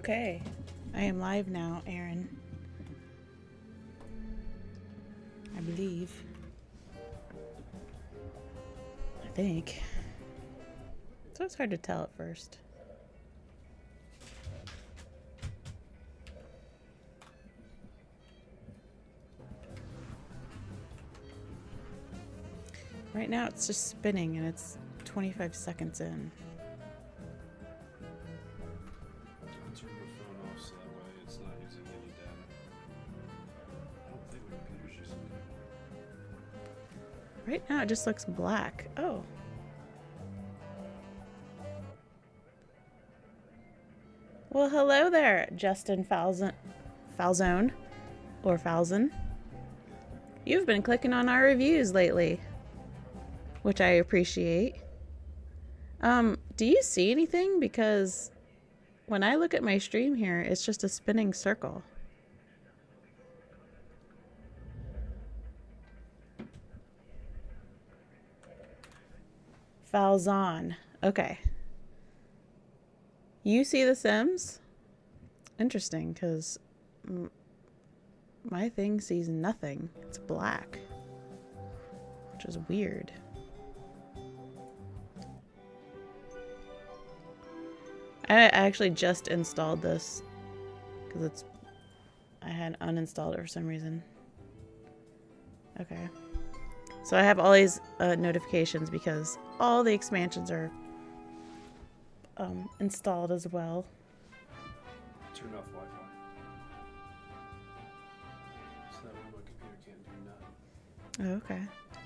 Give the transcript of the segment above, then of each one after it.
Okay, I am live now, Aaron. I believe. I think. So it's hard to tell at first. Right now it's just spinning and it's 25 seconds in. I'll turn my phone off so that way it's not using any data. I don't think my computer's using it. Right now it just looks black. Oh. Well, hello there, Justin Falzone. Or Falzon. You've been clicking on our reviews lately, which I appreciate. Do you see anything? Because when I look at my stream here, it's just a spinning circle. Falzon. Okay. You see the Sims? Interesting, because my thing sees nothing. It's black, which is weird. I actually just installed this because I had uninstalled it for some reason. Okay. So I have all these notifications because all the expansions are installed as well. Turn off Wi-Fi. So that way my computer can't do nothing. Oh, okay. You have the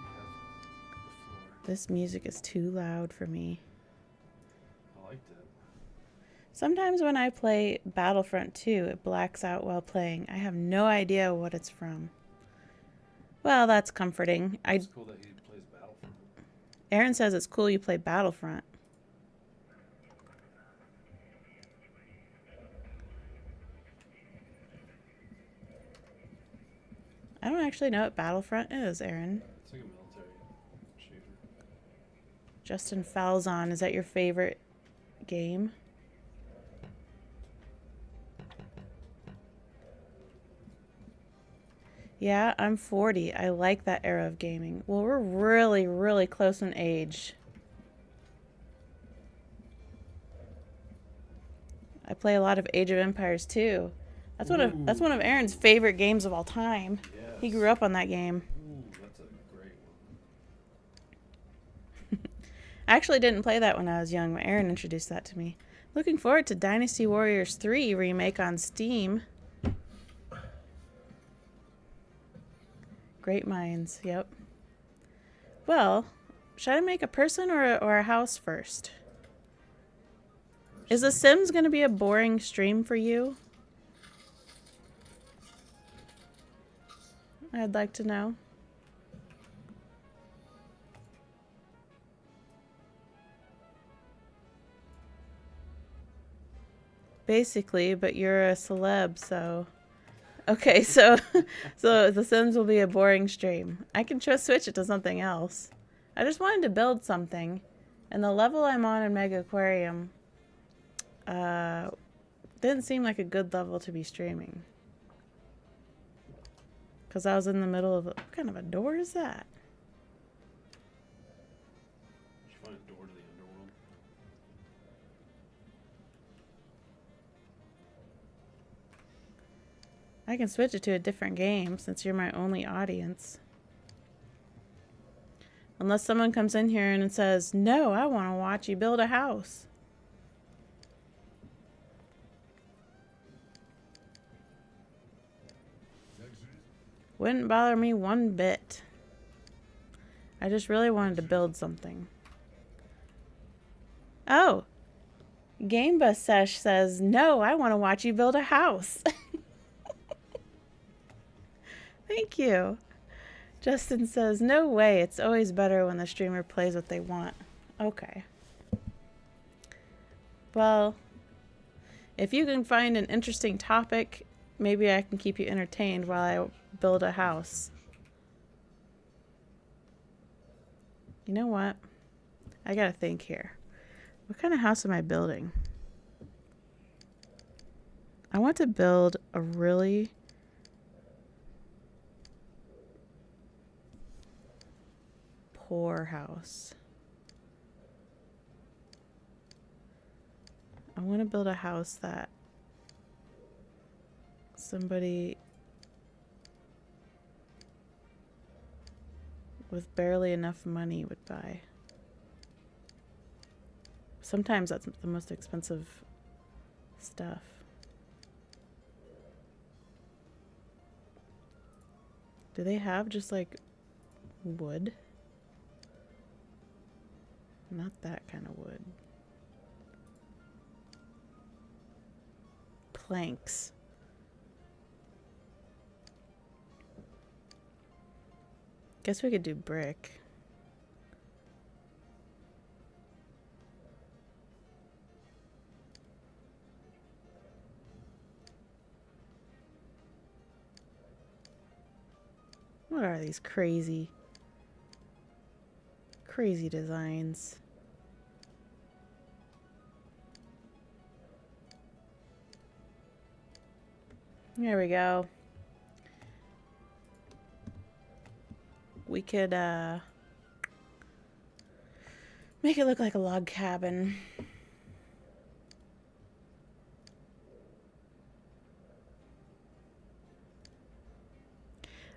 floor. This music is too loud for me. I liked it. Sometimes when I play Battlefront 2, it blacks out while playing. I have no idea what it's from. Well, that's comforting. It's cool that he plays Battlefront. Aaron says it's cool you play Battlefront. I don't actually know what Battlefront is, Aaron. It's like a military shooter. Justin Falzon, is that your favorite game? Yeah, I'm 40. I like that era of gaming. Well, we're really, really close in age. I play a lot of Age of Empires too. That's one of Aaron's favorite games of all time. Yes. He grew up on that game. Ooh, that's a great one. I actually didn't play that when I was young, but Aaron introduced that to me. Looking forward to Dynasty Warriors 3 remake on Steam. Great minds, yep. Well, should I make a person or a house first? Is The Sims going to be a boring stream for you? I'd like to know. Basically, but you're a celeb, so... Okay, so The Sims will be a boring stream. I can just switch it to something else. I just wanted to build something. And the level I'm on in Mega Aquarium didn't seem like a good level to be streaming. Because I was in the middle of... What kind of a door is that? Did you find a door to the underworld? I can switch it to a different game since you're my only audience. Unless someone comes in here and says, no, I want to watch you build a house. Wouldn't bother me one bit. I just really wanted to build something. Oh, Gamebus Sesh says, no, I want to watch you build a house. Thank you. Justin says, no way. It's always better when the streamer plays what they want. Okay. Well, if you can find an interesting topic, maybe I can keep you entertained while I build a house. You know what? I gotta think here. What kind of house am I building? I want to build a really poor house. I want to build a house that somebody with barely enough money would buy. Sometimes that's the most expensive stuff. Do they have just like wood? Not that kind of wood. Planks. Guess we could do brick. What are these crazy designs? There we go. We could make it look like a log cabin.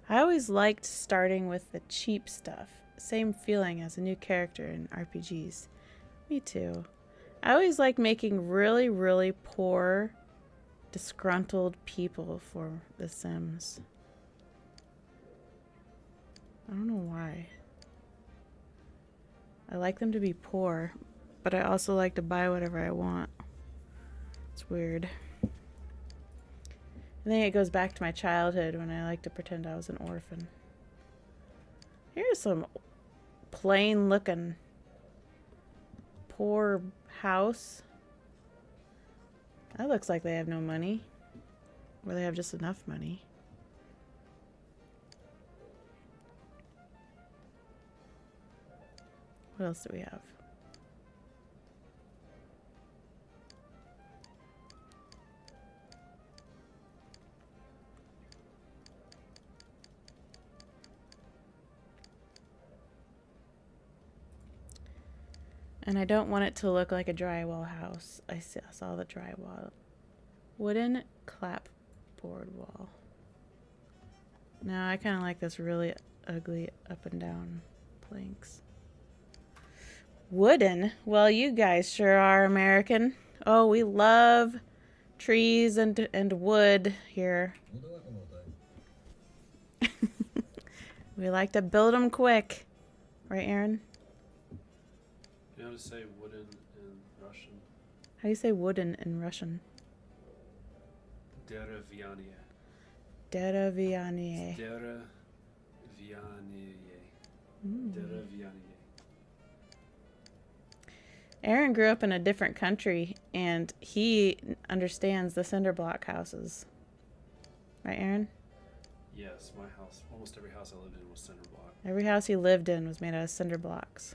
I always liked starting with the cheap stuff. Same feeling as a new character in RPGs. Me too. I always like making really, really poor, disgruntled people for The Sims. I don't know why. I like them to be poor, but I also like to buy whatever I want. It's weird. I think it goes back to my childhood when I like to pretend I was an orphan. Here's some plain looking poor house. That looks like they have no money. Or they have just enough money. What else do we have? And I don't want it to look like a drywall house. I saw the drywall. Wooden clapboard wall. No, I kind of like this really ugly up and down planks. Wooden? Well, you guys sure are American. Oh, we love trees and wood here. We like to build them quick. Right, Aaron? You know how to say wooden in Russian? How do you say wooden in Russian? Deravyanie. Deravyanie. Deravyanie. Deravyanie. Aaron grew up in a different country, and he understands the cinder block houses. Right, Aaron? Yes, my house, almost every house I lived in was cinder block. Every house he lived in was made out of cinder blocks.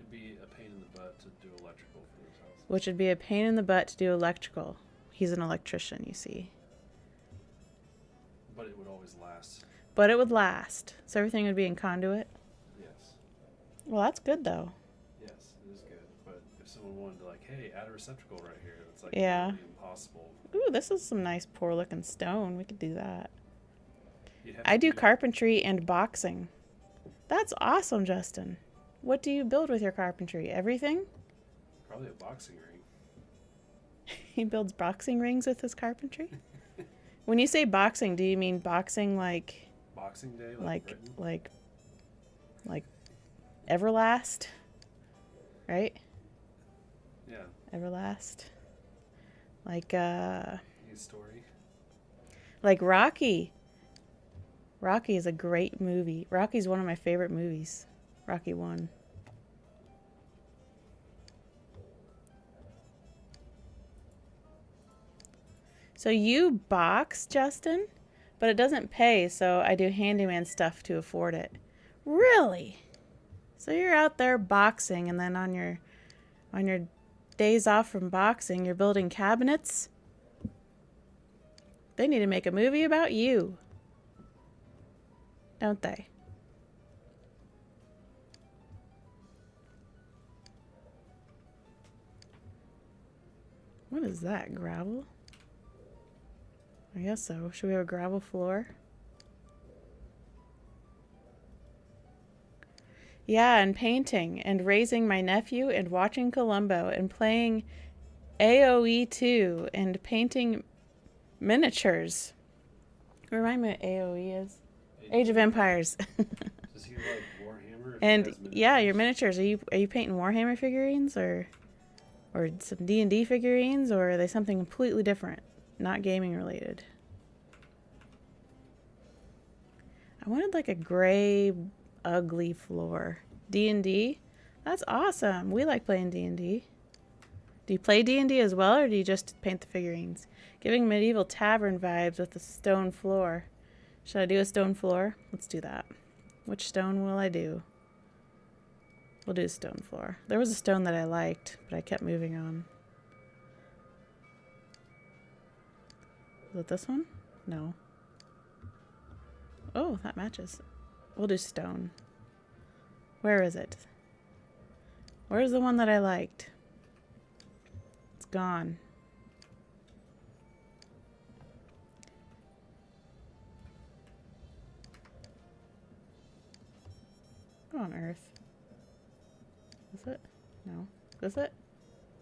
It'd be a pain in the butt to do electrical for this house. Which would be a pain in the butt to do electrical. He's an electrician, you see. But it would always last. But it would last. So everything would be in conduit? Yes. Well, that's good, though. Yes, it is good. But if someone wanted to, like, hey, add a receptacle right here, it's like Yeah. really impossible. Ooh, this is some nice poor looking stone. We could do that. You'd have I to do carpentry and boxing. That's awesome, Justin. What do you build with your carpentry? Everything? Probably a boxing ring. He builds boxing rings with his carpentry? When you say boxing, do you mean boxing like Boxing Day, like Britain? like Everlast? Right? Yeah. Everlast. Like His story. like Rocky. Rocky is a great movie. Rocky's one of my favorite movies. Rocky 1. So you box, Justin? But it doesn't pay, so I do handyman stuff to afford it. Really? So you're out there boxing, and then on your On your days off from boxing, you're building cabinets? They need to make a movie about you. Don't they? What is that? Gravel? I guess so. Should we have a gravel floor? Yeah, and painting and raising my nephew and watching Columbo and playing AoE 2 and painting miniatures. Remind me what AoE is. Age of Empires. Does he like Warhammer? And yeah, your miniatures. Are you painting Warhammer figurines or some D&D figurines, or are they something completely different, not gaming related? I wanted like a gray, ugly floor. D&D? That's awesome. We like playing D&D. Do you play D&D as well, or do you just paint the figurines? Giving medieval tavern vibes with a stone floor. Should I do a stone floor? Let's do that. Which stone will I do? We'll do a stone floor. There was a stone that I liked, but I kept moving on. Is it this one? No. Oh, that matches. We'll do stone. Where is it? Where's the one that I liked? It's gone. What on earth? Is it? No. Is it?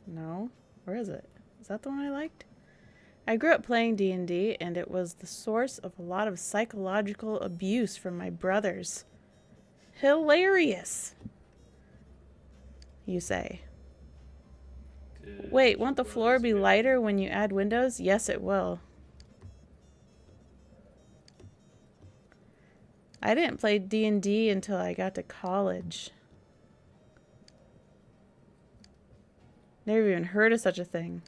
No. Where is it? Is that the one I liked? I grew up playing D&D, and it was the source of a lot of psychological abuse from my brothers. Hilarious, you say. Wait, won't the floor be lighter when you add windows? Yes, it will. I didn't play D&D until I got to college. Never even heard of such a thing.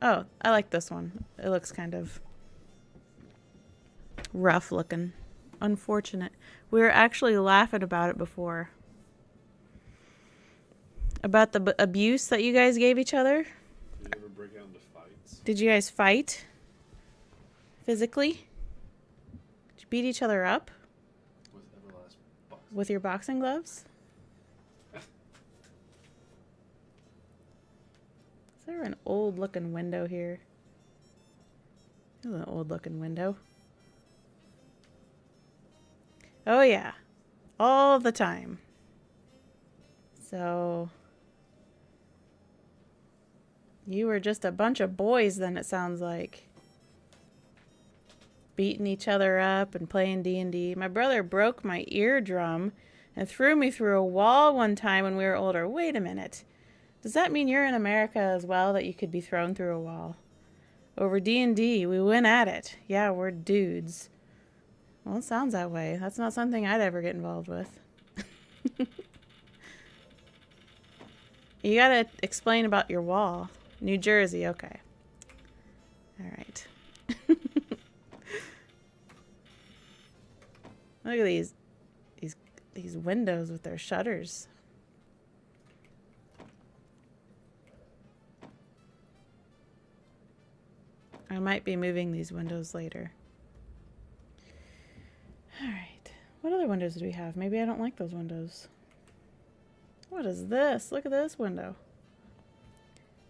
Oh, I like this one. It looks kind of rough looking. Unfortunate. We were actually laughing about it before. About the abuse that you guys gave each other. Did you ever break out into fights? Did you guys fight? Physically? Did you beat each other up? With Everlast boxing? With your boxing gloves? Is there an old looking window here? There's an old looking window. Oh yeah. All the time. So you were just a bunch of boys then, it sounds like. Beating each other up and playing D&D. My brother broke my eardrum and threw me through a wall one time when we were older. Wait a minute. Does that mean you're in America as well, that you could be thrown through a wall? Over D&D, we went at it. Yeah, we're dudes. Well, it sounds that way. That's not something I'd ever get involved with. You gotta explain about your wall. New Jersey, okay. All right. Look at these windows with their shutters. I might be moving these windows later. All right. What other windows do we have? Maybe I don't like those windows. What is this? Look at this window.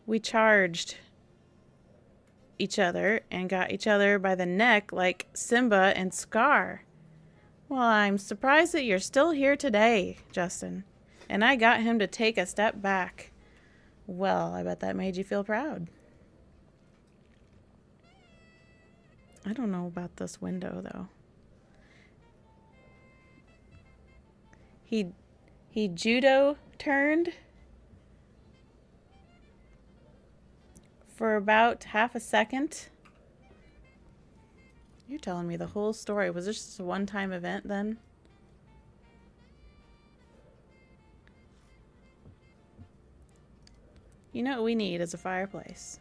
We charged each other and got each other by the neck like Simba and Scar. Well, I'm surprised that you're still here today, Justin. And I got him to take a step back. Well, I bet that made you feel proud. I don't know about this window, though. He judo turned for about half a second. You're telling me the whole story. Was this just a one-time event then? You know what we need is a fireplace.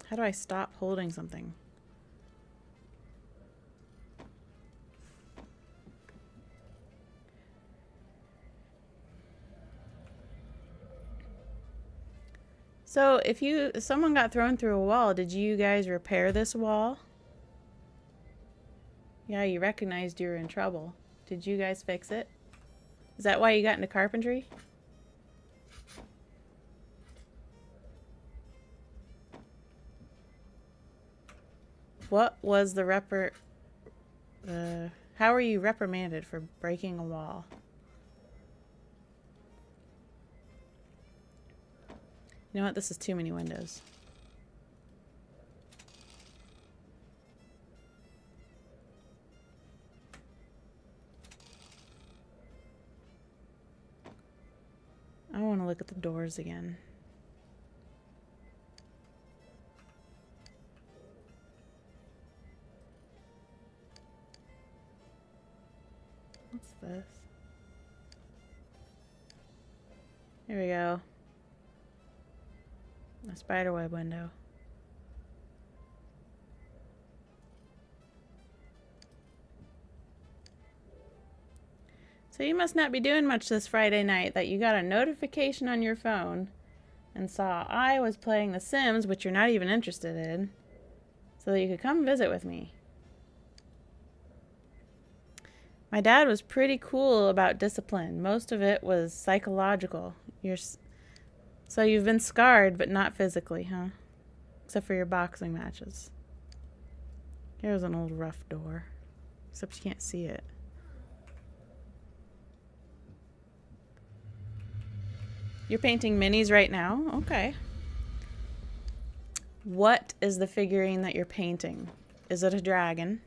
How do I stop holding something? So if someone got thrown through a wall, did you guys repair this wall? Yeah, you recognized you were in trouble. Did you guys fix it? Is that why you got into carpentry? What was the how are you reprimanded for breaking a wall? You know what? This is too many windows. I want to look at the doors again. What's this? Here we go. A spiderweb window. So you must not be doing much this Friday night that you got a notification on your phone and saw I was playing The Sims, which you're not even interested in, so that you could come visit with me. My dad was pretty cool about discipline. Most of it was psychological. So you've been scarred, but not physically, huh? Except for your boxing matches. Here's an old rough door. Except you can't see it. You're painting minis right now? Okay. What is the figurine that you're painting? Is it a dragon?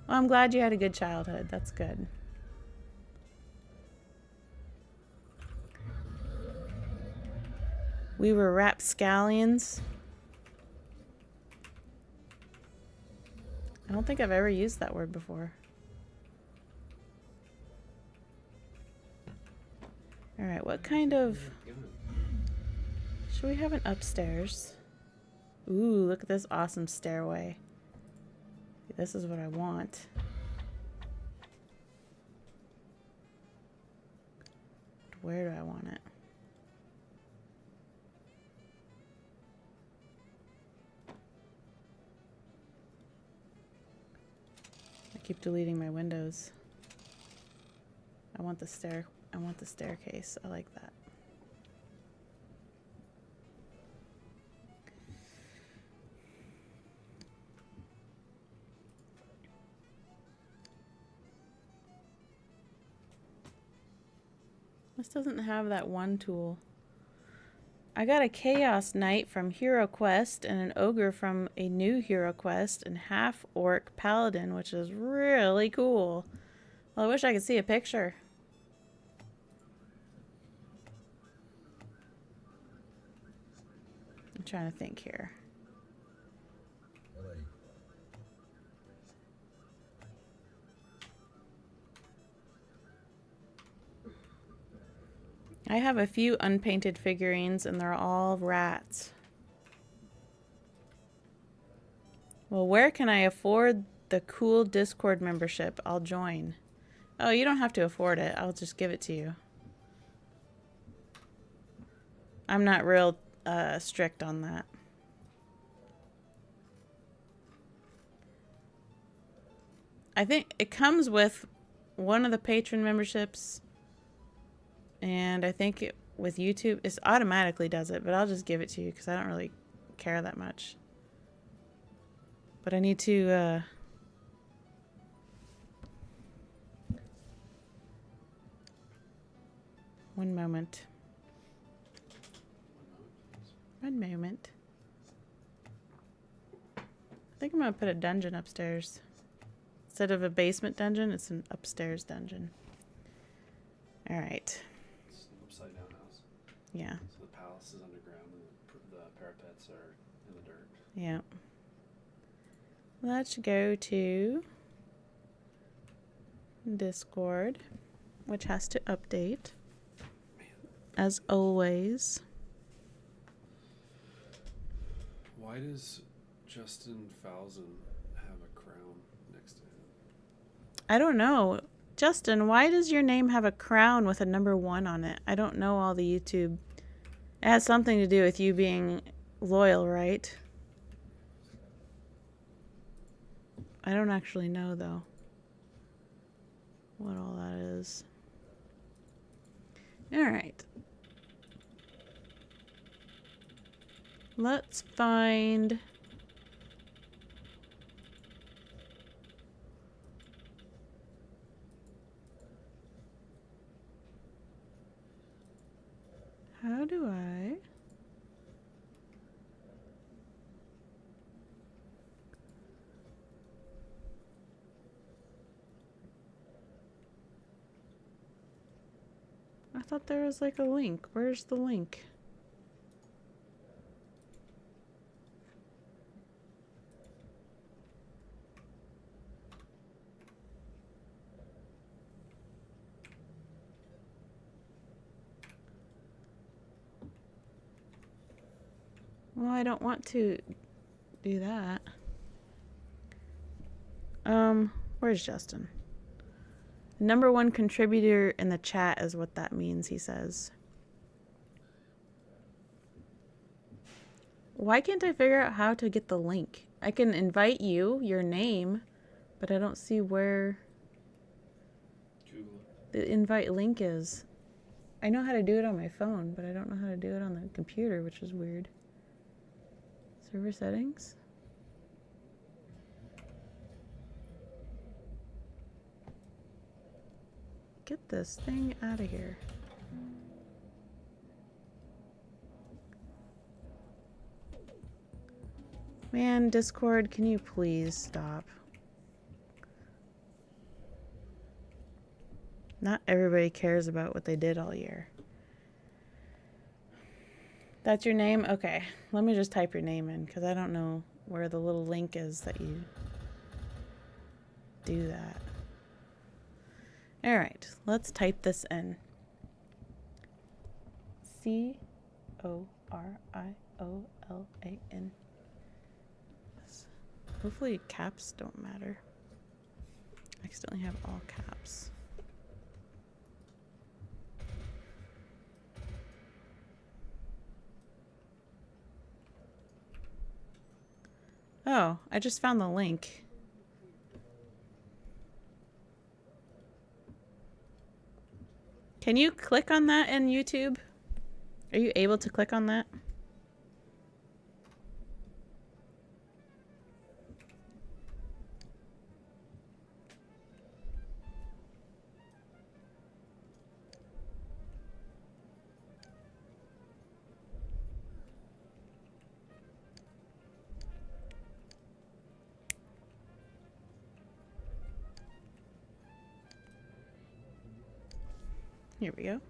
Well, I'm glad you had a good childhood. That's good. We were rapscallions. I don't think I've ever used that word before. Alright, what kind of... Should we have an upstairs? Ooh, look at this awesome stairway. This is what I want. Where do I want it? I keep deleting my windows. I want the staircase. I like that. This doesn't have that one tool. I got a Chaos Knight from Hero Quest and an Ogre from a new Hero Quest and half Orc Paladin, which is really cool. Well, I wish I could see a picture. I'm trying to think here. I have a few unpainted figurines and they're all rats. Well, where can I afford the cool Discord membership? I'll join. Oh, you don't have to afford it. I'll just give it to you. I'm not real strict on that. I think it comes with one of the patron memberships. And I think with YouTube, it automatically does it, but I'll just give it to you because I don't really care that much. But I need to, one moment. One moment. I think I'm going to put a dungeon upstairs. Instead of a basement dungeon, it's an upstairs dungeon. All right. Upside down house. Yeah. So the palace is underground and the parapets are in the dirt. Yeah. Let's go to Discord, which has to update, as always. Why does Justin Falzon have a crown next to him? I don't know. Justin, why does your name have a crown with a number 1 on it? I don't know all the YouTube. It has something to do with you being loyal, right? I don't actually know, though, what all that is. All right. Let's find... How do I... I thought there was like a link. Where's the link? Well, I don't want to do that. Where's Justin? Number 1 contributor in the chat is what that means, he says. Why can't I figure out how to get the link? I can invite you, your name, but I don't see where the invite link is. I know how to do it on my phone, but I don't know how to do it on the computer, which is weird. Server settings? Get this thing out of here. Man, Discord, can you please stop? Not everybody cares about what they did all year. That's your name? Okay. Let me just type your name in, because I don't know where the little link is that you do that. All right, let's type this in. CORIOLAN. Hopefully caps don't matter. I accidentally have all caps. Oh, I just found the link. Can you click on that in YouTube? Are you able to click on that? Here we go.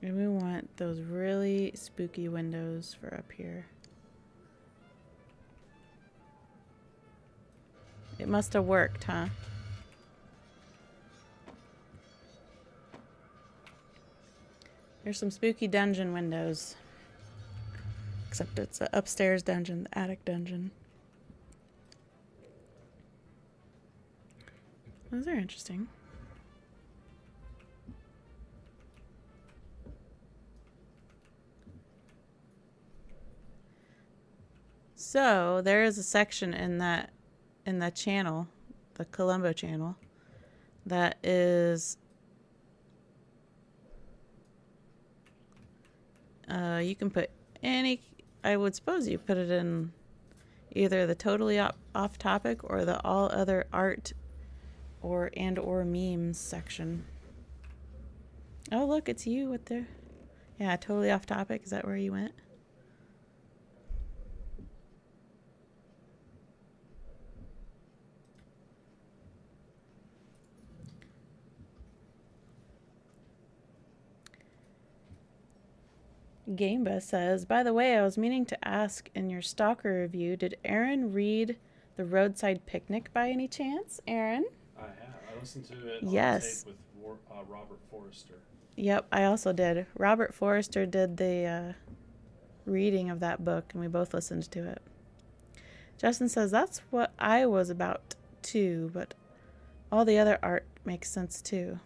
And we want those really spooky windows for up here. It must have worked, huh? There's some spooky dungeon windows. Except it's the upstairs dungeon, the attic dungeon. Those are interesting. So there is a section in that channel, the Columbo channel, that is you can put any, I would suppose you put it in either the totally off topic or the all other art or memes section. Oh look, it's you with the, yeah, totally off topic. Is that where you went? Gameba says, by the way, I was meaning to ask in your Stalker review, did Aaron read The Roadside Picnic by any chance? Aaron? I have. I listened to it Yes. on tape with Robert Forrester. Yep, I also did. Robert Forrester did the reading of that book, and we both listened to it. Justin says, that's what I was about too, but all the other art makes sense too.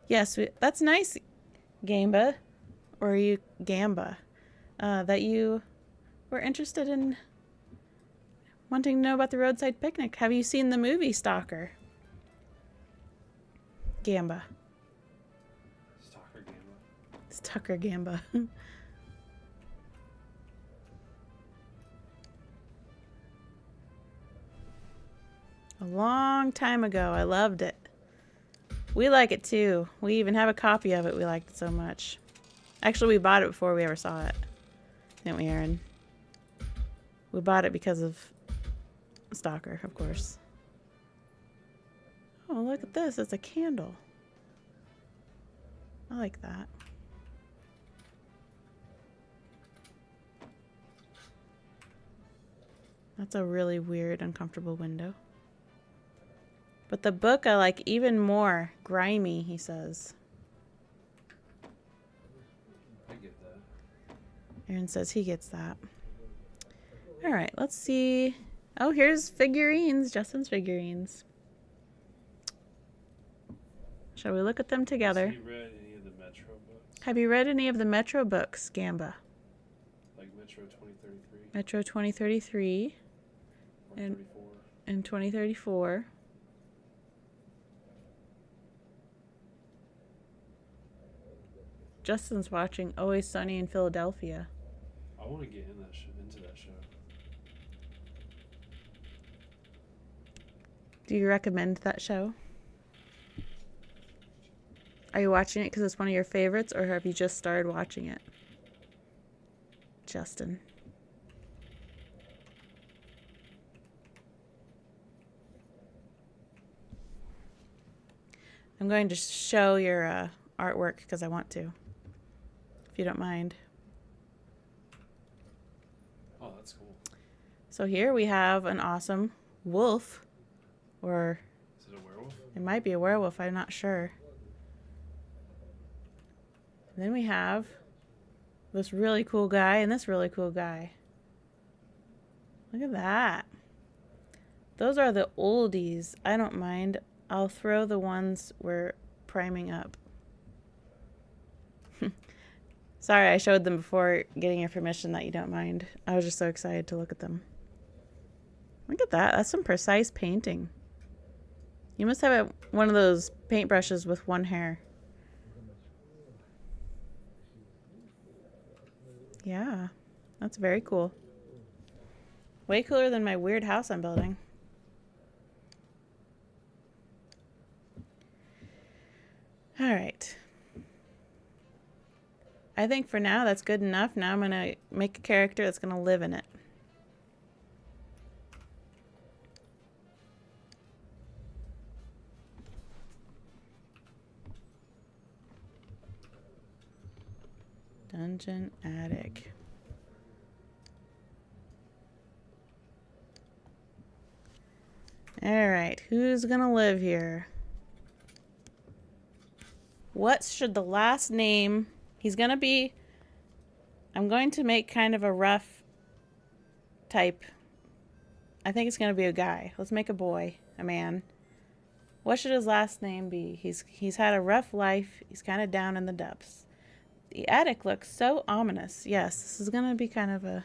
Yes, that's nice, Gamba, or you Gamba, that you were interested in wanting to know about the roadside picnic. Have you seen the movie Stalker? Gamba. Stalker Gamba. Stalker Gamba. A long time ago. I loved it. We like it too. We even have a copy of it. We liked it so much. Actually, we bought it before we ever saw it. Didn't we, Aaron? We bought it because of Stalker, of course. Oh, look at this. It's a candle. I like that. That's a really weird, uncomfortable window. But the book I like even more. Grimy, he says. I get that. Aaron says he gets that. All right, let's see. Oh, here's figurines. Justin's figurines. Shall we look at them together? Have you read any of the Metro books? Have you read any of the Metro books, Gamba? Like Metro 2033? Metro 2033 Or 34? and 2034. Justin's watching Always Sunny in Philadelphia. I want to get in into that show. Do you recommend that show? Are you watching it because it's one of your favorites, or have you just started watching it? Justin. I'm going to show your artwork because I want to, if you don't mind. Oh, that's cool. So here we have an awesome wolf, or Is it a werewolf? it might be a werewolf, I'm not sure. And then we have this really cool guy and this really cool guy. Look at that. Those are the oldies. I don't mind. I'll throw the ones we're priming up. Sorry, I showed them before getting your permission that you don't mind. I was just so excited to look at them. Look at that. That's some precise painting. You must have one of those paintbrushes with one hair. Yeah, that's very cool. Way cooler than my weird house I'm building. All right. I think for now that's good enough. Now I'm going to make a character that's going to live in it. Dungeon attic. All right, who's gonna live here? What should the last name? He's gonna be. I'm going to make kind of a rough type. I think it's gonna be a guy. Let's make a boy, a man. What should his last name be? He's had a rough life. He's kind of down in the depths. The attic looks so ominous. Yes, this is going to be kind of a,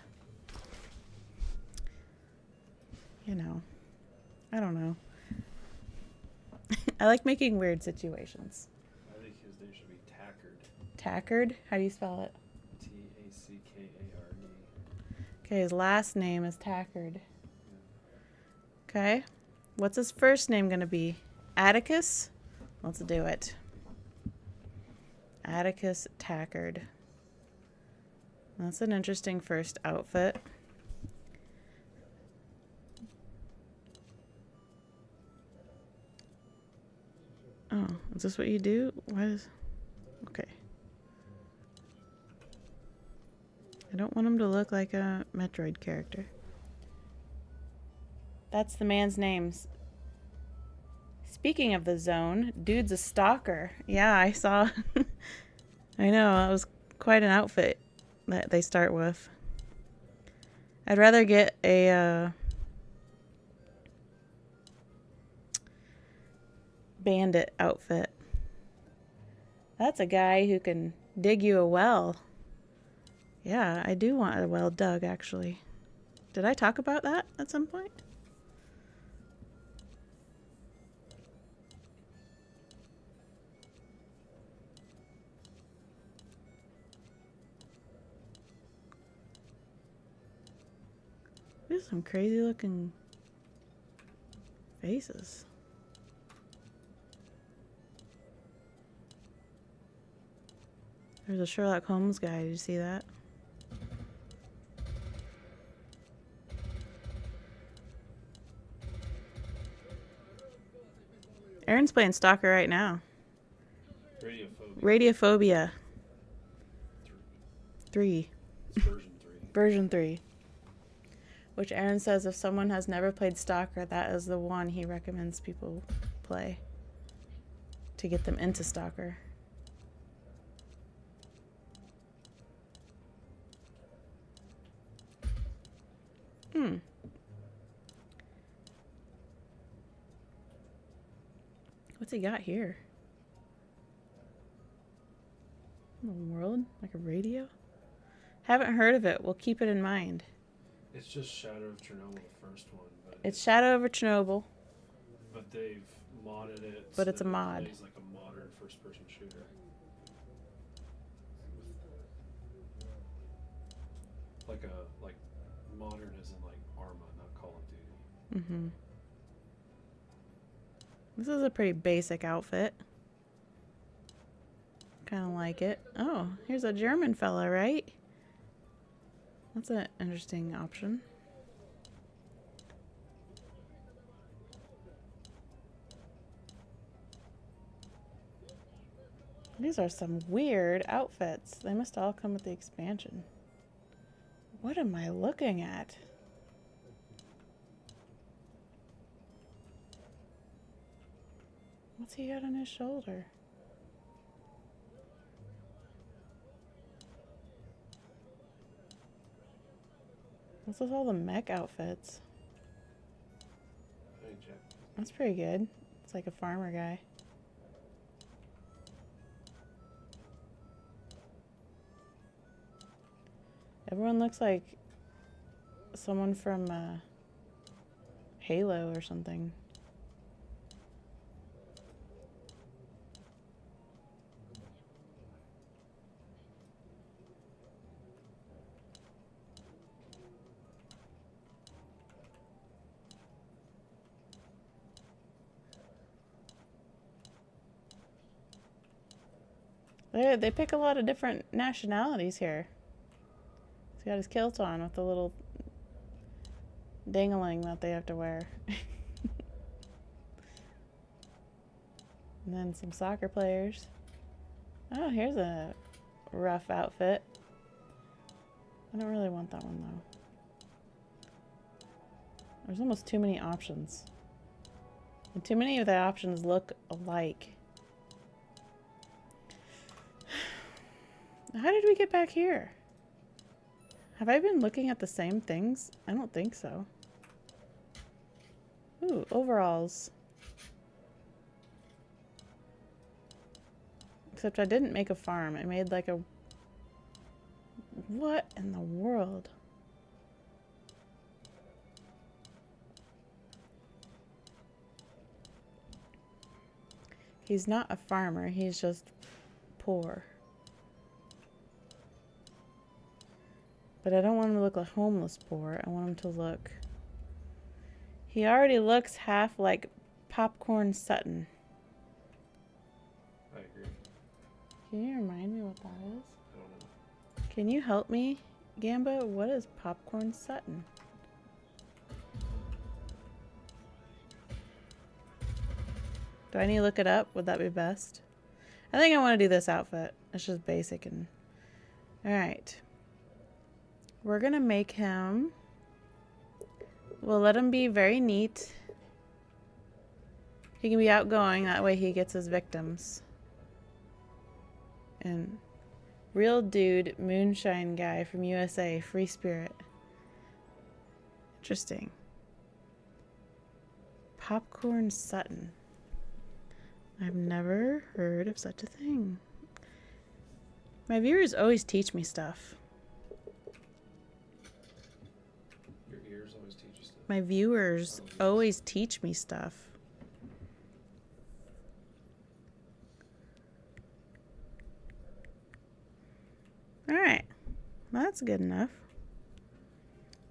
you know, I don't know. I like making weird situations. I think his name should be Tackard. Tackard? How do you spell it? Tackard. Okay, his last name is Tackard. Okay. What's his first name going to be? Atticus? Let's do it. Atticus Tackard. That's an interesting first outfit. Oh, is this what you do? Why is... Okay. I don't want him to look like a Metroid character. That's the man's name. Speaking of the zone, dude's a stalker. Yeah, I saw. I know, that was quite an outfit that they start with. I'd rather get a bandit outfit. That's a guy who can dig you a well. Yeah, I do want a well dug, actually. Did I talk about that at some point? There's some crazy looking faces. There's a Sherlock Holmes guy. Did you see that? Aaron's playing Stalker right now. Radiophobia. Radiophobia 3. It's version 3. Version 3. Which Aaron says if someone has never played Stalker, that is the one he recommends people play to get them into Stalker. What's he got here? In the world? Like a radio? Haven't heard of it. We'll keep it in mind. It's just Shadow of Chernobyl, the first one. But It's Shadow over Chernobyl. But they've modded it. But so it's a that it mod. plays like a modern first-person shooter. Like modern as in like Arma, not Call of Duty. Mm-hmm. This is a pretty basic outfit. Kind of like it. Oh, here's a German fella, right? That's an interesting option. These are some weird outfits. They must all come with the expansion. What am I looking at? What's he got on his shoulder? What's with all the mech outfits? Hey, Jack. That's pretty good. It's like a farmer guy. Everyone looks like someone from Halo or something. They pick a lot of different nationalities here. He's got his kilt on with the little dangling that they have to wear. And then some soccer players. Oh, here's a rough outfit. I don't really want that one though. There's almost too many options. And too many of the options look alike. How did we get back here? Have I been looking at the same things? I don't think so. Ooh, overalls. Except I didn't make a farm. I made like a... What in the world? He's not a farmer. He's just poor. But I don't want him to look like homeless poor. I want him to look... He already looks half like Popcorn Sutton. I agree. Can you remind me what that is? I don't know. Can you help me, Gamba? What is Popcorn Sutton? Do I need to look it up? Would that be best? I think I want to do this outfit. It's just basic and... Alright. We're going to make him... We'll let him be very neat. He can be outgoing, that way he gets his victims. And real dude, moonshine guy from USA, free spirit. Interesting. Popcorn Sutton. I've never heard of such a thing. My viewers always teach me stuff. Your ears always teach you stuff. My viewers always teach me stuff. Alright. Well, that's good enough.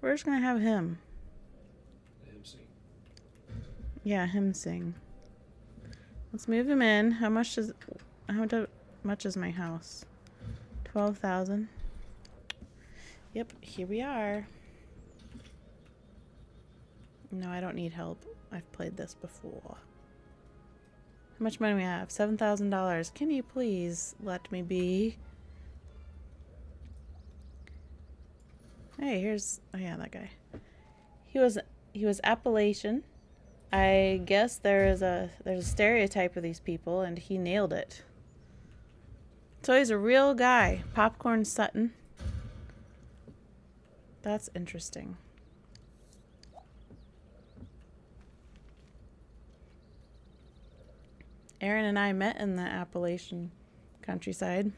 We're just gonna have him. Him sing. Yeah, him sing. Let's move him in. How much is my house? 12,000. Yep, here we are. No, I don't need help. I've played this before. How much money we have? $7,000. Can you please let me be? Hey, here's, oh yeah, that guy. He was Appalachian. I guess there's a stereotype of these people, and he nailed it. So he's a real guy, Popcorn Sutton. That's interesting. Aaron and I met in the Appalachian countryside.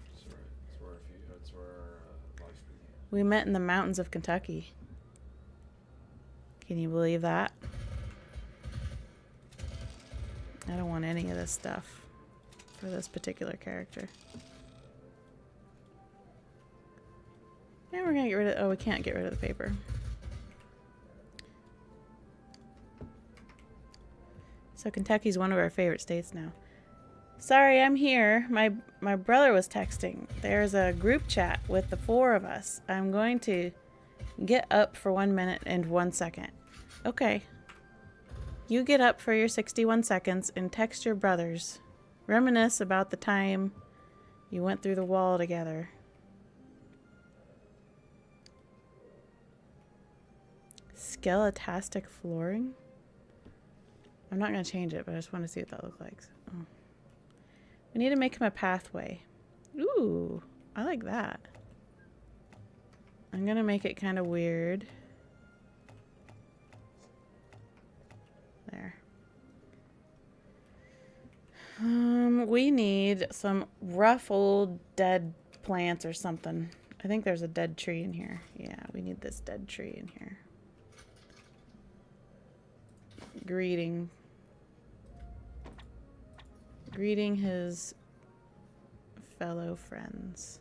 That's where our lives began. We met in the mountains of Kentucky. Can you believe that? I don't want any of this stuff for this particular character. And we're gonna get rid of, oh, we can't get rid of the paper. So Kentucky's one of our favorite states now. Sorry, I'm here. My brother was texting. There's a group chat with the 4 of us. I'm going to get up for 1 minute and 1 second. Okay. You get up for your 61 seconds and text your brothers. Reminisce about the time you went through the wall together. Skeletastic flooring? I'm not going to change it, but I just want to see what that looks like. Oh. We need to make him a pathway. Ooh, I like that. I'm going to make it kind of weird. There. We need some rough old dead plants or something. I think there's a dead tree in here. Yeah, we need this dead tree in here. Greeting his fellow friends.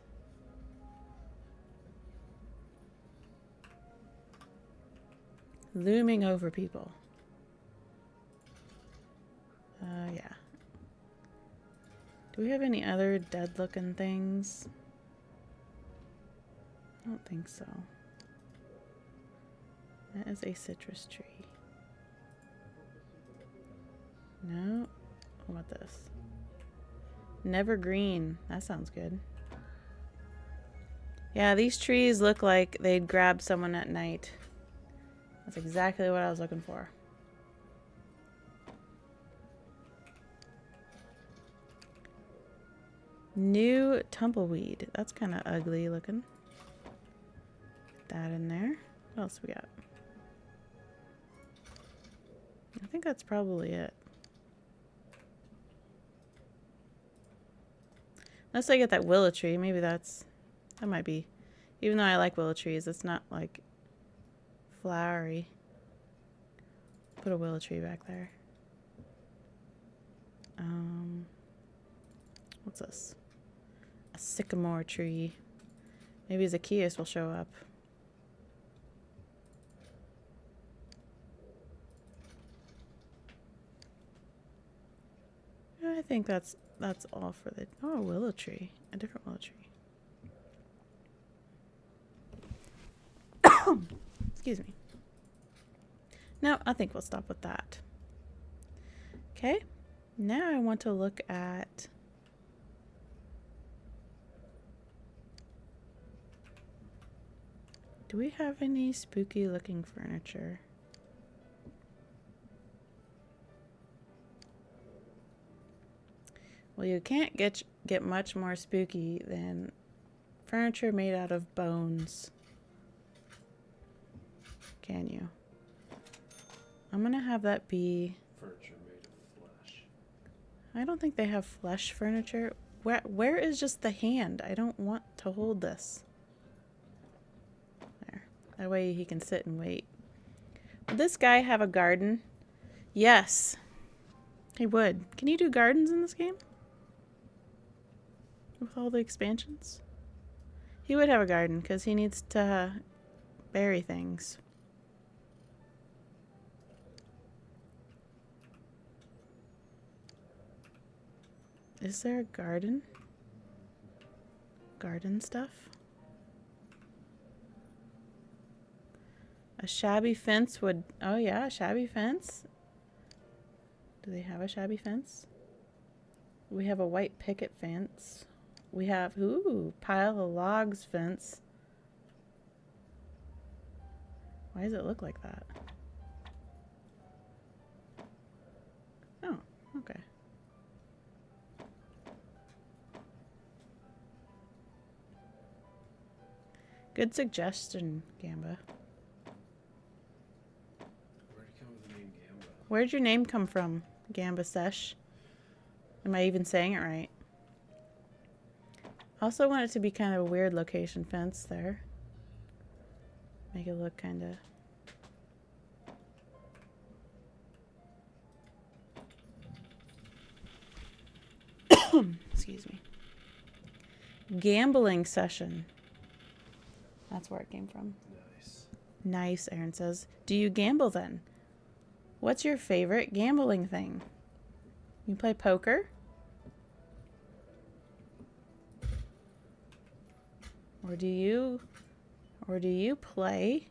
Looming over people. Yeah. Do we have any other dead looking things? I don't think so. That is a citrus tree. No. What about this? Nevergreen. That sounds good. Yeah, these trees look like they'd grab someone at night. That's exactly what I was looking for. New tumbleweed. That's kind of ugly looking. Put that in there. What else we got? I think that's probably it. Unless I get that willow tree, maybe that might be. Even though I like willow trees, it's not like flowery. Put a willow tree back there. What's this? A sycamore tree. Maybe Zacchaeus will show up. I think that's all for the... Oh, a willow tree. A different willow tree. Excuse me. No, I think we'll stop with that. Okay. Now I want to look at... Do we have any spooky looking furniture? Well, you can't get much more spooky than furniture made out of bones. Can you? I'm gonna have that be... Furniture made of flesh. I don't think they have flesh furniture. Where is just the hand? I don't want to hold this. There. That way he can sit and wait. Would this guy have a garden? Yes. He would. Can you do gardens in this game? With all the expansions? He would have a garden because he needs to bury things. Is there a garden? Garden stuff? A shabby fence would... Oh yeah, a shabby fence. Do they have a shabby fence? We have a white picket fence. We have... Ooh, pile of logs fence. Why does it look like that? Oh, okay. Good suggestion, Gamba. Where'd you come with the name Gamba? Where'd your name come from, Gamba Sesh? Am I even saying it right? Also want it to be kind of a weird location fence there. Make it look kind of... Excuse me. Gambling session. That's where it came from. Nice. Nice, Aaron says. Do you gamble then? What's your favorite gambling thing? You play poker? Or do you play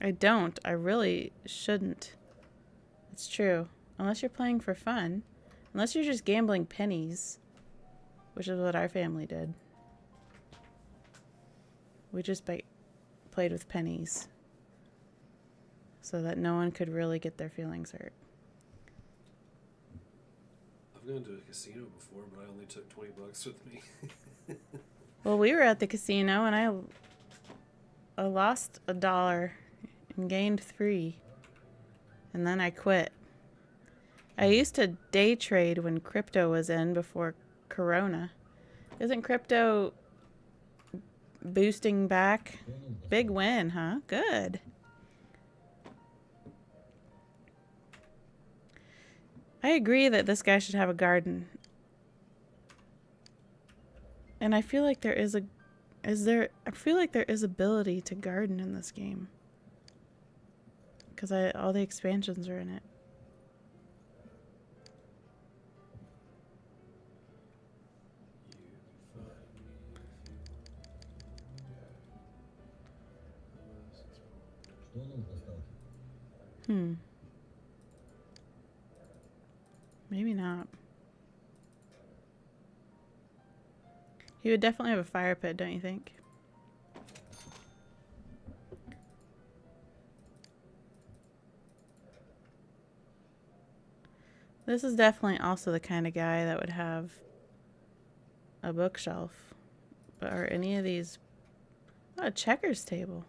I don't. I really shouldn't. It's true. Unless you're playing for fun. Unless you're just gambling pennies. Which is what our family did. We just played with pennies. So that no one could really get their feelings hurt. I've gone to a casino before, but I only took $20 with me. Well, we were at the casino and I lost $1 and gained $3. And then I quit. I used to day trade when crypto was in before Corona. Isn't crypto boosting back? Big win, huh? Good. I agree that this guy should have a garden. And I feel like there is ability to garden in this game. Because all the expansions are in it. Maybe not. He would definitely have a fire pit, don't you think? This is definitely also the kind of guy that would have a bookshelf. But are any of these... Oh, a checkers table.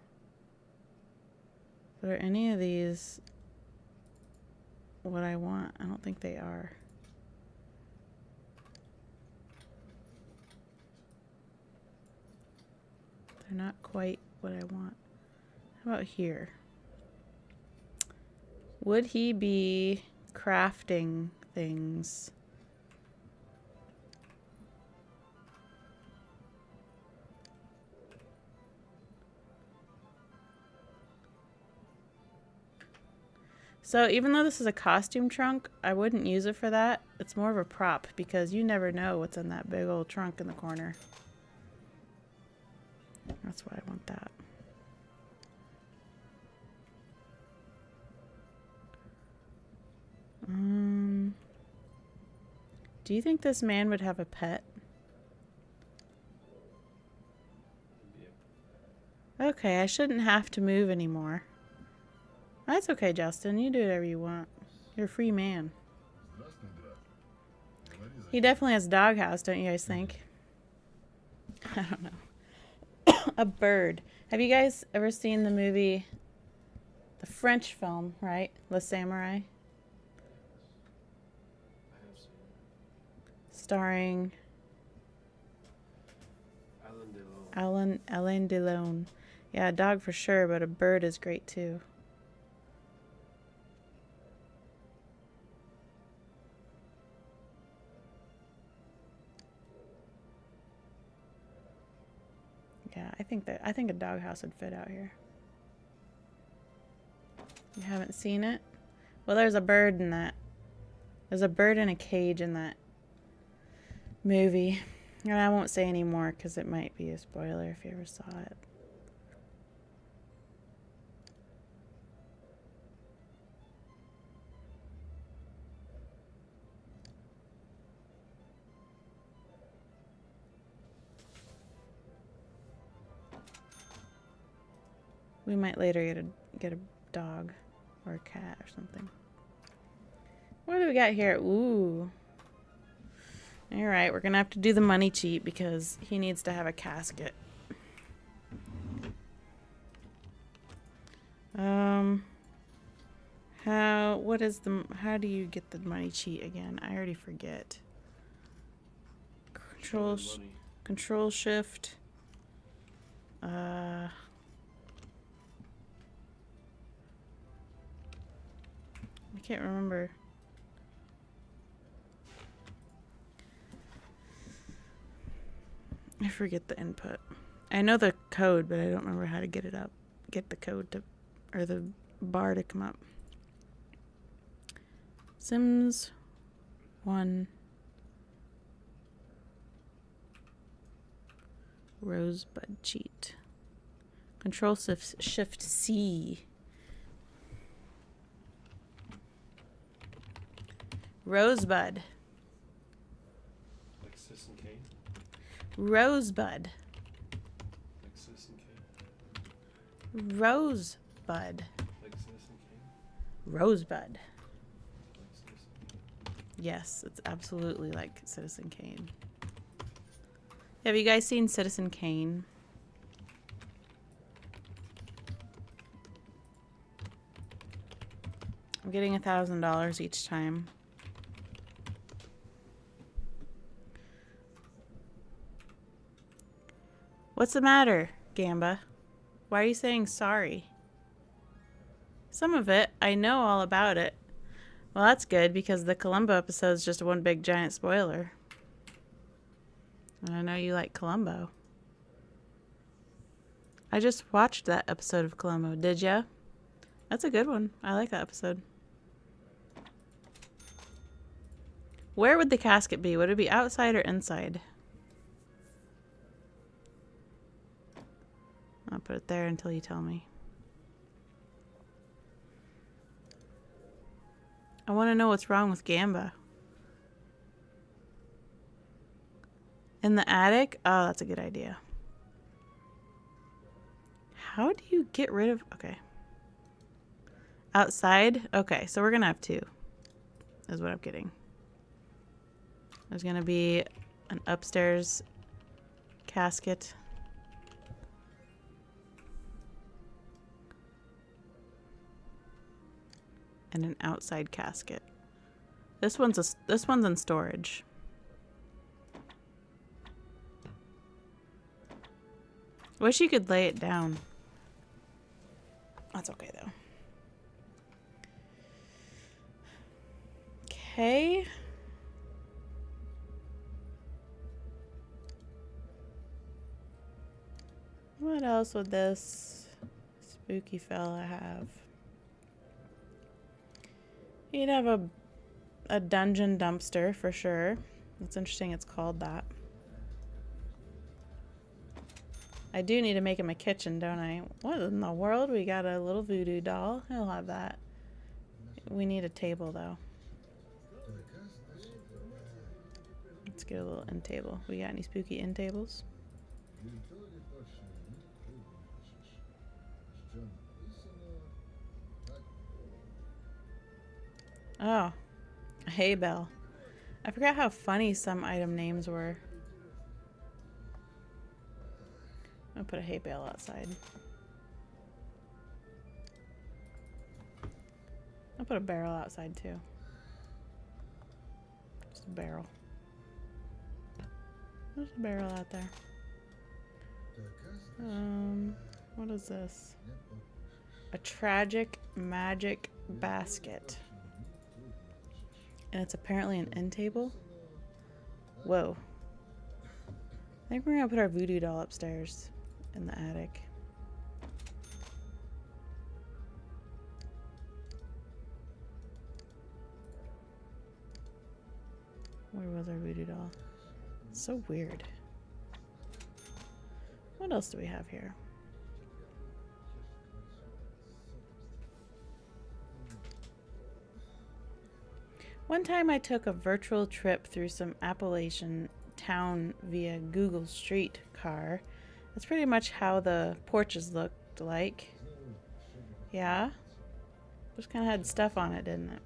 But are any of these what I want? I don't think they are. They're not quite what I want. How about here? Would he be crafting things? So even though this is a costume trunk, I wouldn't use it for that. It's more of a prop because you never know what's in that big old trunk in the corner. That's why I want that. Do you think this man would have a pet? Yep. Okay, I shouldn't have to move anymore. That's okay, Justin. You do whatever you want. You're a free man. He definitely has a doghouse, don't you guys think? I don't know. A bird. Have you guys ever seen the movie, the French film, right? Le Samurai? I have seen it. Starring Alain Delon. Yeah, a dog for sure, but a bird is great too. Yeah, I think a doghouse would fit out here. You haven't seen it? Well, there's a bird in that. There's a bird in a cage in that movie. And I won't say any more because it might be a spoiler if you ever saw it. We might later get a dog or a cat or something. What do we got here? Ooh. All right, we're going to have to do the money cheat because he needs to have a casket. How do you get the money cheat again? I already forget. Control shift. I can't remember. I forget the input. I know the code, but I don't remember how to get it up. Get the code to, or the bar to come up. Sims 1 Rosebud cheat. Control shift C. Rosebud. Like Citizen Kane? Rosebud. Like Citizen Kane? Rosebud. Like Citizen Kane? Rosebud. Like Citizen Kane? Yes, it's absolutely like Citizen Kane. Have you guys seen Citizen Kane? I'm getting $1,000 each time. What's the matter, Gamba? Why are you saying sorry? Some of it, I know all about it. Well, that's good because the Columbo episode is just one big giant spoiler. And I know you like Columbo. I just watched that episode of Columbo. Did ya? That's a good one. I like that episode. Where would the casket be? Would it be outside or inside? I'll put it there until you tell me. I want to know what's wrong with Gamba. In the attic? Oh, that's a good idea. How do you get rid of... Okay. Outside? Okay, so we're going to have two. Is what I'm getting. There's going to be an upstairs casket. And an outside casket. This one's in storage. Wish you could lay it down. That's okay though. Okay. What else would this spooky fella have? He'd have a dungeon dumpster for sure. It's interesting it's called that. I do need to make him a kitchen, don't I? What in the world? We got a little voodoo doll. He'll have that. We need a table though. Let's get a little end table. We got any spooky end tables? Oh, a hay bale. I forgot how funny some item names were. I'll put a hay bale outside. I'll put a barrel outside too. Just a barrel. There's a barrel out there. What is this? A tragic magic basket. And it's apparently an end table. Whoa. I think we're gonna put our voodoo doll upstairs in the attic. Where was our voodoo doll? So weird. What else do we have here? One time I took a virtual trip through some Appalachian town via Google Street car. That's pretty much how the porches looked like. Yeah? Just kind of had stuff on it, didn't it?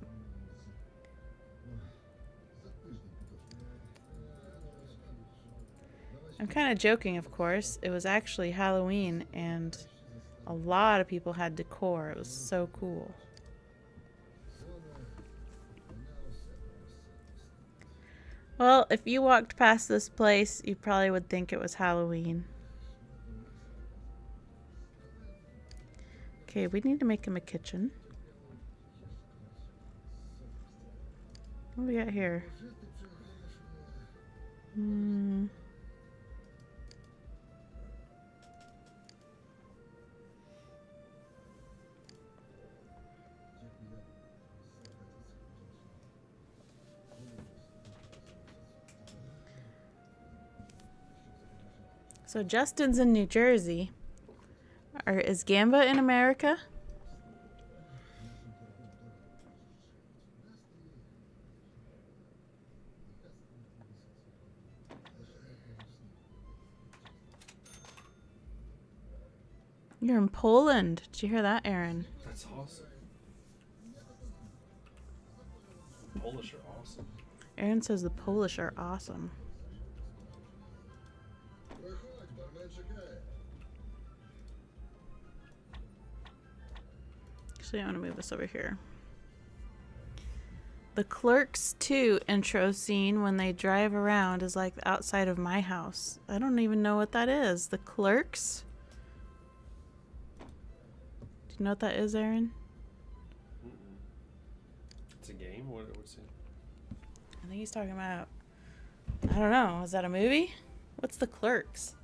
I'm kind of joking, of course. It was actually Halloween, and a lot of people had decor. It was so cool. Well, if you walked past this place, you probably would think it was Halloween. Okay, we need to make him a kitchen. What do we got here? So Justin's in New Jersey. Is Gamba in America? You're in Poland. Did you hear that, Aaron? That's awesome. Polish are awesome. Aaron says the Polish are awesome. Actually, I want to move this over here. The Clerks 2 intro scene when they drive around is like outside of my house. I don't even know what that is. The Clerks? Do you know what that is, Aaron? It's a game? What's it? I think he's talking about... I don't know. Is that a movie? What's The Clerks?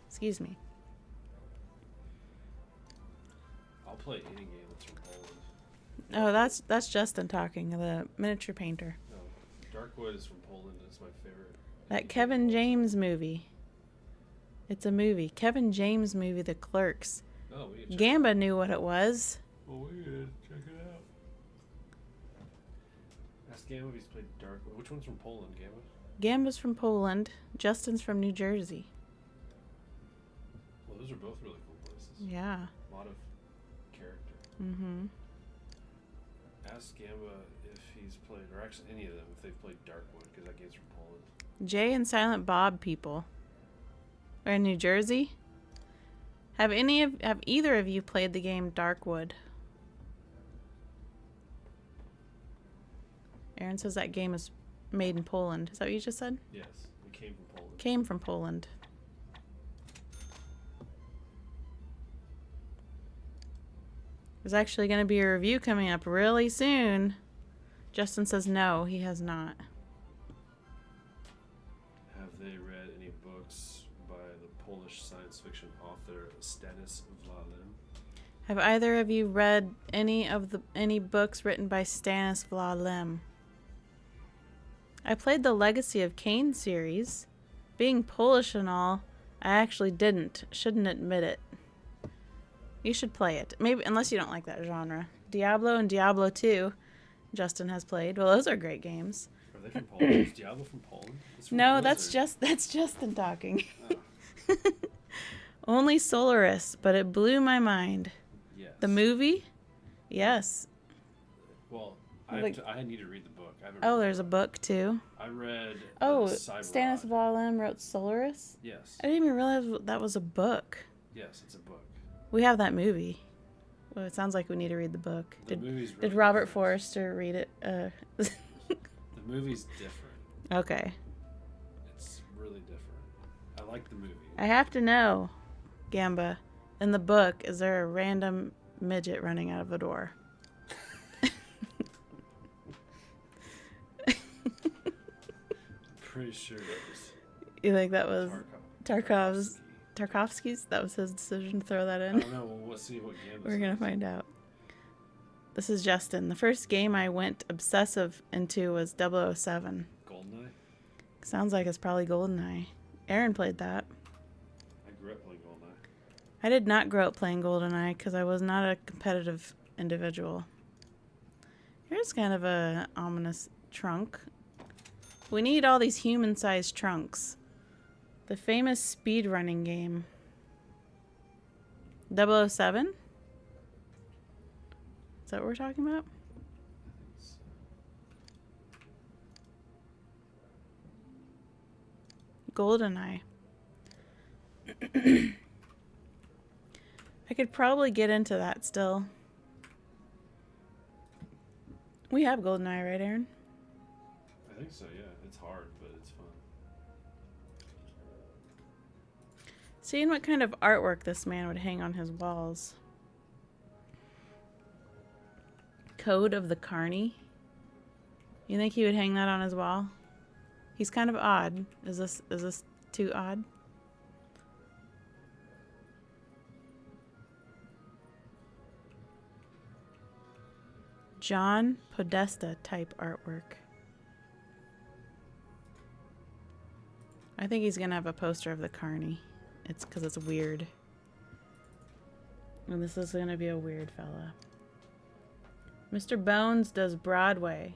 Excuse me. I'll play any game that's from Poland. Oh, that's Justin talking, the miniature painter. No, Darkwood is from Poland. It's my favorite. That Kevin James movie. It's a movie. Kevin James movie, The Clerks. Oh, we can check Gamba knew what it was. Well, we gotta check it out. Ask Gamba if he's played Darkwood. Which one's from Poland, Gamba? Gamba's from Poland. Justin's from New Jersey. Well, those are both really cool places. Yeah. A lot of character. Mm-hmm. Ask Gamba if he's played, or actually any of them, if they've played Darkwood, because that game's from Poland. Jay and Silent Bob people are in New Jersey. Have either of you played the game Darkwood? Aaron says that game is made in Poland. Is that what you just said? Yes, it came from Poland. Came from Poland. There's actually going to be a review coming up really soon. Justin says no, he has not. Have they read any books by the Polish science fiction author Stanisław Lem? Have either of you read any books written by Stanisław Lem? I played the Legacy of Kain series. Being Polish and all, I actually didn't. Shouldn't admit it. You should play it. Maybe, unless you don't like that genre. Diablo and Diablo 2, Justin has played. Well, those are great games. Are they from Poland? Is Diablo from Poland? It's from No, Blizzard. that's Justin talking. Oh, Only Solaris, but it blew my mind. yes. The movie? Yes. Well, Like- I need to read the book. I haven't Oh, read there's the a book too. I read. Oh, Cyberod. Stanislaw Lem wrote Solaris. Yes. I didn't even realize that was a book. Yes, it's a book. We have that movie. Well, it sounds like we need to read the book. The movie's really Did Robert different. Forrester read it? The movie's different. Okay. It's really different. I like the movie. I have to know, Gamba, in the book, is there a random midget running out of the door? Pretty sure that was You think that was Tarkovsky. Tarkovsky's? That was his decision to throw that I in? don't know. Well, we'll see what game. We're going to find out. This is Justin. The first game I went obsessive into was 007. GoldenEye. Sounds like it's probably GoldenEye. Aaron played that. I grew up playing GoldenEye. I did not grow up playing GoldenEye because I was not a competitive individual. Here's kind of a ominous trunk. We need all these human-sized trunks. The famous speedrunning game. 007? Is that what we're talking about? GoldenEye. I could probably get into that still. We have GoldenEye, right, Aaron? I think so. Yeah, it's hard, but it's fun. Seeing what kind of artwork this man would hang on his walls. Code of the Carney. You think he would hang that on his wall? He's kind of odd. Is this too odd? John Podesta type artwork. I think he's gonna have a poster of the Carney. It's because it's weird. And this is gonna be a weird fella. Mr. Bones does Broadway.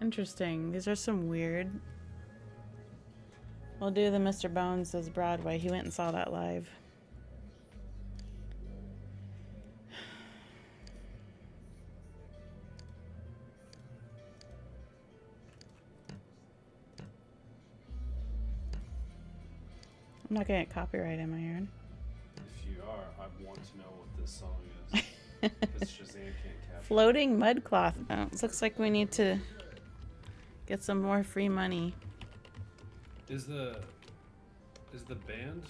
Interesting. These are some weird. We'll do the Mr. Bones does Broadway. He went and saw that live. I'm not gonna get copyright, am I, Aaron? If you are, I want to know what this song is. Because Shazam can't capture. Floating mudcloth mounts. Looks like we need to get some more free money. Is the band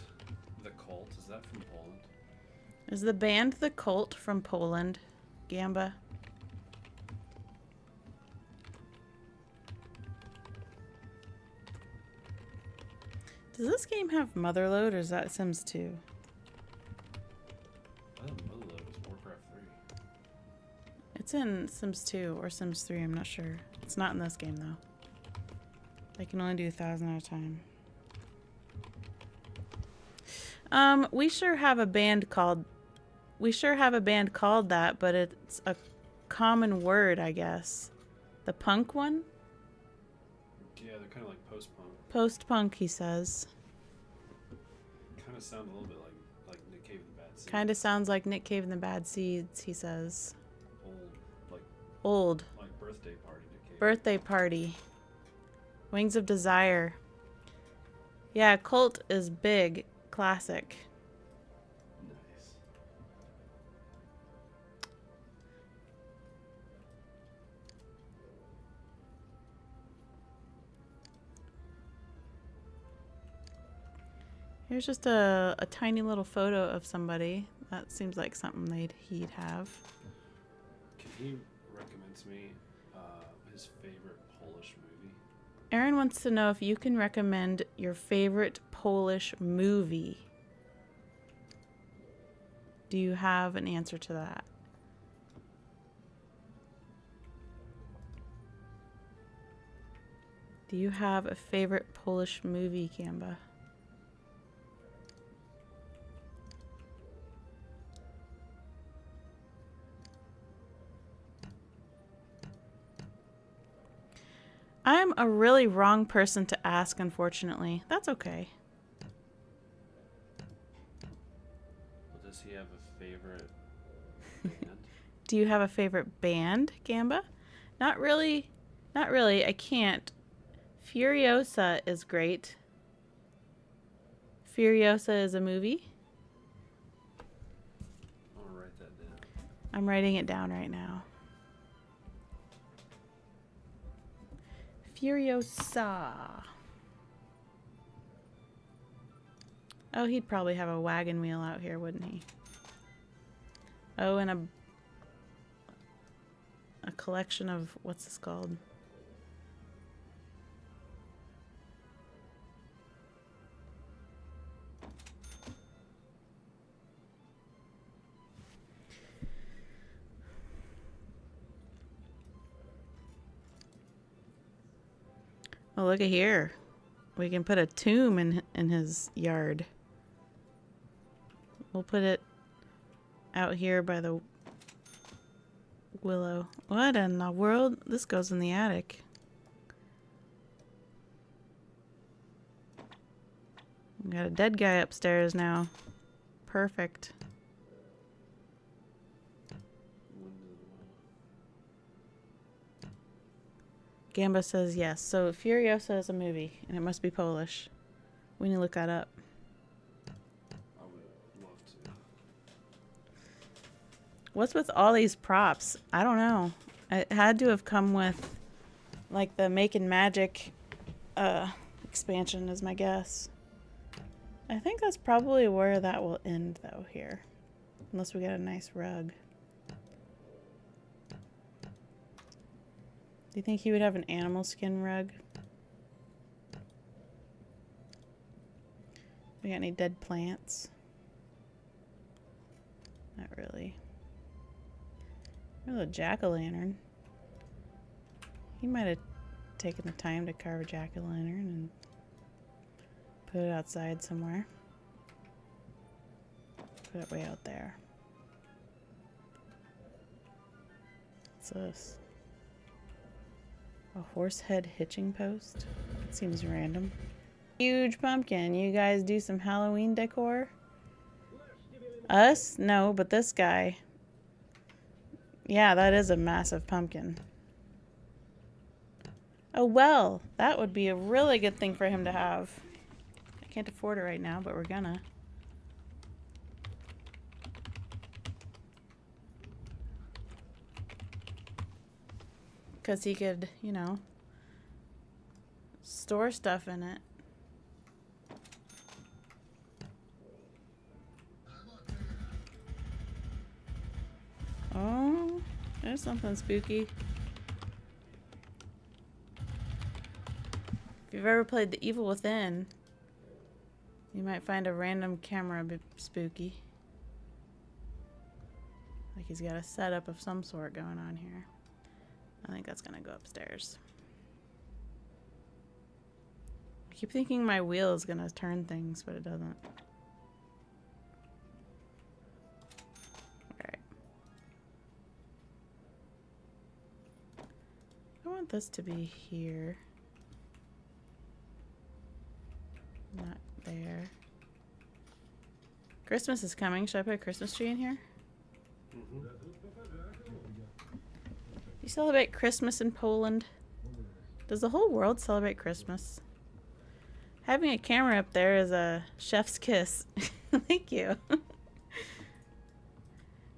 The Cult? Is that from Poland? Is the band The Cult from Poland? Gamba? Does this game have Motherload or is that Sims 2? I thought Motherload was Warcraft 3. It's in Sims 2 or Sims 3, I'm not sure. It's not in this game though. I can only do 1,000 at a time. We sure have a band called that, but it's a common word, I guess. The punk one? Yeah, they're kind of like post-punk. Post-punk, he says. Kind of sound a little bit like Nick Cave and the Bad Seeds. Kind of sounds like Nick Cave and the Bad Seeds, he says. Old, Old. like birthday party Nick Cave. Birthday Party. Wings of Desire. Yeah, Cult is big. Classic. Nice. Here's just a tiny little photo of somebody. That seems like something he'd have. Can he recommend to me his favorite Polish movie? Aaron wants to know if you can recommend your favorite Polish movie. Do you have an answer to that? Do you have a favorite Polish movie, Gamba? I'm a really wrong person to ask, unfortunately. That's okay. Well, does he have a favorite band? Do you have a favorite band, Gamba? Not really. Not really. I can't. Furiosa is great. Furiosa is a movie. I'll write that down. I'm writing it down right now. Furiosa. Oh, he'd probably have a wagon wheel out here, wouldn't he? Oh, and a collection of, what's this called? Oh, look at here. We can put a tomb in his yard. We'll put it out here by the willow. What in the world? This goes in the attic. We got a dead guy upstairs now. Perfect. Gamba says yes. So Furiosa is a movie, and it must be Polish. We need to look that up. I would love to. What's with all these props? I don't know. It had to have come with, like, the Making Magic expansion is my guess. I think that's probably where that will end, though, here. Unless we get a nice rug. Do you think he would have an animal skin rug? We got any dead plants? Not really. There's a jack-o'-lantern. He might have taken the time to carve a jack-o'-lantern and put it outside somewhere. Put it way out there. What's this? A horse head hitching post? Seems random. Huge pumpkin. You guys do some Halloween decor? Us? No, but this guy. Yeah, that is a massive pumpkin. Oh, well, that would be a really good thing for him to have. I can't afford it right now, but we're gonna. Because he could, you know, store stuff in it. Oh, there's something spooky. If you've ever played The Evil Within, you might find a random camera a bit spooky. Like he's got a setup of some sort going on here. I think that's gonna go upstairs. I keep thinking my wheel is gonna turn things, but it doesn't. Alright. I want this to be here. Not there. Christmas is coming. Should I put a Christmas tree in here? Mm-hmm. Do you celebrate Christmas in Poland? Does the whole world celebrate Christmas? Having a camera up there is a chef's kiss. Thank you.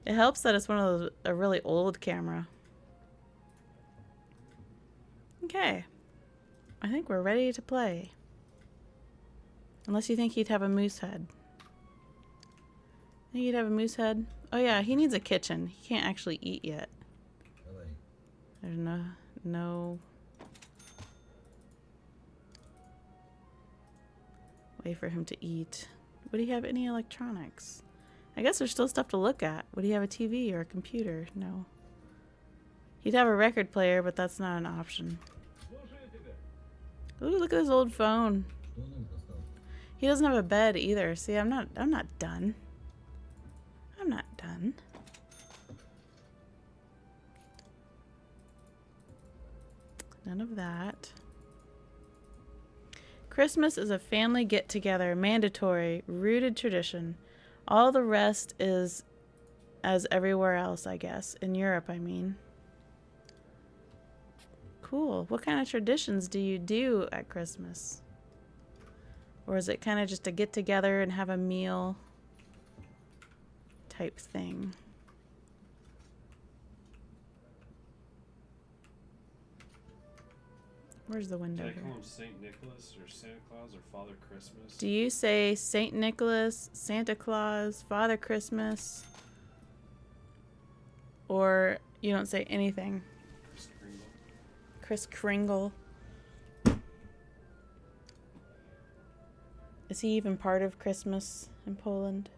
It helps that it's one of those, a really old camera. Okay. I think we're ready to play. Unless you think he'd have a moose head. Think he'd have a moose head? Oh yeah, he needs a kitchen. He can't actually eat yet. There's no way for him to eat. Would he have any electronics? I guess there's still stuff to look at. Would he have a TV or a computer? No. He'd have a record player, but that's not an option. Ooh, look at his old phone. He doesn't have a bed either. See, I'm not done. I'm not done. None of that. Christmas is a family get-together, mandatory, rooted tradition. All the rest is as everywhere else, I guess. In Europe, I mean. Cool. What kind of traditions do you do at Christmas? Or is it kind of just a get together and have a meal type thing? Where's the window Can I here? call him Saint Nicholas or Santa Claus or Father Christmas? Do you say Saint Nicholas, Santa Claus, Father Christmas? Or you don't say anything? Kris Kringle? Kris Kringle. Is he even part of Christmas in Poland?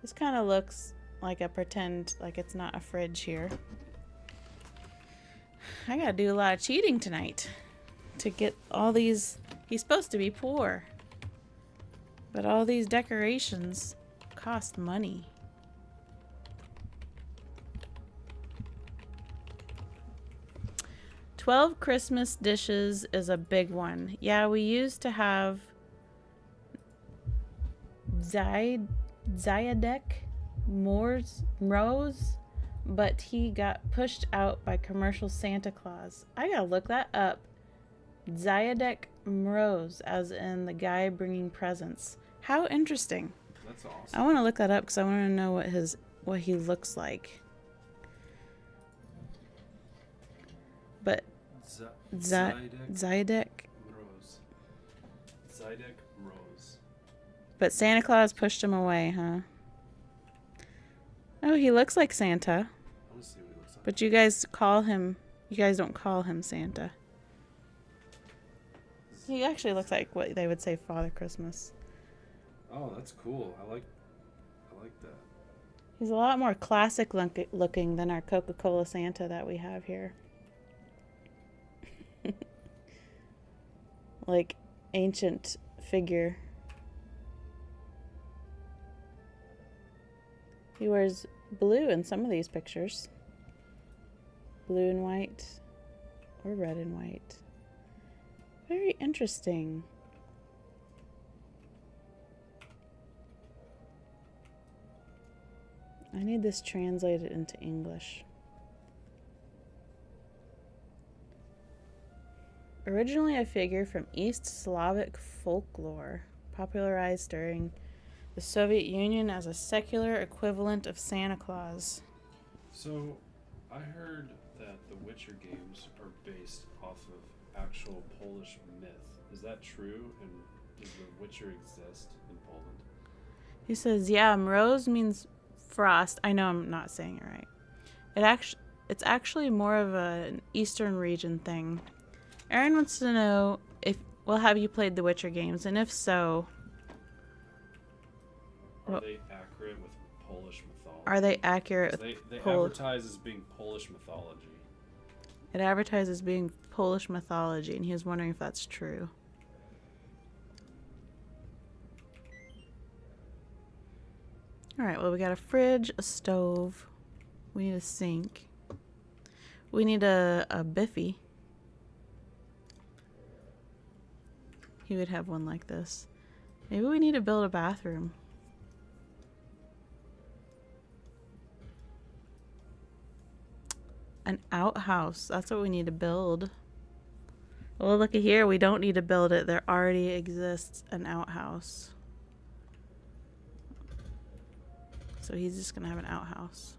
This kind of looks like a pretend, like it's not a fridge here. I gotta do a lot of cheating tonight to get all these. He's supposed to be poor, but all these decorations cost money. "12 Christmas dishes" is a big one. Yeah, we used to have Zayadek Mroz, but he got pushed out by commercial Santa Claus. I gotta look that up. Zayadek Mroz, as in the guy bringing presents. How interesting. That's I awesome. want to look that up because I want to know what he looks like. But Zydek Zayadek. Rose. Zydek Rose. But Santa Claus pushed him away, huh? Oh, he looks like Santa. I want to see what he looks like. But you guys don't call him Santa. He actually looks like what they would say Father Christmas. Oh, that's cool. I like that. He's a lot more classic looking than our Coca-Cola Santa that we have here. Like ancient figure. He wears blue in some of these pictures. Blue and white. Or red and white. Very interesting. I need this translated into English. Originally a figure from East Slavic folklore, popularized during the Soviet Union as a secular equivalent of Santa Claus. So, I heard that the Witcher games are based off of actual Polish myth. Is that true? And does the Witcher exist in Poland? He says, yeah, Mroz means frost. I know I'm not saying it right. It's actually more of an Eastern region thing. Aaron wants to know have you played the Witcher games? And if so, Are they accurate with Polish mythology? are they accurate? 'Cause they advertise as being Polish mythology. It advertises being Polish mythology, and he was wondering if that's true. Alright, well, we got a fridge, a stove. We need a sink. We need a biffy. He would have one like this. Maybe we need to build a bathroom. An outhouse. That's what we need to build. Well, look at here. We don't need to build it. There already exists an outhouse. So he's just going to have an outhouse.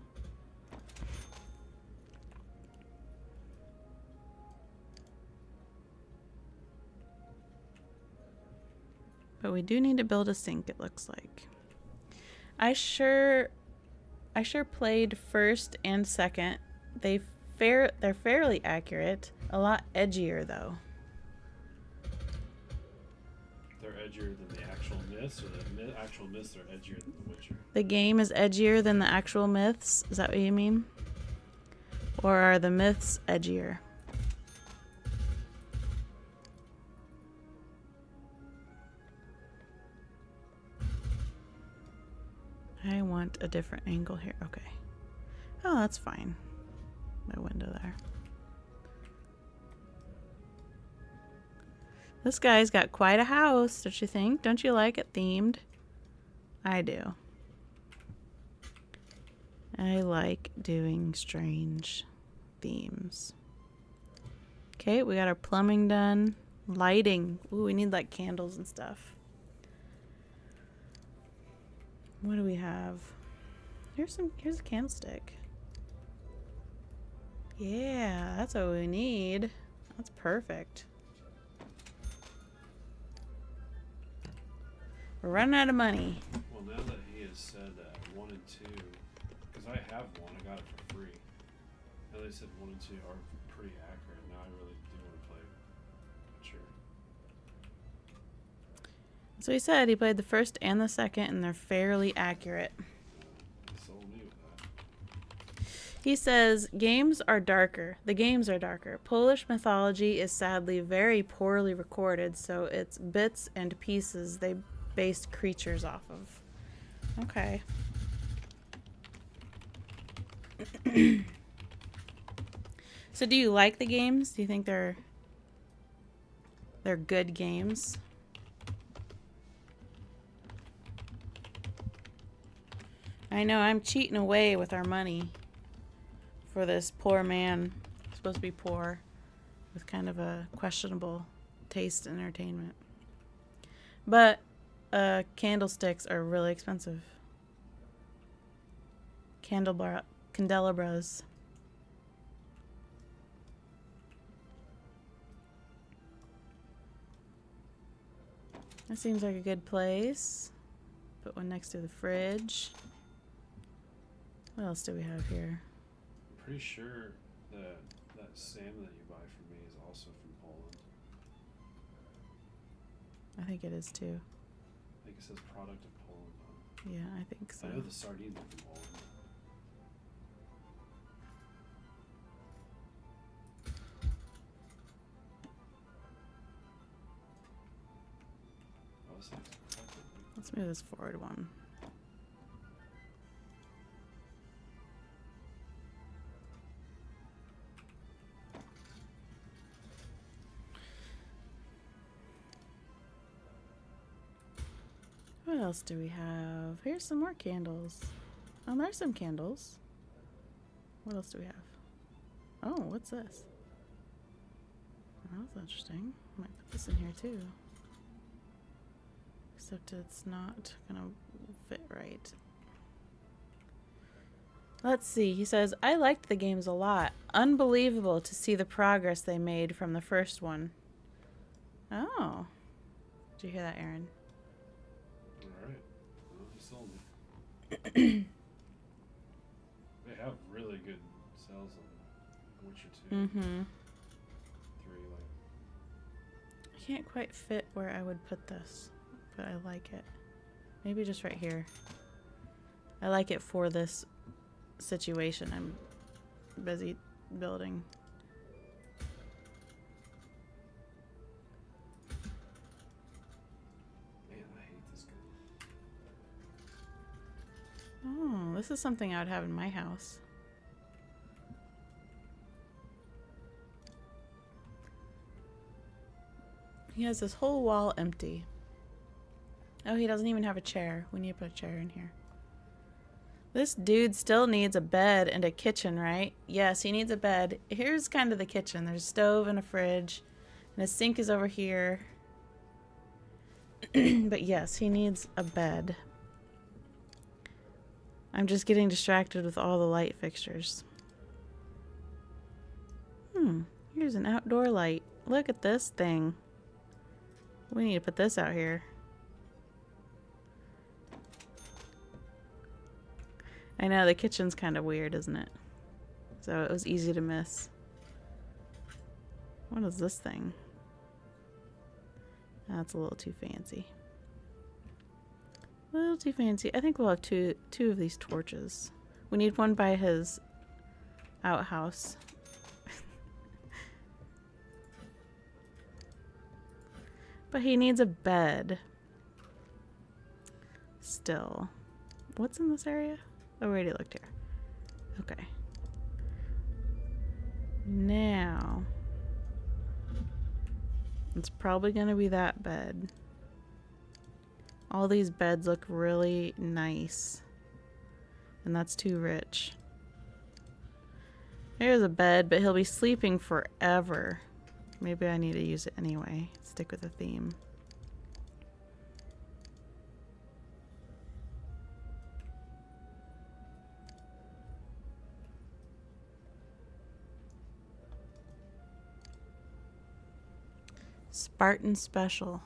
But we do need to build a sink, it looks like. I sure played first and second. They're fairly accurate. A lot edgier though. They're edgier than the actual myths, or the actual myths are edgier than The Witcher? The game is edgier than the actual myths. Is that what you mean? Or are the myths edgier? I want a different angle here. Okay. Oh, that's fine. My window there. This guy's got quite a house, don't you think? Don't you like it themed? I do. I like doing strange themes. Okay, we got our plumbing done. Lighting. Ooh, we need like candles and stuff. What do we have? Here's a candlestick. Yeah, that's what we need. That's perfect. We're running out of money. Well, now that he has said 1 and 2, because I have one, I got it for free. Now they said 1 and 2 are pretty accurate. Now I really do want to play Witcher. So he said he played the first and the second, and they're fairly accurate. He sold me with that. He says, games are darker. The games are darker. Polish mythology is sadly very poorly recorded, so it's bits and pieces they based creatures off of. Okay. So do you like the games? Do you think they're good games? I know I'm cheating away with our money for this poor man, supposed to be poor, with kind of a questionable taste in entertainment. But candlesticks are really expensive. Candelabras. That seems like a good place. Put one next to the fridge. What else do we have here? I'm pretty sure that salmon that you buy from me is also from Poland. I think it is too. I think it says product of Poland on it. Yeah, I think so. I know the sardines are from Poland. Oh, this looks perfect. Let's move this forward one. What else do we have? Here's some more candles. Oh, there's some candles. What else do we have? Oh, what's this? Oh, that's interesting. Might put this in here too. Except it's not gonna fit right. Let's see. He says, I liked the games a lot. Unbelievable to see the progress they made from the first one. Oh. Did you hear that, Aaron? Alright. Well, you sold me. They have really good sales on Witcher 2. Mm-hmm. 3, like. I can't quite fit where I would put this, but I like it. Maybe just right here. I like it for this situation I'm busy building. Man, I hate this game. Oh, this is something I would have in my house. He has this whole wall empty. Oh, he doesn't even have a chair. We need to put a chair in here. This dude still needs a bed and a kitchen, right? Yes, he needs a bed. Here's kind of the kitchen. There's a stove and a fridge. And a sink is over here. But yes, he needs a bed. I'm just getting distracted with all the light fixtures. Here's an outdoor light. Look at this thing. We need to put this out here. I know, the kitchen's kind of weird, isn't it? So it was easy to miss. What is this thing? That's a little too fancy. A little too fancy. I think we'll have two of these torches. We need one by his outhouse. But he needs a bed. Still. What's in this area? Oh, we already looked here. Okay. Now. It's probably gonna be that bed. All these beds look really nice. And that's too rich. There's a bed, but he'll be sleeping forever. Maybe I need to use it anyway. Stick with the theme. Spartan Special.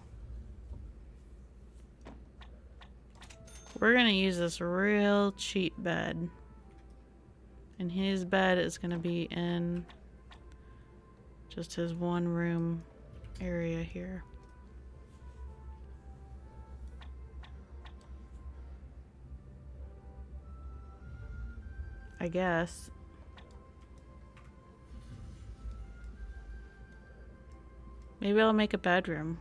We're gonna use this real cheap bed. And his bed is gonna be in just his one room area here. I guess. Maybe I'll make a bedroom.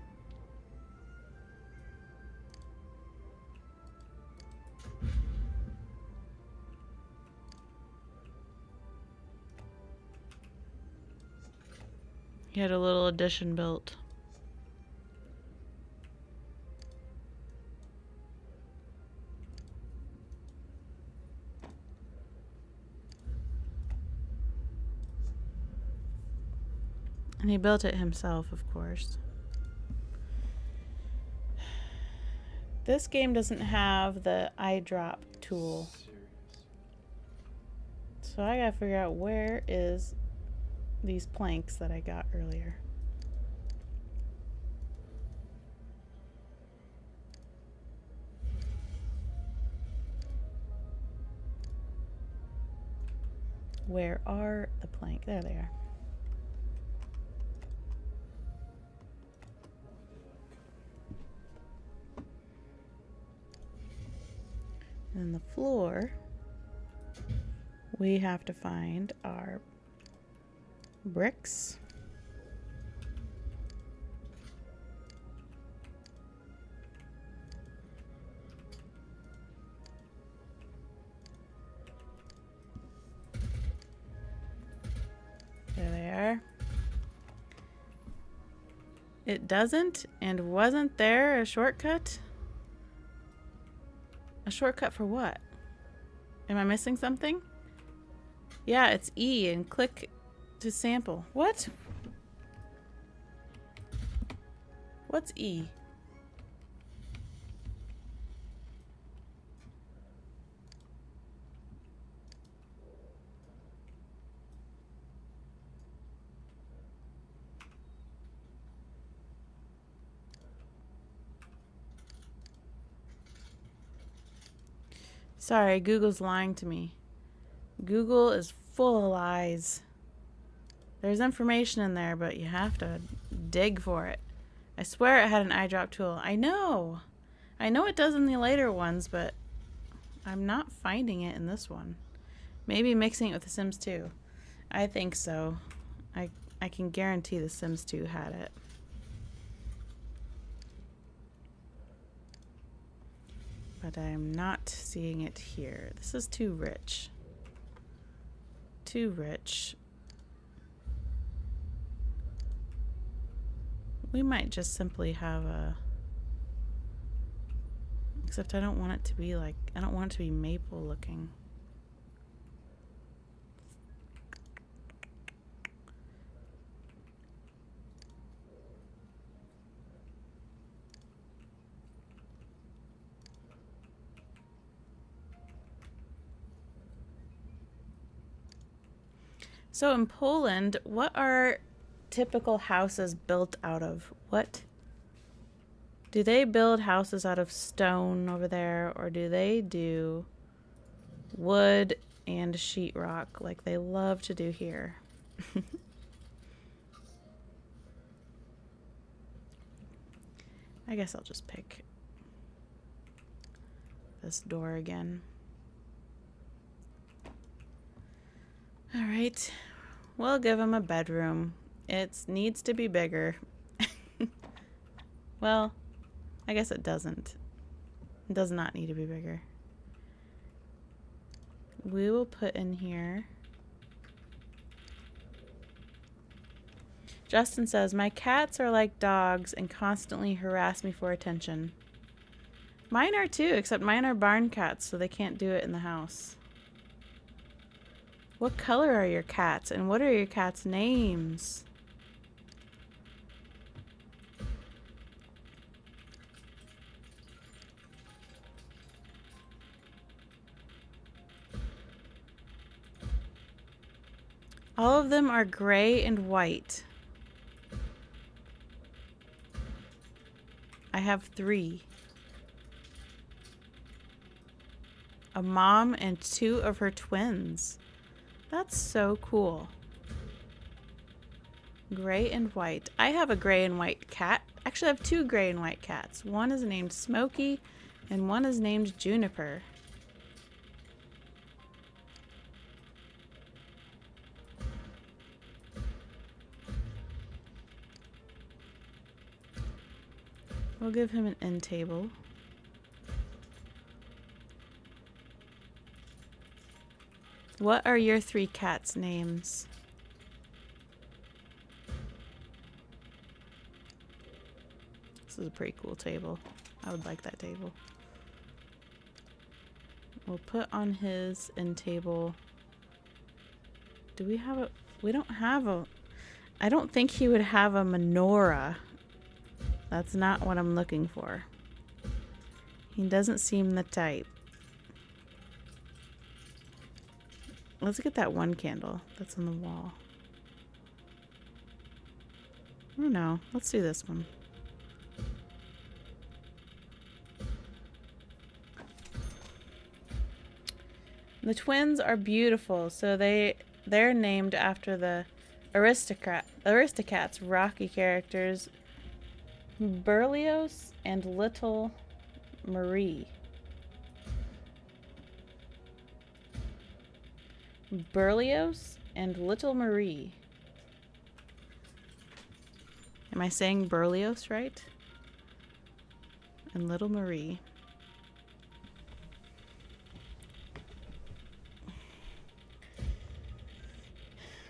He had a little addition built. And he built it himself, of course. This game doesn't have the eyedrop tool. So I gotta figure out where is these planks that I got earlier. Where are the plank? There they are. And the floor, we have to find our bricks. There they are. It doesn't, and wasn't there a shortcut? A shortcut for what? Am I missing something? Yeah, it's E and click to sample. What? What's E? Sorry, Google's lying to me. Google is full of lies. There's information in there, but you have to dig for it. I swear it had an eyedrop tool. I know it does in the later ones, but I'm not finding it in this one. Maybe mixing it with The Sims 2. I think so. I can guarantee The Sims 2 had it. But I'm not seeing it here. This is too rich. Too rich. We might just simply have a... Except I don't want it to be like... I don't want it to be maple looking. So in Poland, what are typical houses built out of? What? Do they build houses out of stone over there, or do they do wood and sheetrock like they love to do here? I guess I'll just pick this door again. All right, we'll give him a bedroom. It needs to be bigger. Well, I guess it doesn't. It does not need to be bigger. We will put in here. Justin says, my cats are like dogs and constantly harass me for attention. Mine are too, except mine are barn cats, so they can't do it in the house. What color are your cats, and what are your cats' names? All of them are gray and white. I have 3. A mom and 2 of her twins. That's so cool. Gray and white. I have a gray and white cat. Actually, I have 2 gray and white cats. One is named Smokey and one is named Juniper. We'll give him an end table. What are your 3 cats' names? This is a pretty cool table. I would like that table. We'll put on his end table. Do we have a... We don't have a... I don't think he would have a menorah. That's not what I'm looking for. He doesn't seem the type. Let's get that one candle that's on the wall. Oh no, let's do this one. The twins are beautiful, so they're named after the Aristocats Rocky characters Berlioz and Little Marie. Berlioz and Little Marie. Am I saying Berlioz right? And Little Marie.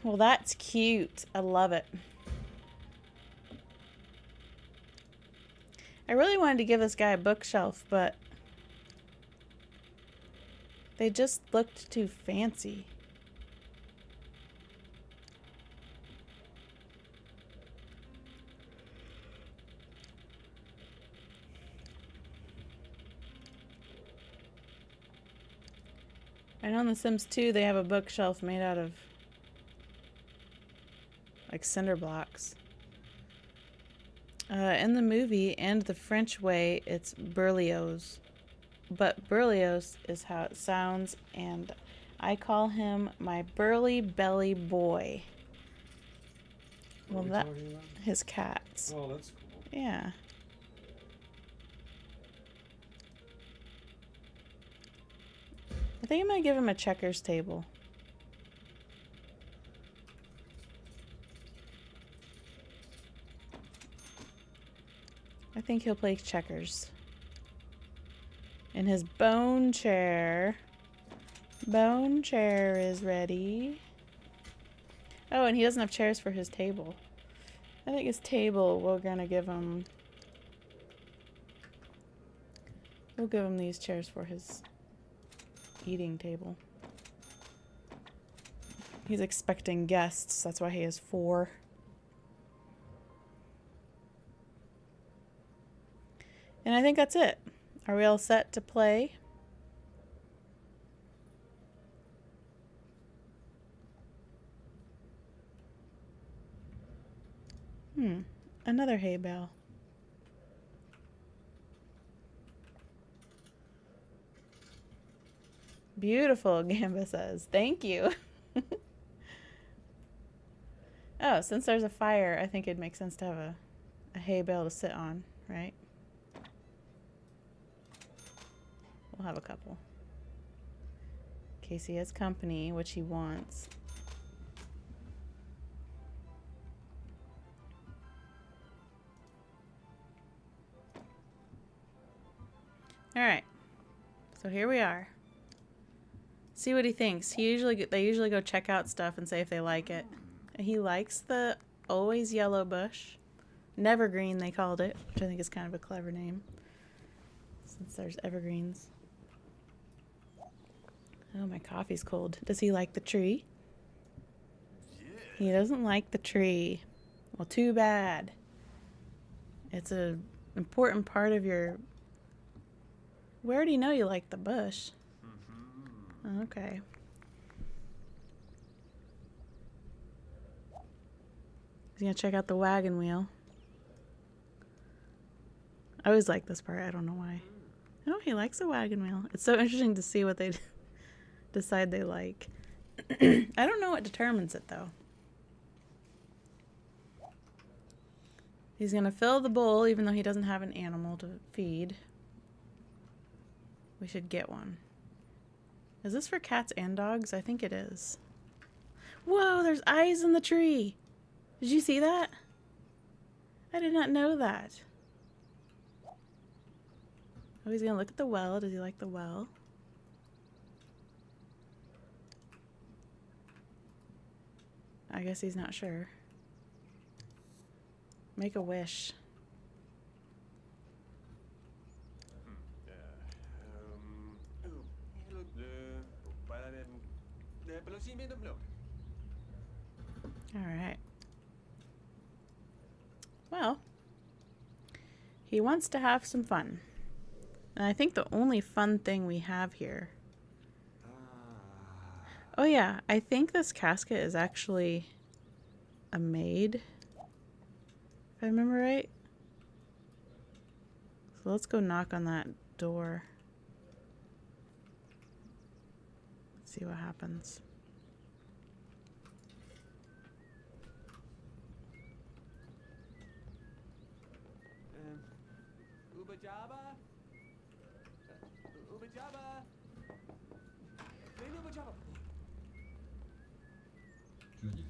Well, that's cute. I love it. I really wanted to give this guy a bookshelf, but they just looked too fancy. I know in The Sims 2 they have a bookshelf made out of like cinder blocks. In the movie and the French way, it's Berlioz. But Berlioz is how it sounds, and I call him my burly belly boy. What Well, are we that talking about? his cats. Oh, that's cool. Yeah. I think I'm gonna give him a checkers table. I think he'll play checkers. In his bone chair. Bone chair is ready. Oh, and he doesn't have chairs for his table. I think his table, we're gonna give him... We'll give him these chairs for his eating table. He's expecting guests, that's why he has 4. And I think that's it. Are we all set to play? Another hay bale. Beautiful, Gamba says. Thank you. Oh, since there's a fire, I think it'd make sense to have a hay bale to sit on, right? We'll have a couple. In case he has company, which he wants. Alright. So here we are. See what he thinks. They usually go check out stuff and say if they like it. He likes the always yellow bush. Never green, they called it, which I think is kind of a clever name, since there's evergreens. Oh, my coffee's cold. Does he like the tree? He doesn't like the tree. Well, too bad. It's an important part of your... We already know you like the bush. Okay. He's gonna check out the wagon wheel. I always like this part. I don't know why. Oh, he likes the wagon wheel. It's so interesting to see what they decide they like. I don't know what determines it, though. He's gonna fill the bowl, even though he doesn't have an animal to feed. We should get one. Is this for cats and dogs? I think it is. Whoa, there's eyes in the tree. Did you see that? I did not know that. Oh, he's gonna look at the well. Does he like the well? I guess he's not sure. Make a wish. Alright. Well, he wants to have some fun. And I think the only fun thing we have here... Oh yeah, I think this casket is actually a maid. If I remember right. So let's go knock on that door. See what happens.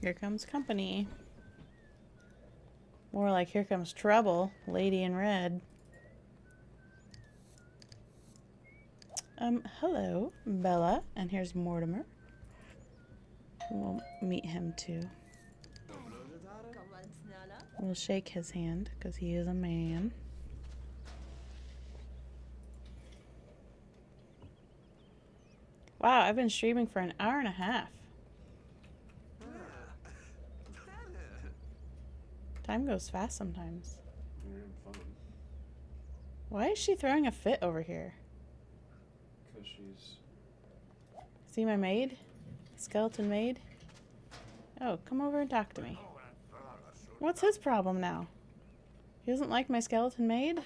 Here comes company. More like here comes trouble, lady in red. Hello, Bella. And here's Mortimer. We'll meet him too. We'll shake his hand because he is a man. Wow, I've been streaming for an hour and a half. Time goes fast sometimes. You're having fun. Why is she throwing a fit over here? Because she's... See my maid? Skeleton maid? Oh, come over and talk to me. What's his problem now? He doesn't like my skeleton maid?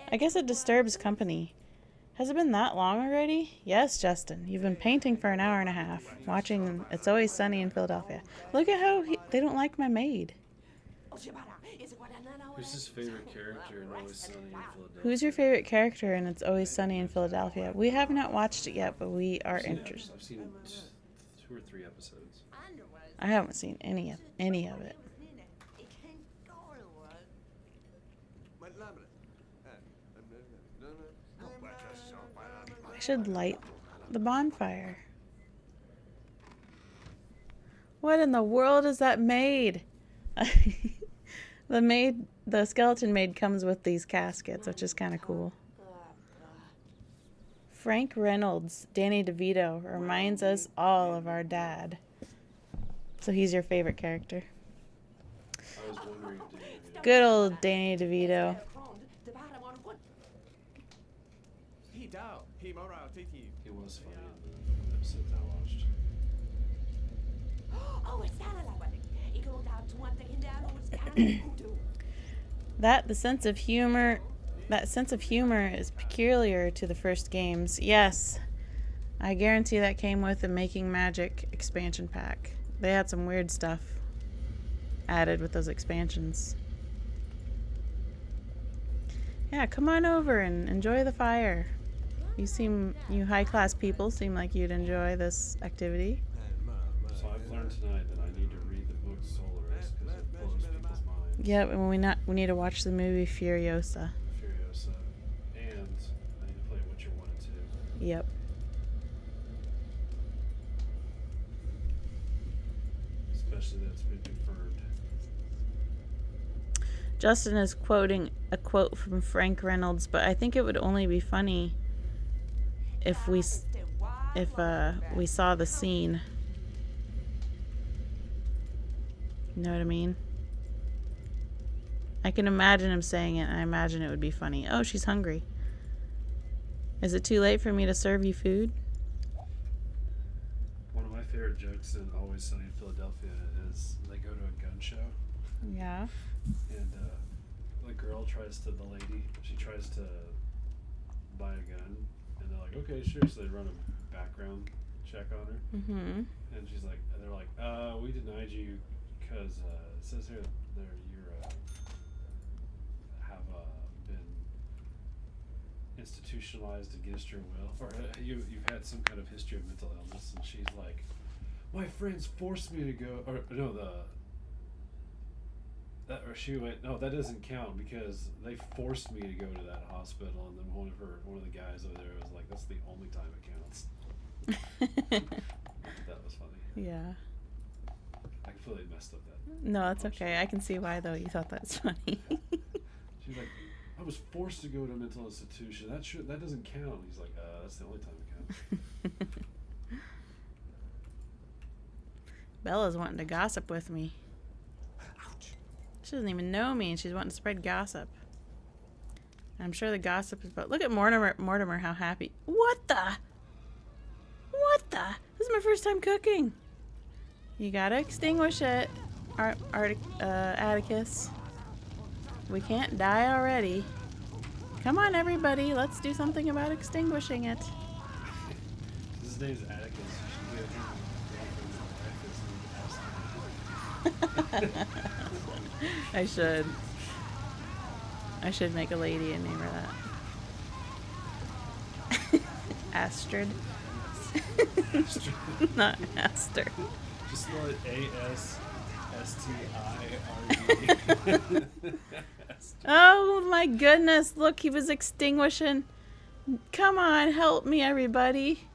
I guess it disturbs company. Has it been that long already? Yes, Justin. You've been painting for an hour and a half, watching It's Always Sunny in Philadelphia. Look at how they don't like my maid. Who's his favorite character in Always Sunny in Philadelphia? Who's your favorite character in It's Always Sunny in Philadelphia? We have not watched it yet, but we are interested. I've seen 2 or 3 episodes. I haven't seen any of it. I should light the bonfire. What in the world is that maid? The skeleton maid comes with these caskets, which is kind of cool. Frank Reynolds, Danny DeVito, reminds us all of our dad. So he's your favorite character. I was wondering if Danny DeVito... Good old Danny DeVito. He was funny in the episodes I watched. That sense of humor is peculiar to the first games. Yes, I guarantee that came with the Making Magic expansion pack. They had some weird stuff added with those expansions. Yeah, come on over and enjoy the fire. You high-class people seem like you'd enjoy this activity. So I've learned tonight that I need to read the book Solaris because it blows people's minds. Yep, and we need to watch the movie Furiosa. Furiosa. And I need to play Witcher 1 and 2. Yep. Especially especially that's been confirmed. Justin is quoting a quote from Frank Reynolds, but I think it would only be funny if we saw the scene. You know what I mean? I can imagine him saying it, and I imagine it would be funny. Oh, she's hungry. Is it too late for me to serve you food? One of my favorite jokes in Always Sunny in Philadelphia is they go to a gun show. Yeah. And the girl tries to, the lady, she tries to buy a gun. And they're like, okay, sure. So they run a background check on her. Mm-hmm. And she's like, and they're like, we denied you because it says here that you're have been institutionalized against your will, or you've had some kind of history of mental illness. And she's like, my friends forced me to go, or no, or she went, no, that doesn't count because they forced me to go to that hospital. And then one of the guys over there was like, that's the only time it counts. That was funny. Yeah. I completely messed up that. No, that's okay. I can see why, though. You thought that's funny. She's like, I was forced to go to a mental institution. That doesn't count. He's like, that's the only time it counts. Bella's wanting to gossip with me. She doesn't even know me, and she's wanting to spread gossip. I'm sure the gossip is about... Look at Mortimer, how happy. What the? This is my first time cooking. You gotta extinguish it, Atticus. We can't die already. Come on, everybody. Let's do something about extinguishing it. His name's Atticus. You should get him I should make a lady and name her that. Astrid. Not Aster. Just spell it A-S-S-T-I-R-E. Oh my goodness, look, he was extinguishing. Come on, help me, everybody.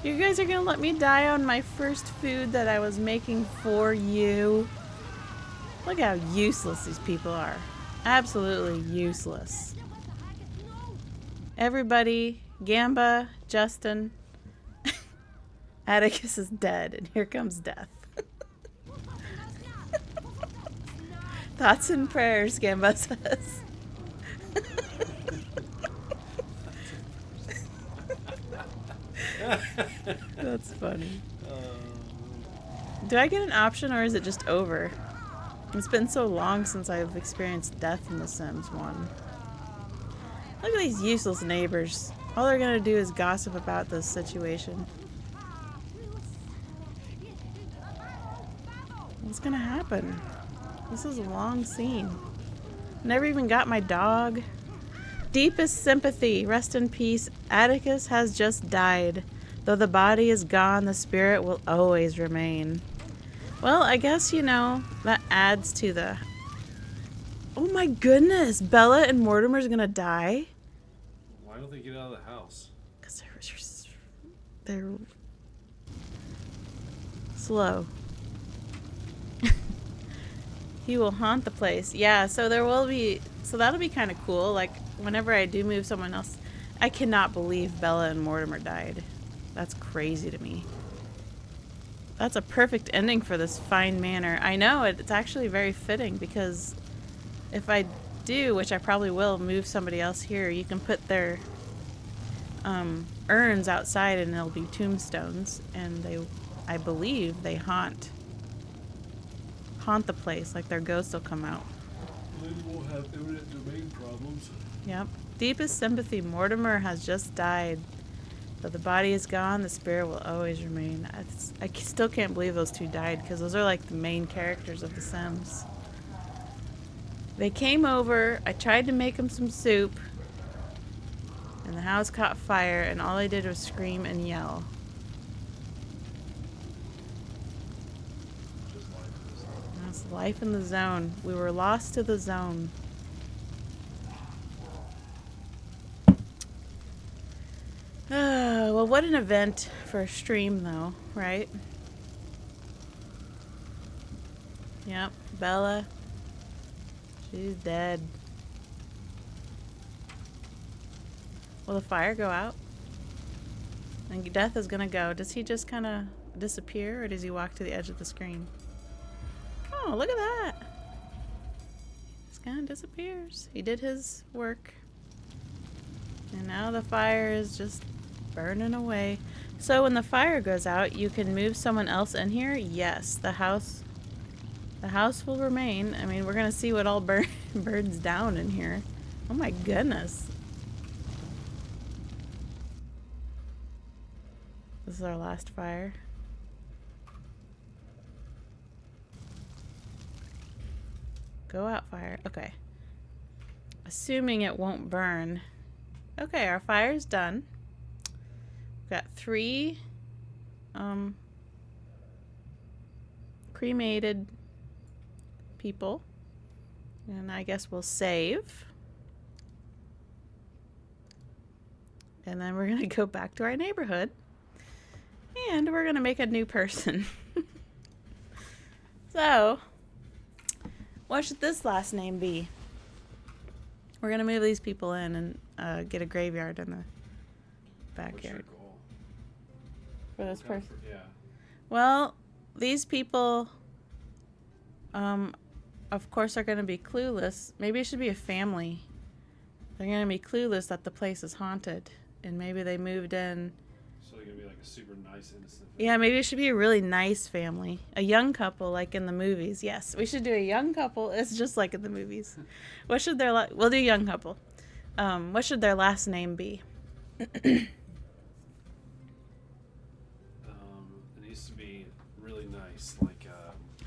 You guys are gonna let me die on my first food that I was making for you. Look how useless these people are. Absolutely useless. Everybody, Gamba, Justin, Atticus is dead, and here comes death. Thoughts and prayers, Gamba says. That's funny. Do I get an option, or is it just over? It's been so long since I've experienced death in The Sims 1. Look at these useless neighbors. All they're gonna do is gossip about this situation. What's gonna happen? This is a long scene. Never even got my dog. Deepest sympathy. Rest in peace. Atticus has just died. Though the body is gone, the spirit will always remain. Well, I guess, you know, that adds to the... Oh my goodness! Bella and Mortimer's gonna die? Why don't they get out of the house? Because they're slow. He will haunt the place. Yeah, so there will be... So that'll be kind of cool. Like, whenever I do move someone else... I cannot believe Bella and Mortimer died. That's crazy to me. That's a perfect ending for this fine manor. I know, it's actually very fitting, because if I do, which I probably will, move somebody else here, you can put their urns outside and they'll be tombstones, and I believe they haunt the place, like their ghosts will come out. Then you won't have eminent domain problems. Yep. Deepest sympathy. Mortimer has just died. But the body is gone, the spirit will always remain. I still can't believe those two died, because those are like the main characters of The Sims. They came over, I tried to make them some soup, and the house caught fire, and all I did was scream and yell. That's life in the zone. We were lost to the zone. Well, what an event for a stream, though, right? Yep, Bella. She's dead. Will the fire go out? And Death is gonna go. Does he just kind of disappear, or does he walk to the edge of the screen? Oh, look at that. Just kind of disappears. He did his work. And now the fire is just burning away. So when the fire goes out, you can move someone else in here? Yes, the house will remain. I mean, we're gonna see what all burns down in here. Oh my goodness. This is our last fire. Go out, fire. Okay. Assuming it won't burn. Okay, our fire's done. We've got 3 cremated people. And I guess we'll save. And then we're gonna go back to our neighborhood. And we're gonna make a new person. So, what should this last name be? We're gonna move these people in and get a graveyard in the backyard. What's your goal? For this person. Yeah. Well, these people, of course, are gonna be clueless. Maybe it should be a family. They're gonna be clueless that the place is haunted, and maybe they moved in. So they're gonna be like a super nice, innocent family. Yeah, maybe it should be a really nice family. A young couple, like in the movies. Yes, we should do a young couple. It's just like in the movies. What should their we'll do young couple. What should their last name be? It needs to be really nice, like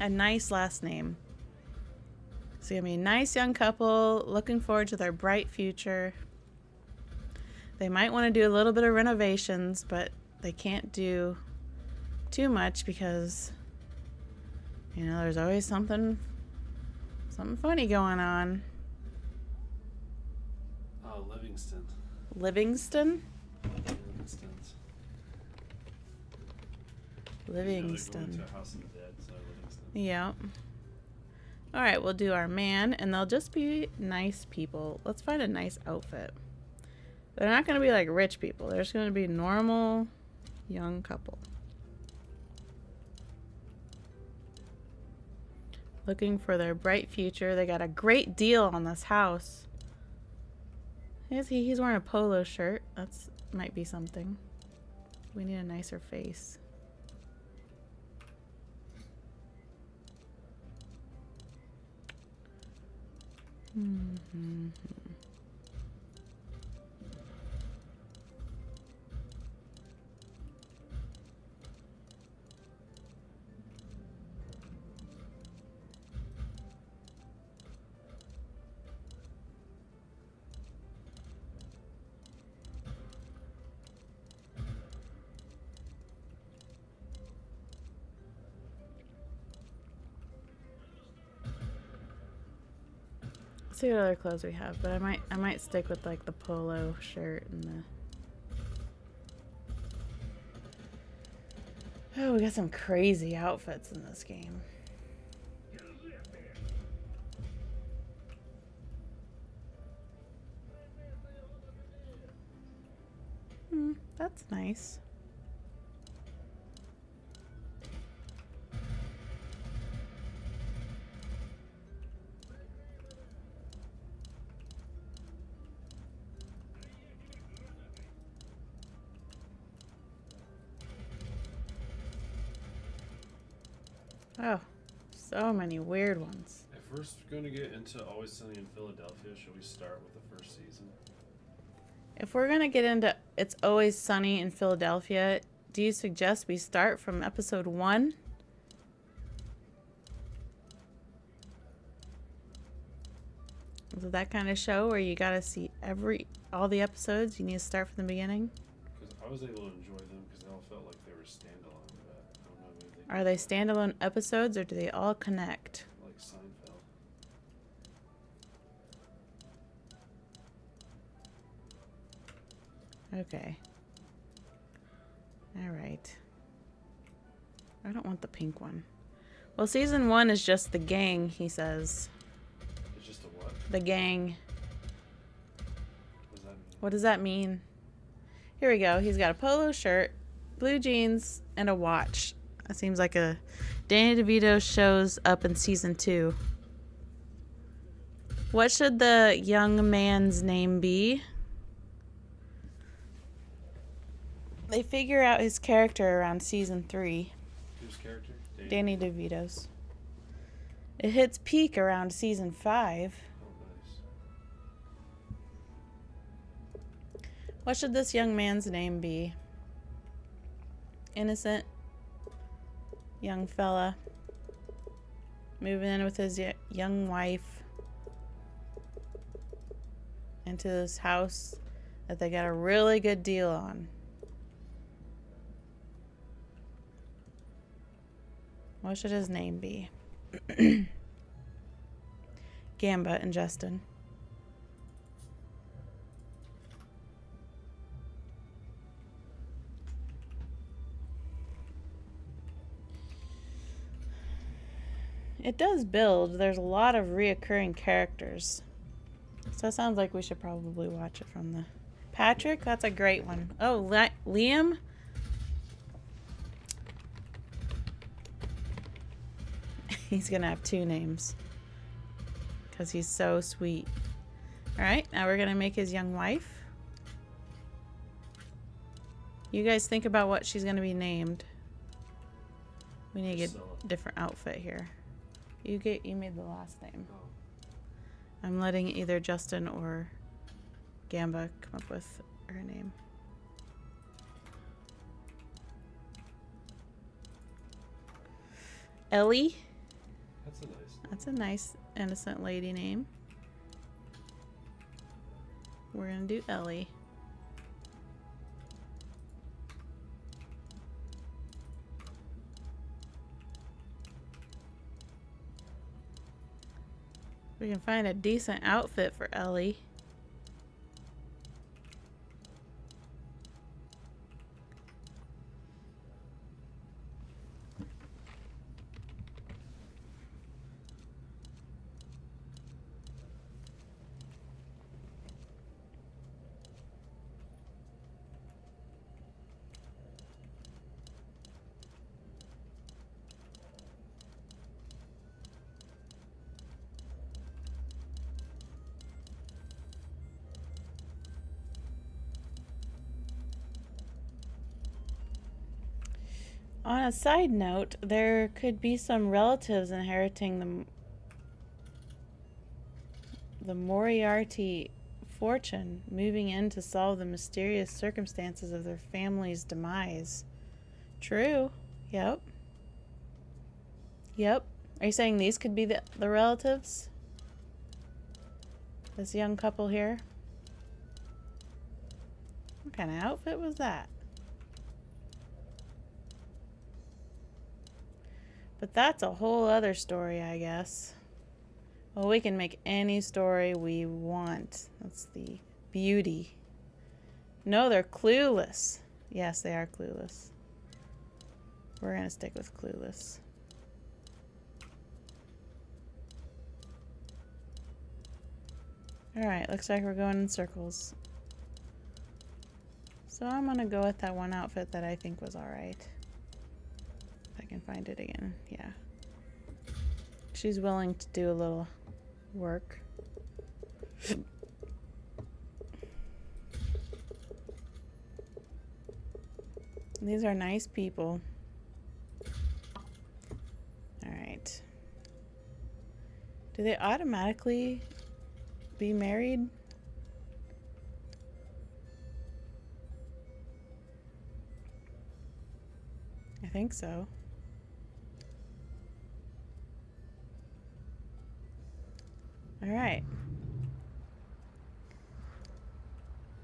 A nice last name. So, I mean, nice young couple looking forward to their bright future. They might want to do a little bit of renovations, but they can't do too much because, you know, there's always something funny going on. oh, Livingston. Livingston? Livingston's. They're going Livingston. to House of the Dead, so Livingston. Yeah. All right, we'll do our man, and they'll just be nice people. Let's find a nice outfit. They're not going to be like rich people. They're just going to be normal young couple. Looking for their bright future. They got a great deal on this house. He's wearing a polo shirt. That's might be something. We need a nicer face. Mm-hmm. See what other clothes we have, but I might stick with like the polo shirt and the. Oh, we got some crazy outfits in this game. That's nice. Oh, so many weird ones. If we're going to get into Always Sunny in Philadelphia, should we start with the first season? If we're going to get into It's Always Sunny in Philadelphia, do you suggest we start from episode 1? Is it that kind of show where you got to see all the episodes? You need to start from the beginning? Because I was able to enjoy them because they all felt like they were standalone, but I don't know, maybe they Are they standalone episodes or do they all connect? like Seinfeld. Okay. All right. I don't want the pink one. Well, season 1 is just the gang, he says. It's just a what? The gang. What does that mean? What does that mean? Here we go. He's got a polo shirt, blue jeans, and a watch. That seems like a Danny DeVito shows up in season 2. What should the young man's name be? They figure out his character around season 3. Whose character? Danny DeVito's. It hits peak around season 5. Oh, nice. What should this young man's name be? Innocent young fella. Moving in with his young wife. Into this house that they got a really good deal on. What should his name be? Gambit and Justin. It does build. There's a lot of reoccurring characters. So it sounds like we should probably watch it from the... Patrick? That's a great one. Oh, Liam? He's gonna have 2 names. Because he's so sweet. Alright, now we're gonna make his young wife. You guys think about what she's gonna be named. We need to get a different outfit here. You made the last name. Oh. I'm letting either Justin or Gamba come up with her name. Ellie. That's a nice name. That's a nice innocent lady name. We're gonna do Ellie. We can find a decent outfit for Ellie. On a side note, there could be some relatives inheriting the Moriarty fortune, moving in to solve the mysterious circumstances of their family's demise. True. Yep. Yep. Are you saying these could be the relatives? This young couple here? What kind of outfit was that? But that's a whole other story, I guess. Well, we can make any story we want. That's the beauty. No, they're clueless. Yes, they are clueless. We're going to stick with clueless. Alright, looks like we're going in circles. So I'm going to go with that one outfit that I think was alright. I can find it again. Yeah. She's willing to do a little work. These are nice people. Alright. Do they automatically be married? I think so. Alright.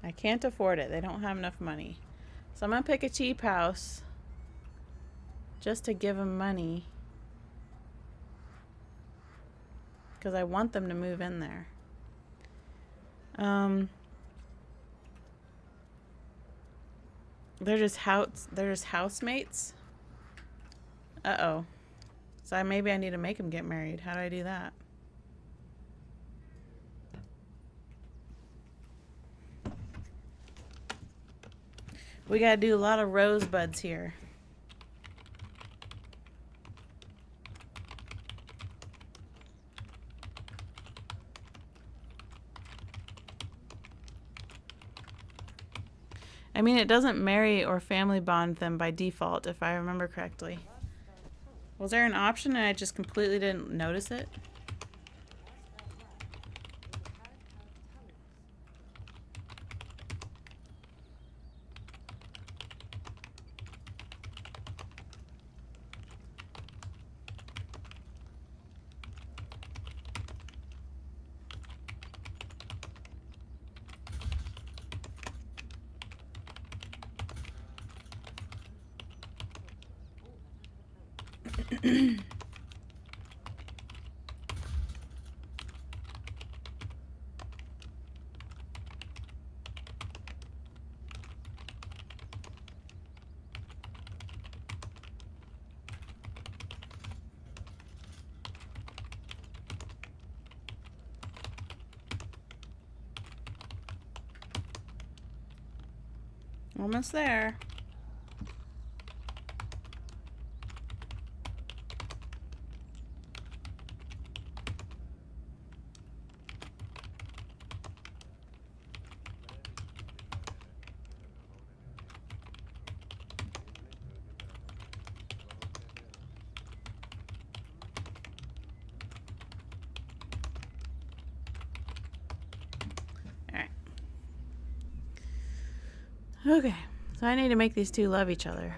I can't afford it. They don't have enough money. So I'm going to pick a cheap house just to give them money. Because I want them to move in there. They're just housemates. Uh-oh. So maybe I need to make them get married. How do I do that? We gotta do a lot of rosebuds here. I mean, it doesn't marry or family bond them by default, if I remember correctly. Was there an option and I just completely didn't notice it? Almost there. Alright. Okay, so I need to make these two love each other.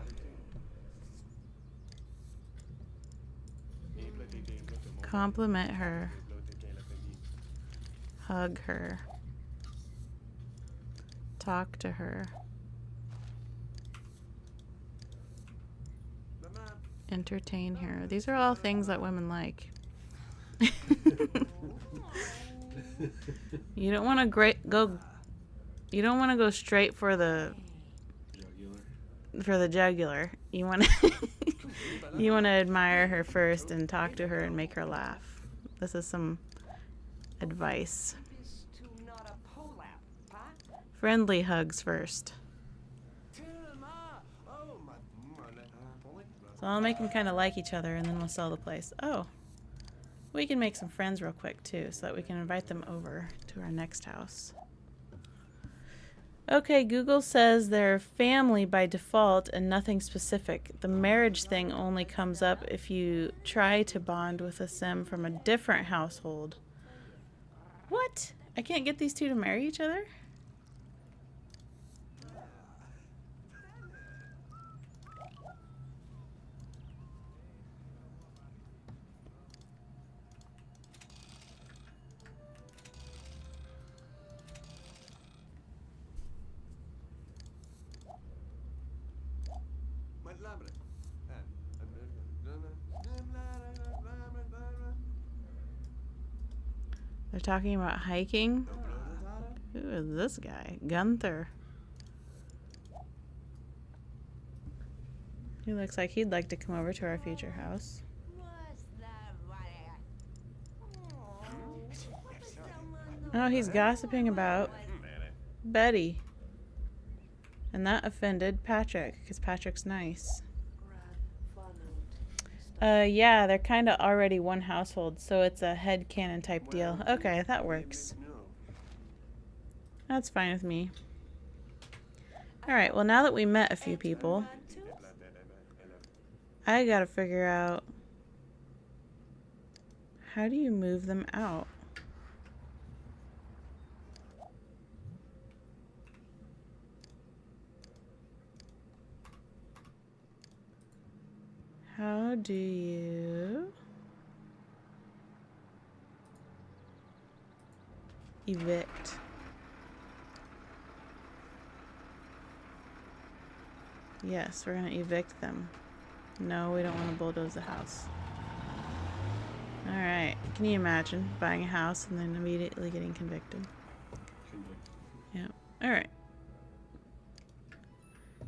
Compliment her. Hug her. Talk to her. Entertain her. These are all things that women like. You don't want to go. You don't want to go straight for the jugular. You want to you want to admire her first and talk to her and make her laugh. This is some advice. Friendly hugs first. So I'll make them kind of like each other and then we'll sell the place. Oh, we can make some friends real quick too so that we can invite them over to our next house. Okay, Google says they're family by default and nothing specific. The marriage thing only comes up if you try to bond with a sim from a different household. What? I can't get these two to marry each other? They're talking about hiking. Who is this guy? Gunther. He looks like he'd like to come over to our future house. Oh, he's gossiping about Betty. And that offended Patrick, because Patrick's nice. Yeah, they're kind of already one household, so it's a headcanon type deal. Okay, that works. That's fine with me. Alright, well now that we met a few people, I gotta figure out, how do you move them out? How do you evict? Yes, we're gonna evict them. No, we don't want to bulldoze the house. Alright, can you imagine buying a house and then immediately getting convicted? Yeah, alright.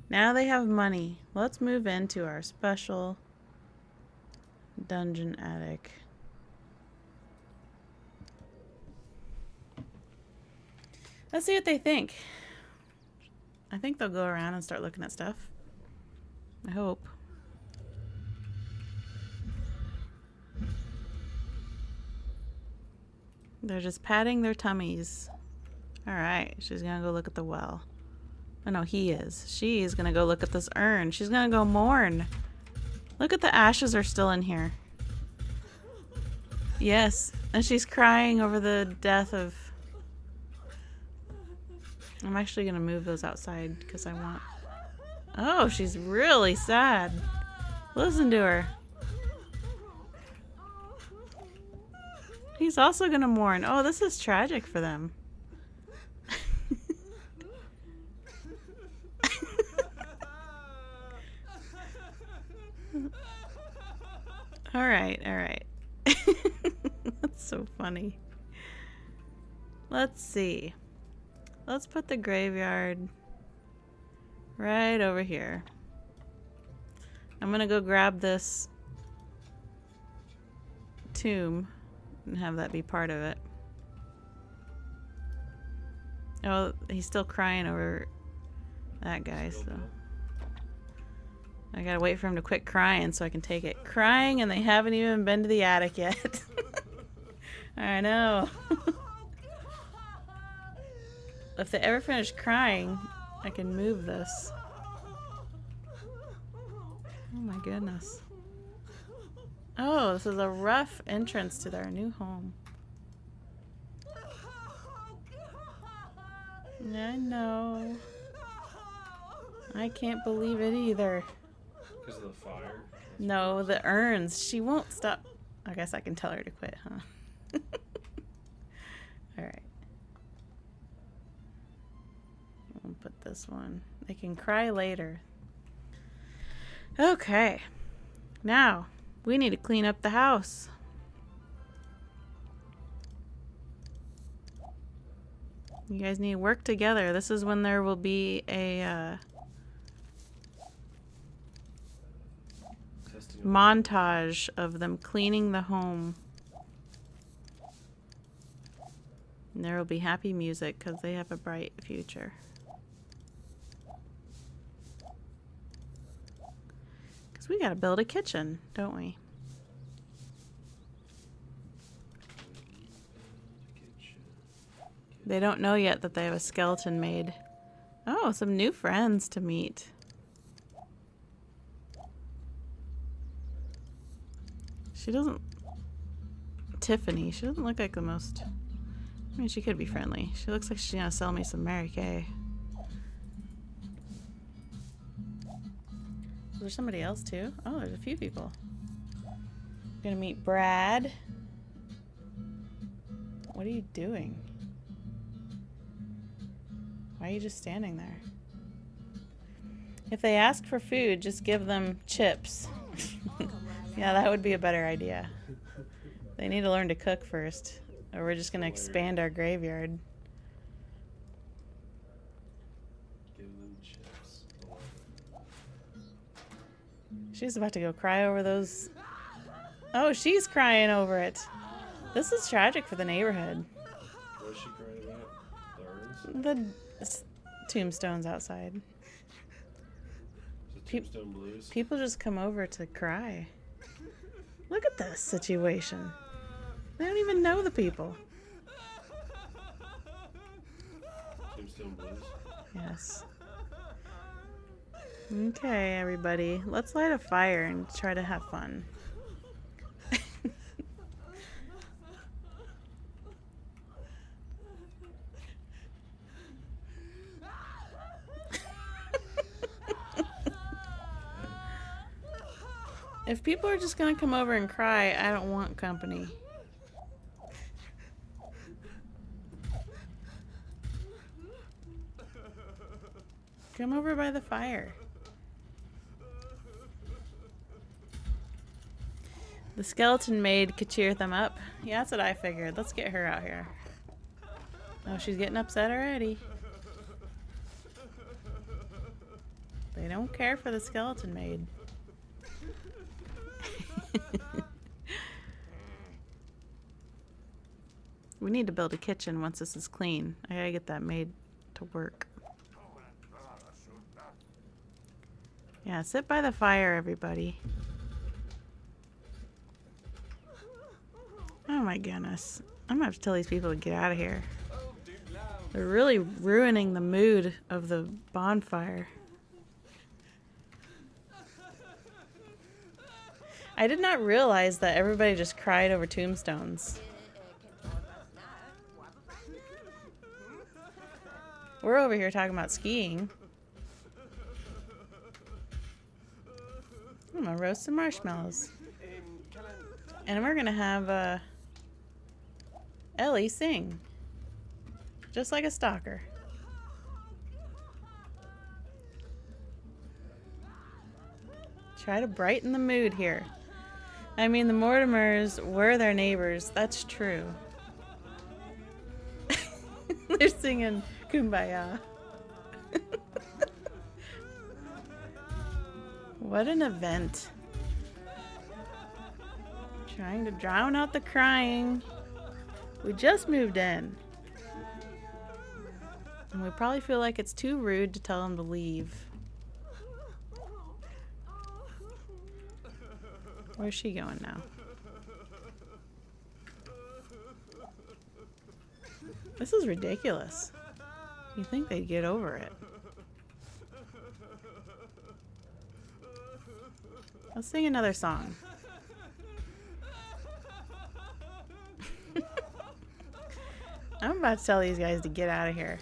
Now they have money. Let's move into our special Dungeon attic. Let's see what they think. I think they'll go around and start looking at stuff. I hope. They're just patting their tummies. Alright, she's gonna go look at the well. Oh no, he is. She's gonna go look at this urn. She's gonna go mourn. Look at the ashes are still in here. Yes, and she's crying over the death of... I'm actually gonna move those outside because I want... Oh, she's really sad. Listen to her. He's also gonna mourn. Oh, this is tragic for them. Alright, alright. That's so funny. Let's see. Let's put the graveyard right over here. I'm gonna go grab this tomb and have that be part of it. Oh, he's still crying over that guy, so I gotta wait for him to quit crying so I can take it. Crying and they haven't even been to the attic yet. I know. If they ever finish crying, I can move this. Oh my goodness. Oh, this is a rough entrance to their new home. I know. I can't believe it either. Because of the fire? No, the urns. She won't stop. I guess I can tell her to quit, huh? Alright. I'll put this one. They can cry later. Okay. Now, we need to clean up the house. You guys need to work together. This is when there will be a montage of them cleaning the home. And there will be happy music because they have a bright future. Because we got to build a kitchen, don't we? They don't know yet that they have a skeleton maid. Oh, some new friends to meet. She doesn't... Tiffany, she doesn't look like the most... I mean, she could be friendly. She looks like she's gonna sell me some Mary Kay. Is there somebody else too? Oh, there's a few people. Gonna meet Brad. What are you doing? Why are you just standing there? If they ask for food, just give them chips. Yeah, that would be a better idea. They need to learn to cook first, or we're just gonna expand our graveyard. Give them chips. She's about to go cry over those. Oh, she's crying over it. This is tragic for the neighborhood. What is she crying about? The urns? The tombstones outside. Is it Tombstone Blues? People just come over to cry. Look at this situation. They don't even know the people. Tombstone Blues? Yes. Okay, everybody. Let's light a fire and try to have fun. If people are just gonna come over and cry, I don't want company. Come over by the fire. The skeleton maid could cheer them up. Yeah, that's what I figured. Let's get her out here. Oh, she's getting upset already. They don't care for the skeleton maid. We need to build a kitchen once this is clean. I gotta get that made to work. Yeah, sit by the fire, everybody. Oh my goodness. I'm gonna have to tell these people to get out of here. They're really ruining the mood of the bonfire. I did not realize that everybody just cried over tombstones. We're over here talking about skiing. I'm gonna roast some marshmallows. And we're gonna have Ellie sing. Just like a stalker. Try to brighten the mood here. I mean, the Mortimers were their neighbors. That's true. They're singing Kumbaya. What an event. Trying to drown out the crying. We just moved in. And we probably feel like it's too rude to tell them to leave. Where's she going now? This is ridiculous. You'd think they'd get over it. Let's sing another song. I'm about to tell these guys to get out of here.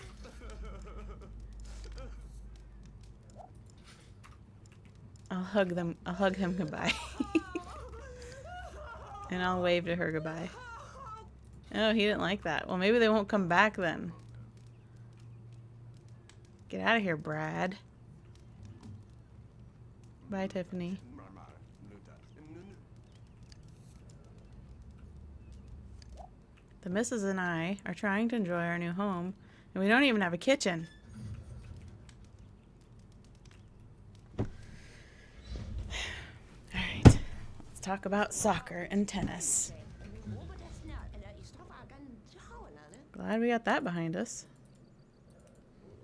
I'll hug him goodbye. And I'll wave to her goodbye. Oh, he didn't like that. Well, maybe they won't come back then. Get out of here, Brad. Bye, Tiffany. The missus and I are trying to enjoy our new home, and we don't even have a kitchen. Alright, let's talk about soccer and tennis. Glad we got that behind us.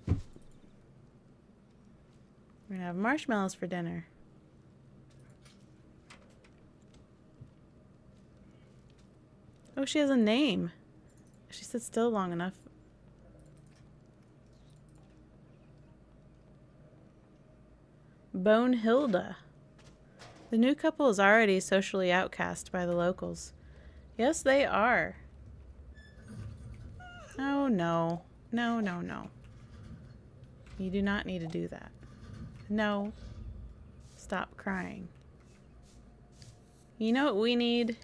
We're gonna have marshmallows for dinner. Oh, she has a name. She sits still long enough. Bonehilda. The new couple is already socially outcast by the locals. Yes, they are. Oh, no. No, no, no. You do not need to do that. No. Stop crying. You know what we need?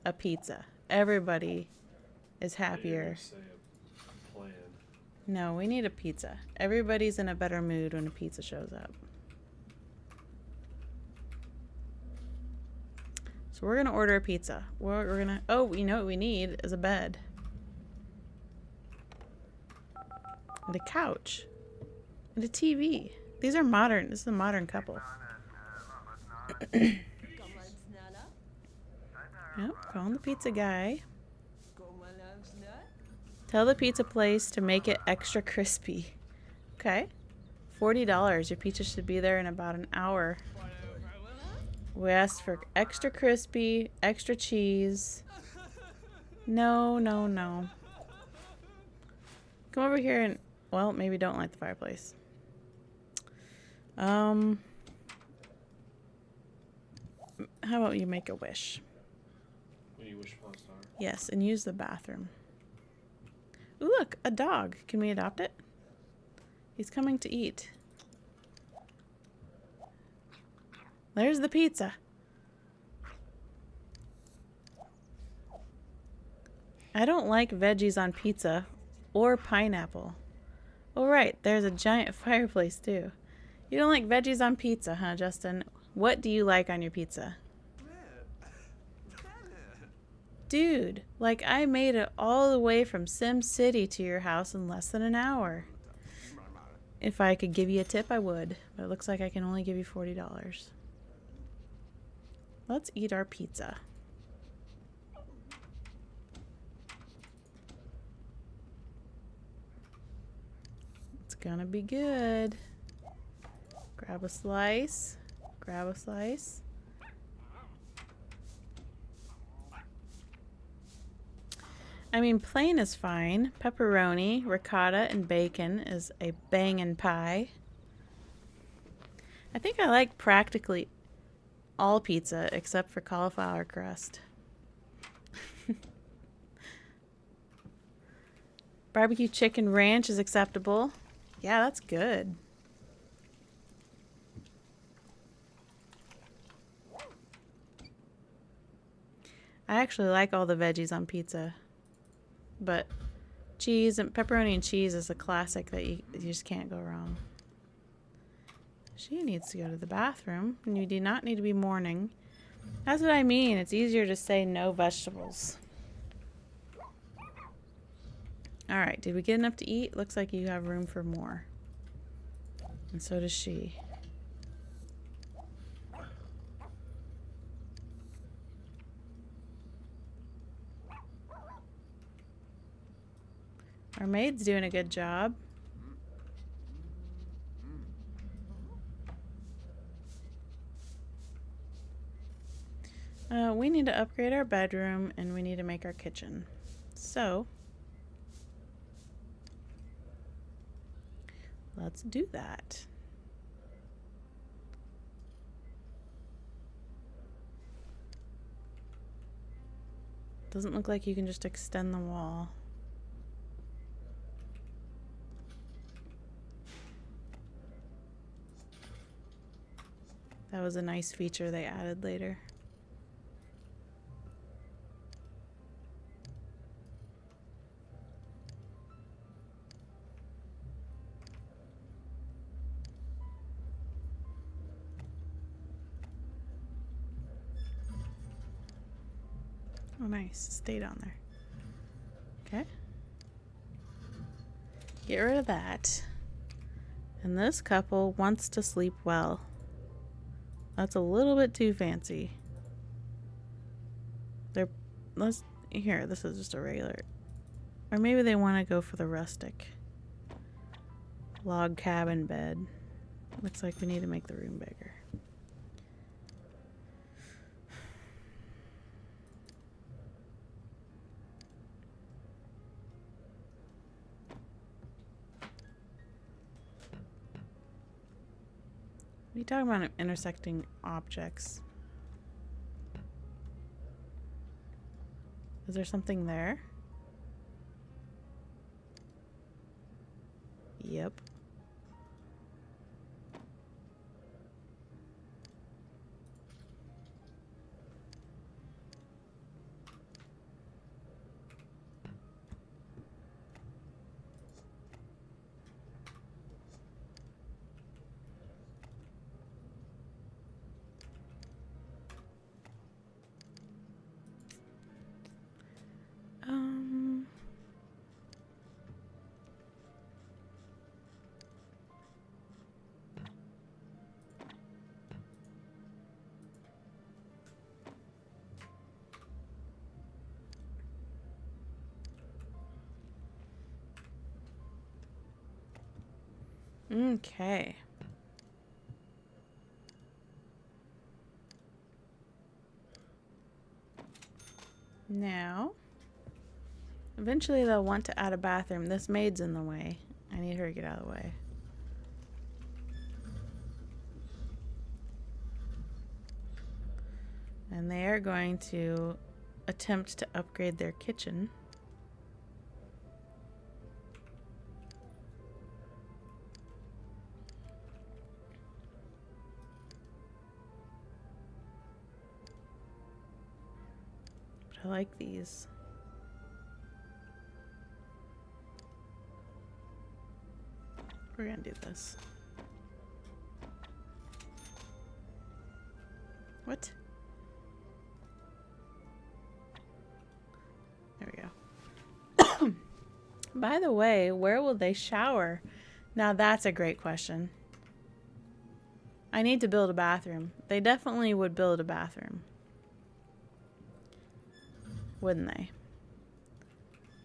A pizza. Everybody is happier. Say a plan. No, we need a pizza. Everybody's in a better mood when a pizza shows up. So we're going to order a pizza. We're going to... Oh, you know what we need is a bed. And a couch. And a TV. These are modern. This is a modern couple. Yep, calling the pizza guy. Tell the pizza place to make it extra crispy. Okay. $40. Your pizza should be there in about an hour. We asked for extra crispy, extra cheese. No, no, no. Come over here and, well, maybe don't light the fireplace. How about you make a wish? You wish upon a star? Yes, and use the bathroom. Ooh, look, a dog. Can we adopt it? He's coming to eat. There's the pizza. I don't like veggies on pizza or pineapple. Oh, right, there's a giant fireplace too. You don't like veggies on pizza, huh, Justin? What do you like on your pizza? Dude, like I made it all the way from Sim City to your house in less than an hour. If I could give you a tip, I would. But it looks like I can only give you $40. Let's eat our pizza. gonna be good. Grab a slice. Grab a slice. I mean, plain is fine. Pepperoni, ricotta, and bacon is a bangin' pie. I think I like practically all pizza except for cauliflower crust. Barbecue chicken ranch is acceptable. Yeah, that's good. I actually like all the veggies on pizza. But cheese and pepperoni and cheese is a classic that you just can't go wrong. She needs to go to the bathroom, and you do not need to be mourning. That's what I mean. It's easier to say no vegetables. Alright, did we get enough to eat? Looks like you have room for more. And so does she. Our maid's doing a good job. We need to upgrade our bedroom and we need to make our kitchen. So, let's do that. Doesn't look like you can just extend the wall. That was a nice feature they added later. Oh, nice. It stayed on there. Okay. Get rid of that. And this couple wants to sleep well. That's a little bit too fancy. Here, this is just a regular. Or maybe they want to go for the rustic log cabin bed. Looks like we need to make the room bigger. What are you talking about intersecting objects? Is there something there? Yep. Okay. Now, eventually they'll want to add a bathroom. This maid's in the way. I need her to get out of the way. And they are going to attempt to upgrade their kitchen. I like these. We're gonna do this. What? There we go. By the way, where will they shower? Now that's a great question. I need to build a bathroom. They definitely would build a bathroom. Wouldn't they?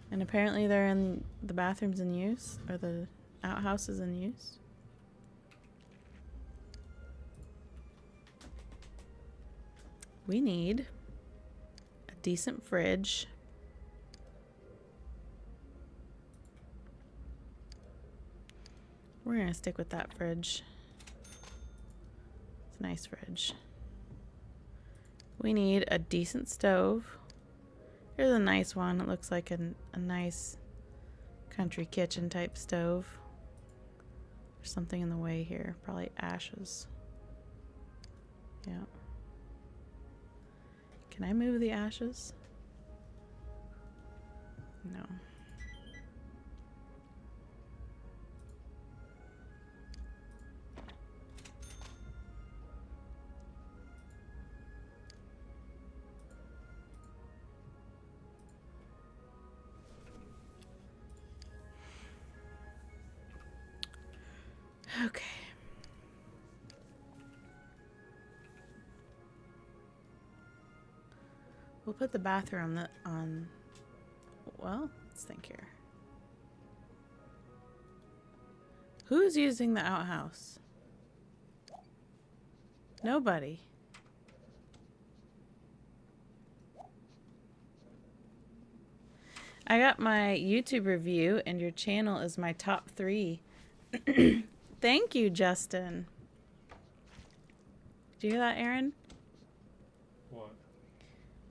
And apparently they're in the bathrooms in use, or the outhouse is in use. We need a decent fridge. We're gonna stick with that fridge. It's a nice fridge. We need a decent stove. Here's a nice one. It looks like a nice country kitchen type stove. There's something in the way here. Probably ashes. Yeah. Can I move the ashes? No. Okay. We'll put the bathroom on, well, let's think here. Who's using the outhouse? Nobody. I got my YouTube review and your channel is my top 3. Thank you, Justin. Did you hear that, Aaron? What?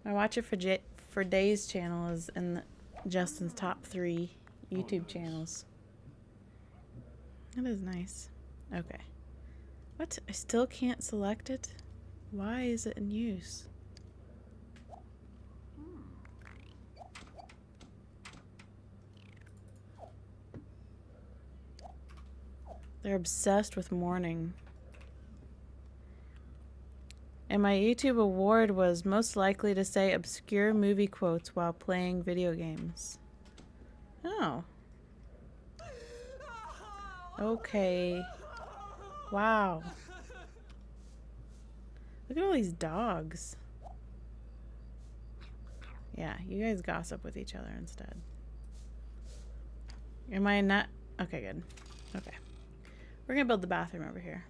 My Watch It for Days channel is in Justin's top 3 YouTube channels. That is nice. Okay. What? I still can't select it? Why is it in use? They're obsessed with mourning. And my YouTube award was most likely to say obscure movie quotes while playing video games. Oh. Okay. Wow. Look at all these dogs. Yeah, you guys gossip with each other instead. Am I not? Okay, good. Okay. We're gonna build the bathroom over here.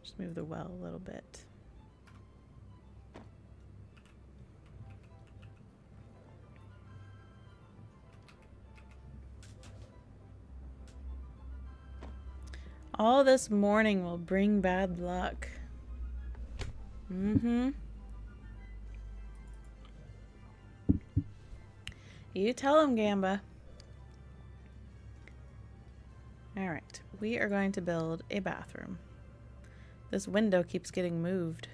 Just move the well a little bit. All this mourning will bring bad luck. Mm-hmm. You tell him, Gamba. Alright, we are going to build a bathroom. This window keeps getting moved.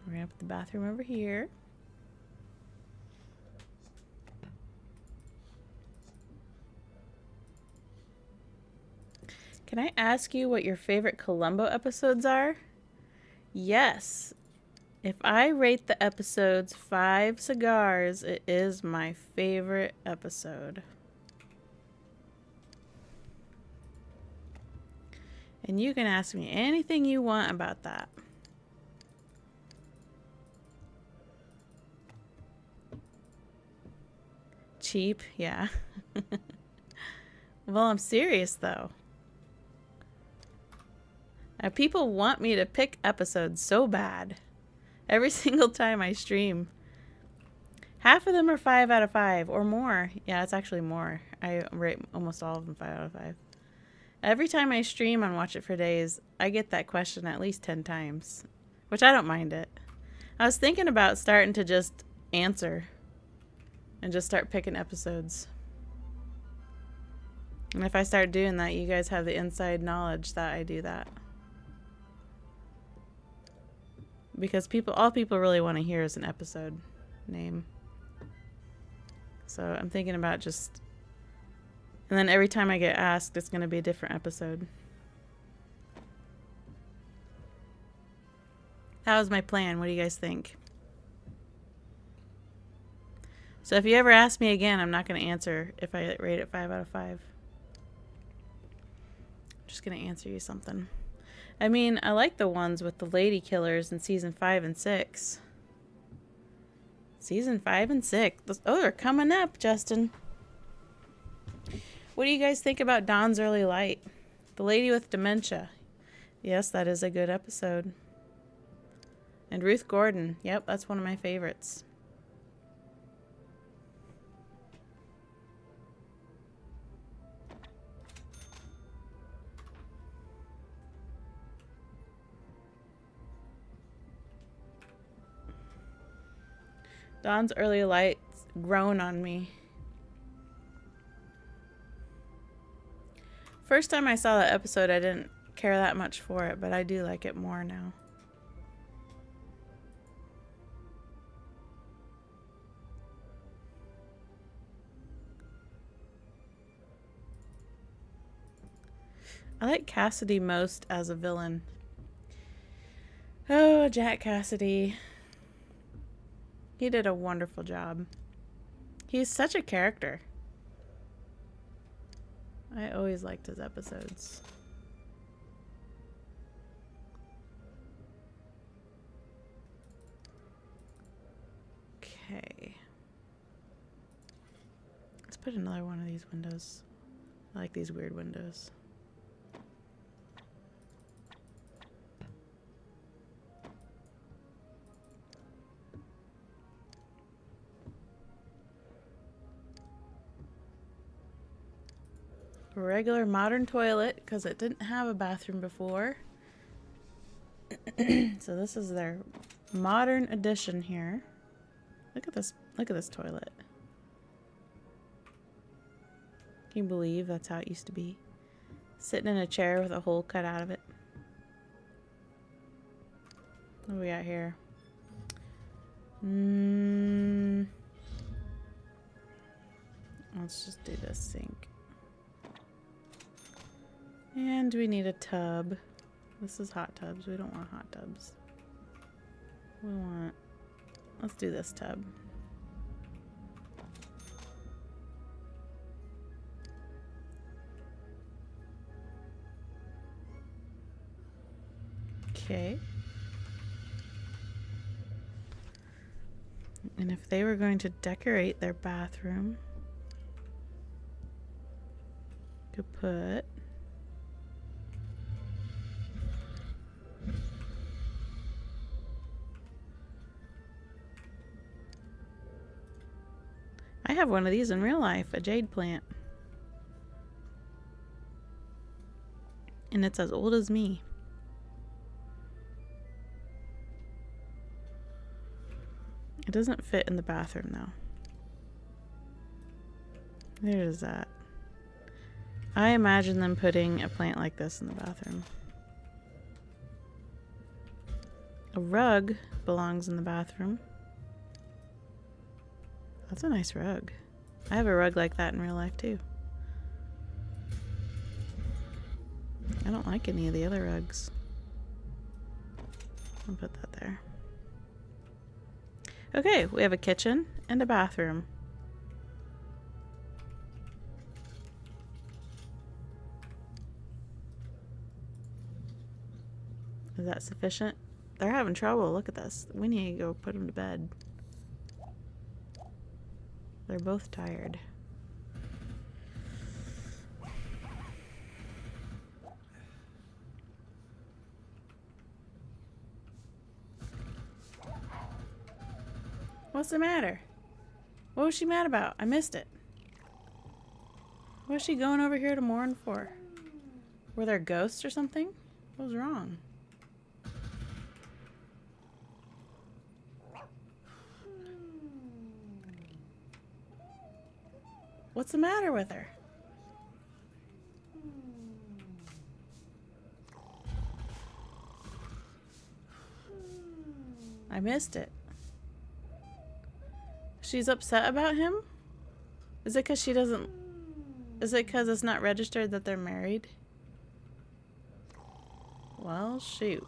We're gonna put the bathroom over here. Can I ask you what your favorite Columbo episodes are? Yes. If I rate the episodes 5 cigars, it is my favorite episode. And you can ask me anything you want about that. Cheap, yeah. Well, I'm serious though. People want me to pick episodes so bad. Every single time I stream. Half of them are 5 out of 5 or more. Yeah, it's actually more. I rate almost all of them 5 out of 5. Every time I stream on Watch It for Days, I get that question at least 10 times. Which I don't mind it. I was thinking about starting to just answer. And just start picking episodes. And if I start doing that, you guys have the inside knowledge that I do that. Because all people really want to hear is an episode name. So I'm thinking about just... And then every time I get asked, it's going to be a different episode. That was my plan. What do you guys think? So if you ever ask me again, I'm not going to answer if I rate it 5 out of 5. I'm just going to answer you something. I mean, I like the ones with the lady killers in season 5 and 6. Season 5 and 6. Oh, they're coming up, Justin. What do you guys think about Dawn's Early Light? The lady with dementia. Yes, that is a good episode. And Ruth Gordon. Yep, that's one of my favorites. Dawn's Early Light's grown on me. First time I saw that episode, I didn't care that much for it, but I do like it more now. I like Cassidy most as a villain. Oh, Jack Cassidy. He did a wonderful job. He's such a character. I always liked his episodes. Okay. Let's put another one of these windows. I like these weird windows. Regular modern toilet because it didn't have a bathroom before. So this is their modern edition here. Look at this. Look at this toilet. Can you believe that's how it used to be? Sitting in a chair with a hole cut out of it. What do we got here? Let's just do this sink. And we need a tub. This is hot tubs. We don't want hot tubs. We want... Let's do this tub. Okay. And if they were going to decorate their bathroom, could put... I have one of these in real life, a jade plant. And it's as old as me. It doesn't fit in the bathroom though. There's that. I imagine them putting a plant like this in the bathroom. A rug belongs in the bathroom. That's a nice rug. I have a rug like that in real life too. I don't like any of the other rugs. I'll put that there. Okay, we have a kitchen and a bathroom. Is that sufficient? They're having trouble. Look at this. We need to go put them to bed. They're both tired. What's the matter? What was she mad about? I missed it. What was she going over here to mourn for? Were there ghosts or something? What was wrong? What's the matter with her? I missed it. She's upset about him? Is it because she doesn't... Is it because it's not registered that they're married? Well, shoot.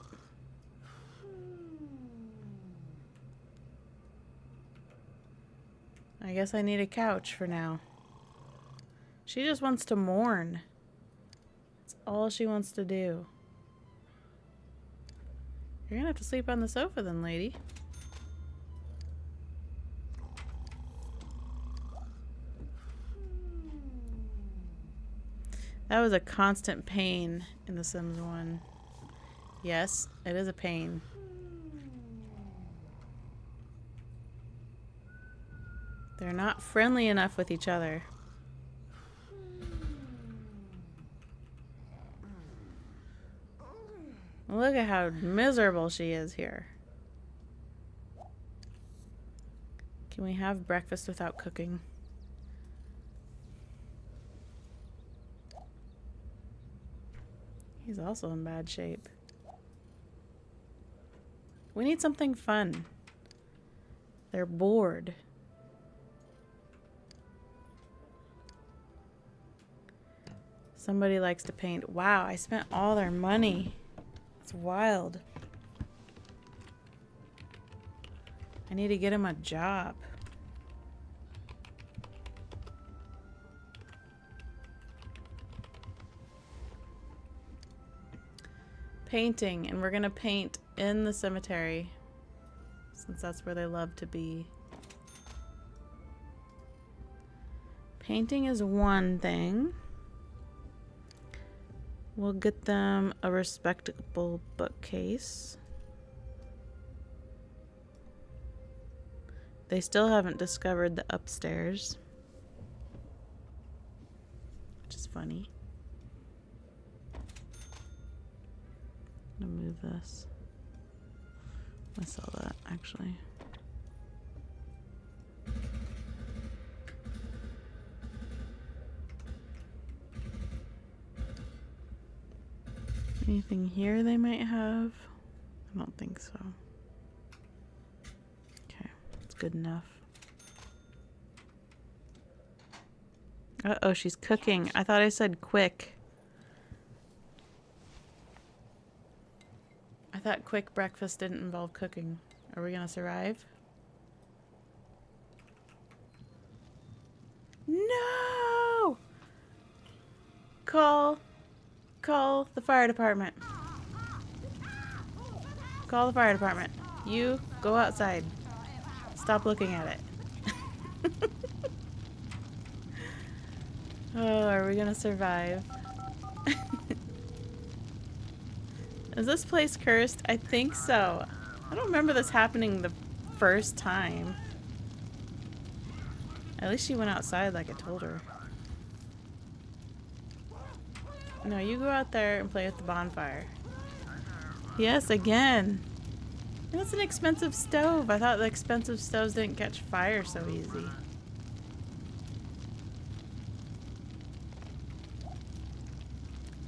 I guess I need a couch for now. She just wants to mourn. That's all she wants to do. You're gonna have to sleep on the sofa then, lady. That was a constant pain in The Sims 1. Yes, it is a pain. They're not friendly enough with each other. Look at how miserable she is here. Can we have breakfast without cooking? He's also in bad shape. We need something fun. They're bored. Somebody likes to paint. Wow, I spent all their money. It's wild. I need to get him a job. Painting, and we're gonna paint in the cemetery since that's where they love to be. Painting is one thing. We'll get them a respectable bookcase. They still haven't discovered the upstairs, which is funny. I'm gonna move this. I saw that actually. Anything here they might have? I don't think so. Okay, that's good enough. Uh-oh, she's cooking. I thought I said quick. I thought quick breakfast didn't involve cooking. Are we gonna survive? No! Call the fire department. Call the fire department. You go outside. Stop looking at it. Oh, are we gonna survive? Is this place cursed? I think so. I don't remember this happening the first time. At least she went outside like I told her. No, you go out there and play with the bonfire. Yes, again. That's an expensive stove. I thought the expensive stoves didn't catch fire so easy.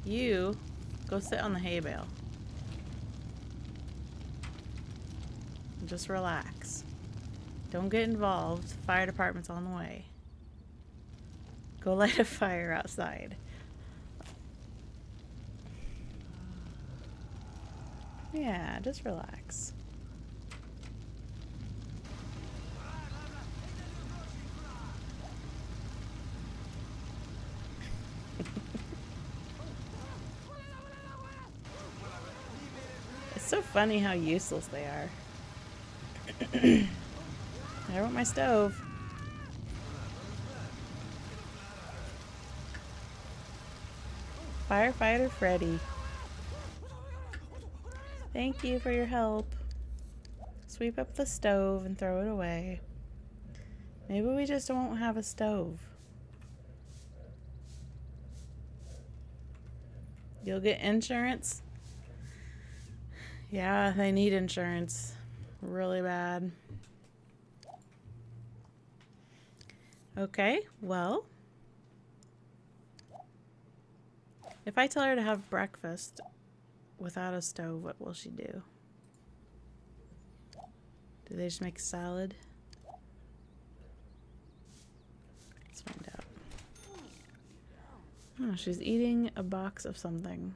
You go sit on the hay bale. Just relax. Don't get involved. Fire department's on the way. Go light a fire outside. Yeah, just relax. It's so funny how useless they are. I want my stove. Firefighter Freddy. Thank you for your help. Sweep up the stove and throw it away. Maybe we just won't have a stove. You'll get insurance? Yeah, they need insurance. Really bad. Okay, well. If I tell her to have breakfast without a stove, what will she do? Do they just make a salad? Let's find out. Oh, she's eating a box of something.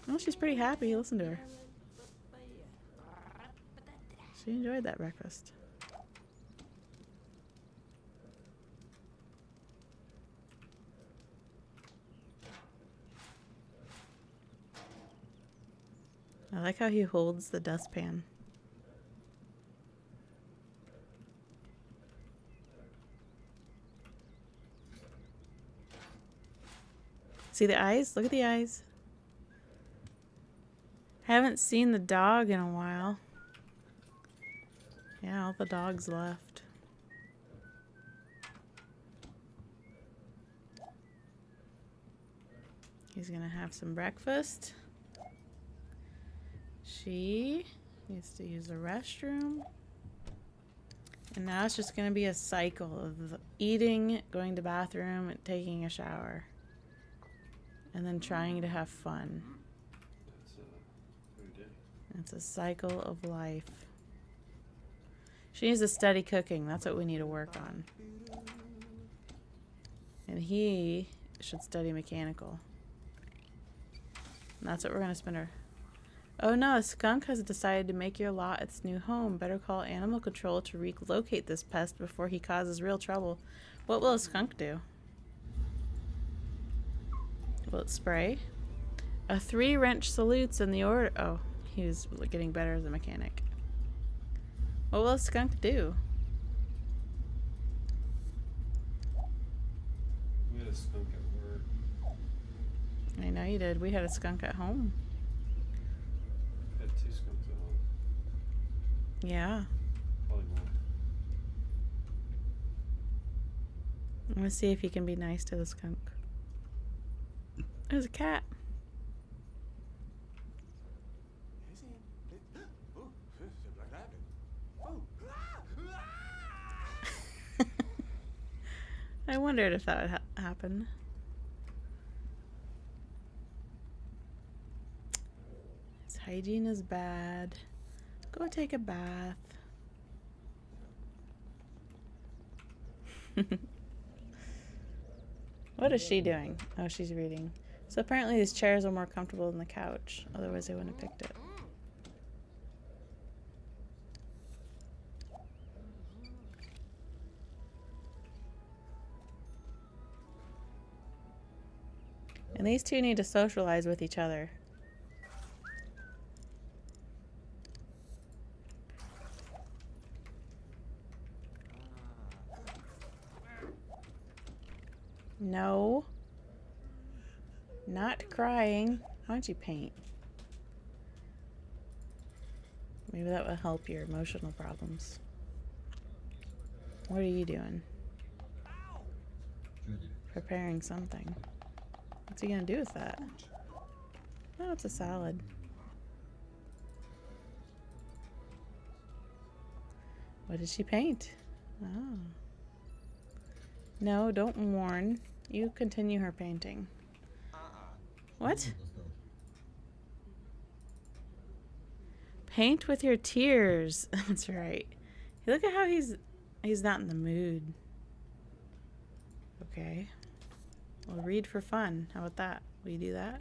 Oh, she's pretty happy. Listen to her. She enjoyed that breakfast. like how he holds the dustpan. See the eyes? Look at the eyes. Haven't seen the dog in a while. Yeah, all the dogs left. He's gonna have some breakfast. She needs to use the restroom. And now it's just gonna be a cycle of eating, going to the bathroom, and taking a shower. And then trying to have fun. That's every day. It's a cycle of life. She needs to study cooking. That's what we need to work on. And he should study mechanical. And that's what we're going to spend our... Oh no, a skunk has decided to make your lot its new home. Better call animal control to relocate this pest before he causes real trouble. What will a skunk do? Will it spray? A 3-wrench salutes in the order. Oh, he was getting better as a mechanic. What will a skunk do? We had a skunk at work. I know you did. We had a skunk at home. I had 2 skunks at home. Yeah. Probably more. I'm gonna see if he can be nice to the skunk. There's a cat. I wondered if that would happen. His hygiene is bad. Go take a bath. What is she doing? Oh, she's reading. So apparently these chairs are more comfortable than the couch. Otherwise they wouldn't have picked it. And these two need to socialize with each other. No. Not crying. Why don't you paint? Maybe that will help your emotional problems. What are you doing? Preparing something. What's he gonna do with that? Oh, it's a salad. What did she paint? Oh. No, don't mourn. You continue her painting. What? Paint with your tears. That's right. Look at how he's not in the mood. Okay. We'll read for fun. How about that? Will you do that?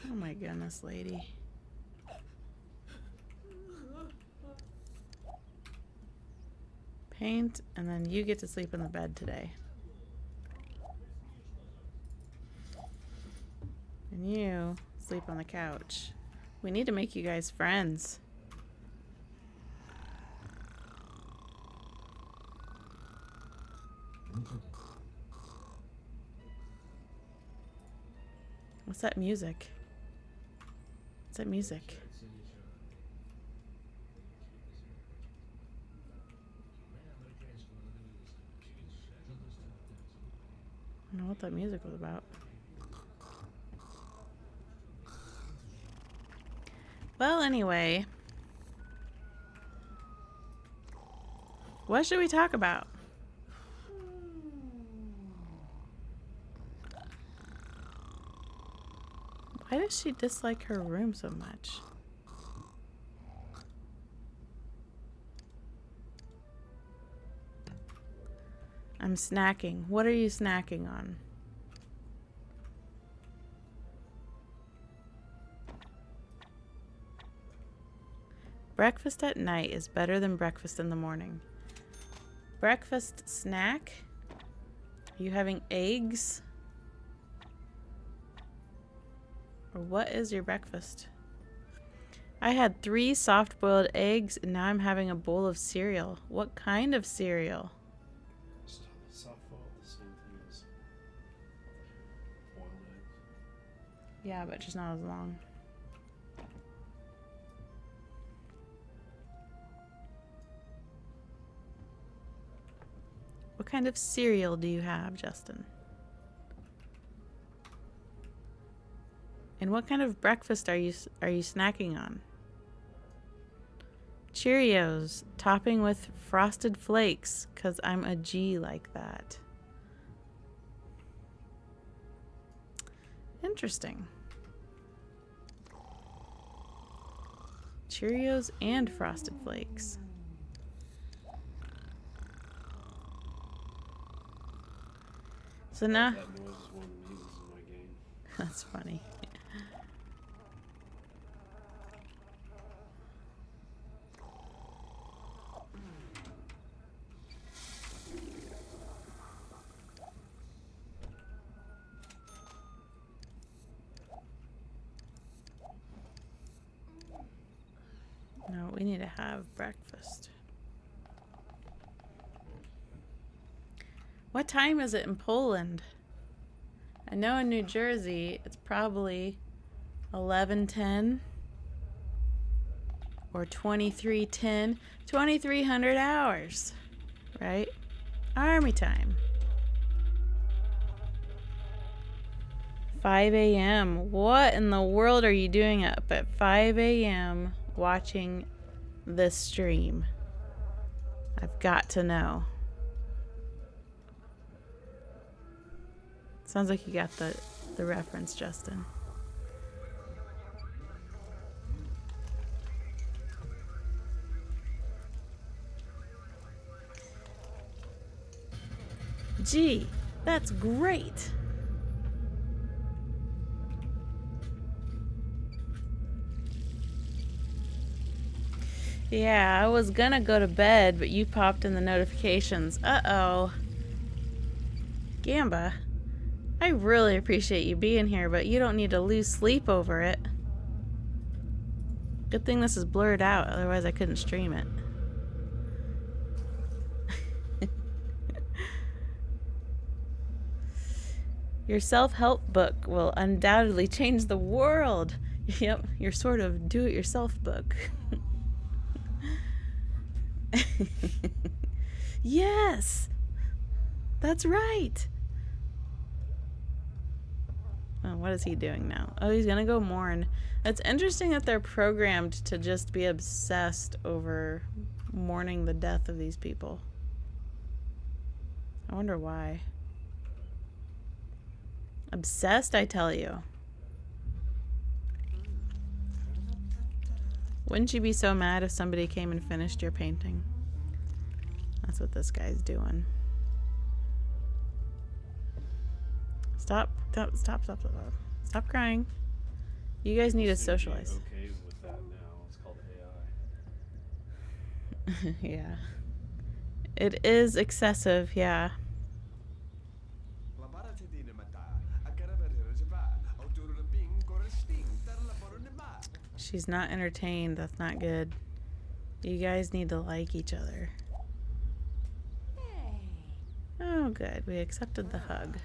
Oh my goodness, lady. Paint, and then you get to sleep in the bed today. And you sleep on the couch. We need to make you guys friends. What's that music? What's that music? I don't know what that music was about. Well, anyway. What should we talk about? Why does she dislike her room so much? I'm snacking. What are you snacking on? Breakfast at night is better than breakfast in the morning. Breakfast snack? Are you having eggs? Or what is your breakfast? I had 3 soft-boiled eggs, and now I'm having a bowl of cereal. What kind of cereal? Softball, the same thing as boiled eggs. Yeah, but just not as long. What kind of cereal do you have, Justin? And what kind of breakfast are you snacking on? Cheerios, topping with frosted flakes, 'cause I'm a G like that. Interesting. Cheerios and frosted flakes. So now That noise is one of the muses in my game. that's funny. No, we need to have breakfast. What time is it in Poland? I know in New Jersey it's probably 11:10 or 23:10, 2300 hours, right? Army time. 5 a.m. What in the world are you doing up at 5 a.m. watching this stream? I've got to know. Sounds like you got the reference, Justin. Gee, that's great. Yeah, I was gonna go to bed, but you popped in the notifications. Uh-oh. Gamba, I really appreciate you being here, but you don't need to lose sleep over it. Good thing this is blurred out, otherwise I couldn't stream it. Your self-help book will undoubtedly change the world. Yep, your sort of do-it-yourself book. Yes! That's right! Oh, what is he doing now? Oh, he's gonna go mourn. It's interesting that they're programmed to just be obsessed over mourning the death of these people. I wonder why. Obsessed, I tell you. Wouldn't you be so mad if somebody came and finished your painting? That's what this guy's doing. Stop crying. You guys need to socialize. Okay with that now. It's called AI. Yeah. It is excessive, yeah. She's not entertained. That's not good. You guys need to like each other. Oh, good. We accepted the hug.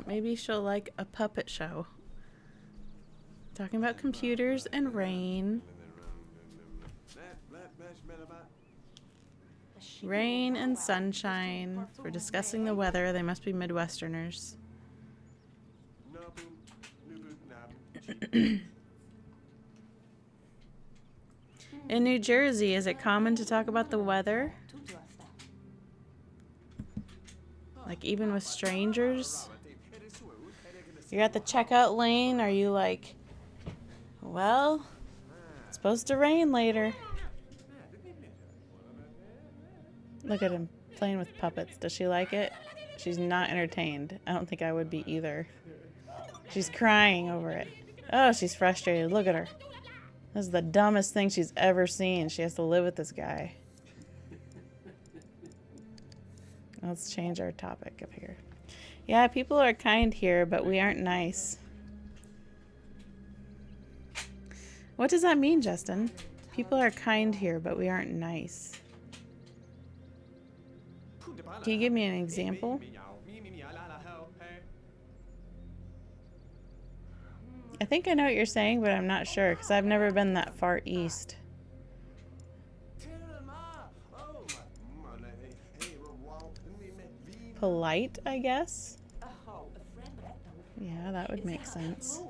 Maybe she'll like a puppet show. Talking about computers and rain. Rain and sunshine. We're discussing the weather. They must be Midwesterners. In New Jersey, is it common to talk about the weather? Like even with strangers? You're at the checkout lane. Are you like, well, it's supposed to rain later. Look at him playing with puppets. Does she like it? She's not entertained. I don't think I would be either. She's crying over it. Oh, she's frustrated. Look at her. This is the dumbest thing she's ever seen. She has to live with this guy. Let's change our topic up here. Yeah, people are kind here, but we aren't nice. What does that mean, Justin? People are kind here, but we aren't nice. Can you give me an example? I think I know what you're saying, but I'm not sure because I've never been that far east. Polite, I guess? Yeah, that would make sense.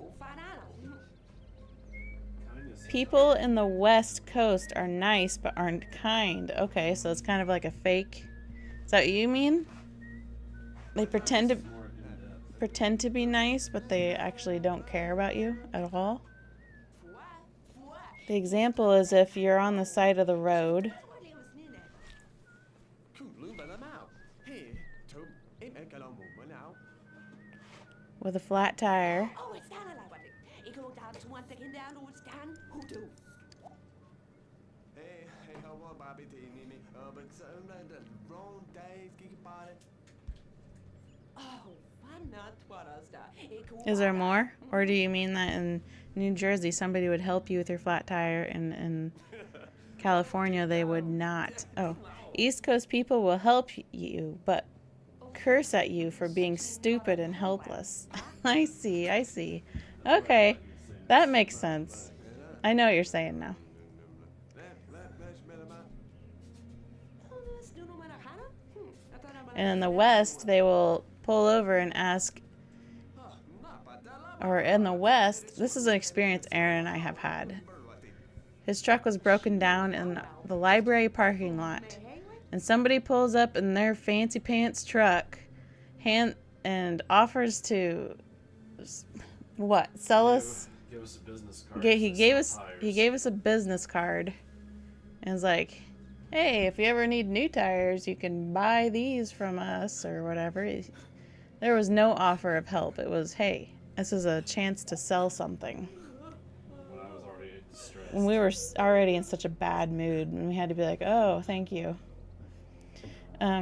People in the West Coast are nice but aren't kind. Okay, so it's kind of like a fake. Is that what you mean? They pretend to be nice, but they actually don't care about you at all. The example is if you're on the side of the road with a flat tire Is there more? Or do you mean that in New Jersey somebody would help you with your flat tire and in California they would not? Oh, East Coast people will help you, but curse at you for being stupid and helpless. I see. Okay, that makes sense. I know what you're saying now. And in the West, they will pull over and ask, or in the West, this is an experience Aaron and I have had. His truck was broken down in the library parking lot, and somebody pulls up in their fancy pants truck and offers to sell us. Give us a business card. He gave us a business card, and was like, hey, if you ever need new tires, you can buy these from us or whatever. There was no offer of help. It was, hey, this is a chance to sell something. When I was already stressed. And we were already in such a bad mood, and we had to be like, oh, thank you.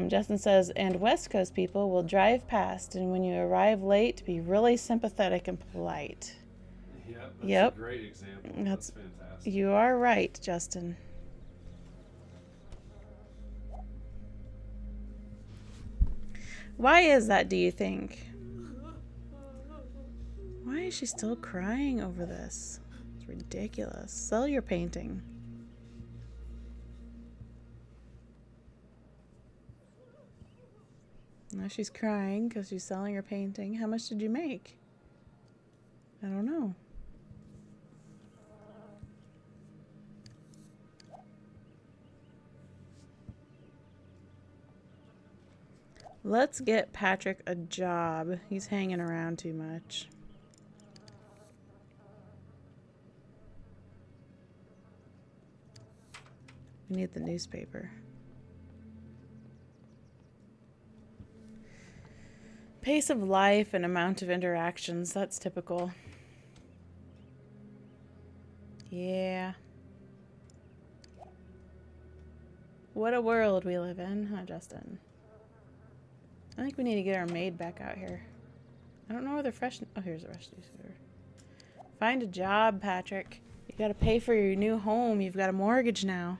Justin says, and West Coast people will drive past, and when you arrive late, be really sympathetic and polite. Yep. A great example. That's fantastic. You are right, Justin. Why is that, do you think? Why is she still crying over this? It's ridiculous. Sell your painting. Now she's crying because she's selling her painting. How much did you make? I don't know. Let's get Patrick a job. He's hanging around too much. We need the newspaper. Pace of life and amount of interactions. That's typical. Yeah. What a world we live in, huh, Justin? I think we need to get our maid back out here. I don't know where the fresh... Oh, here's the fresh newspaper. Find a job, Patrick. You gotta pay for your new home. You've got a mortgage now.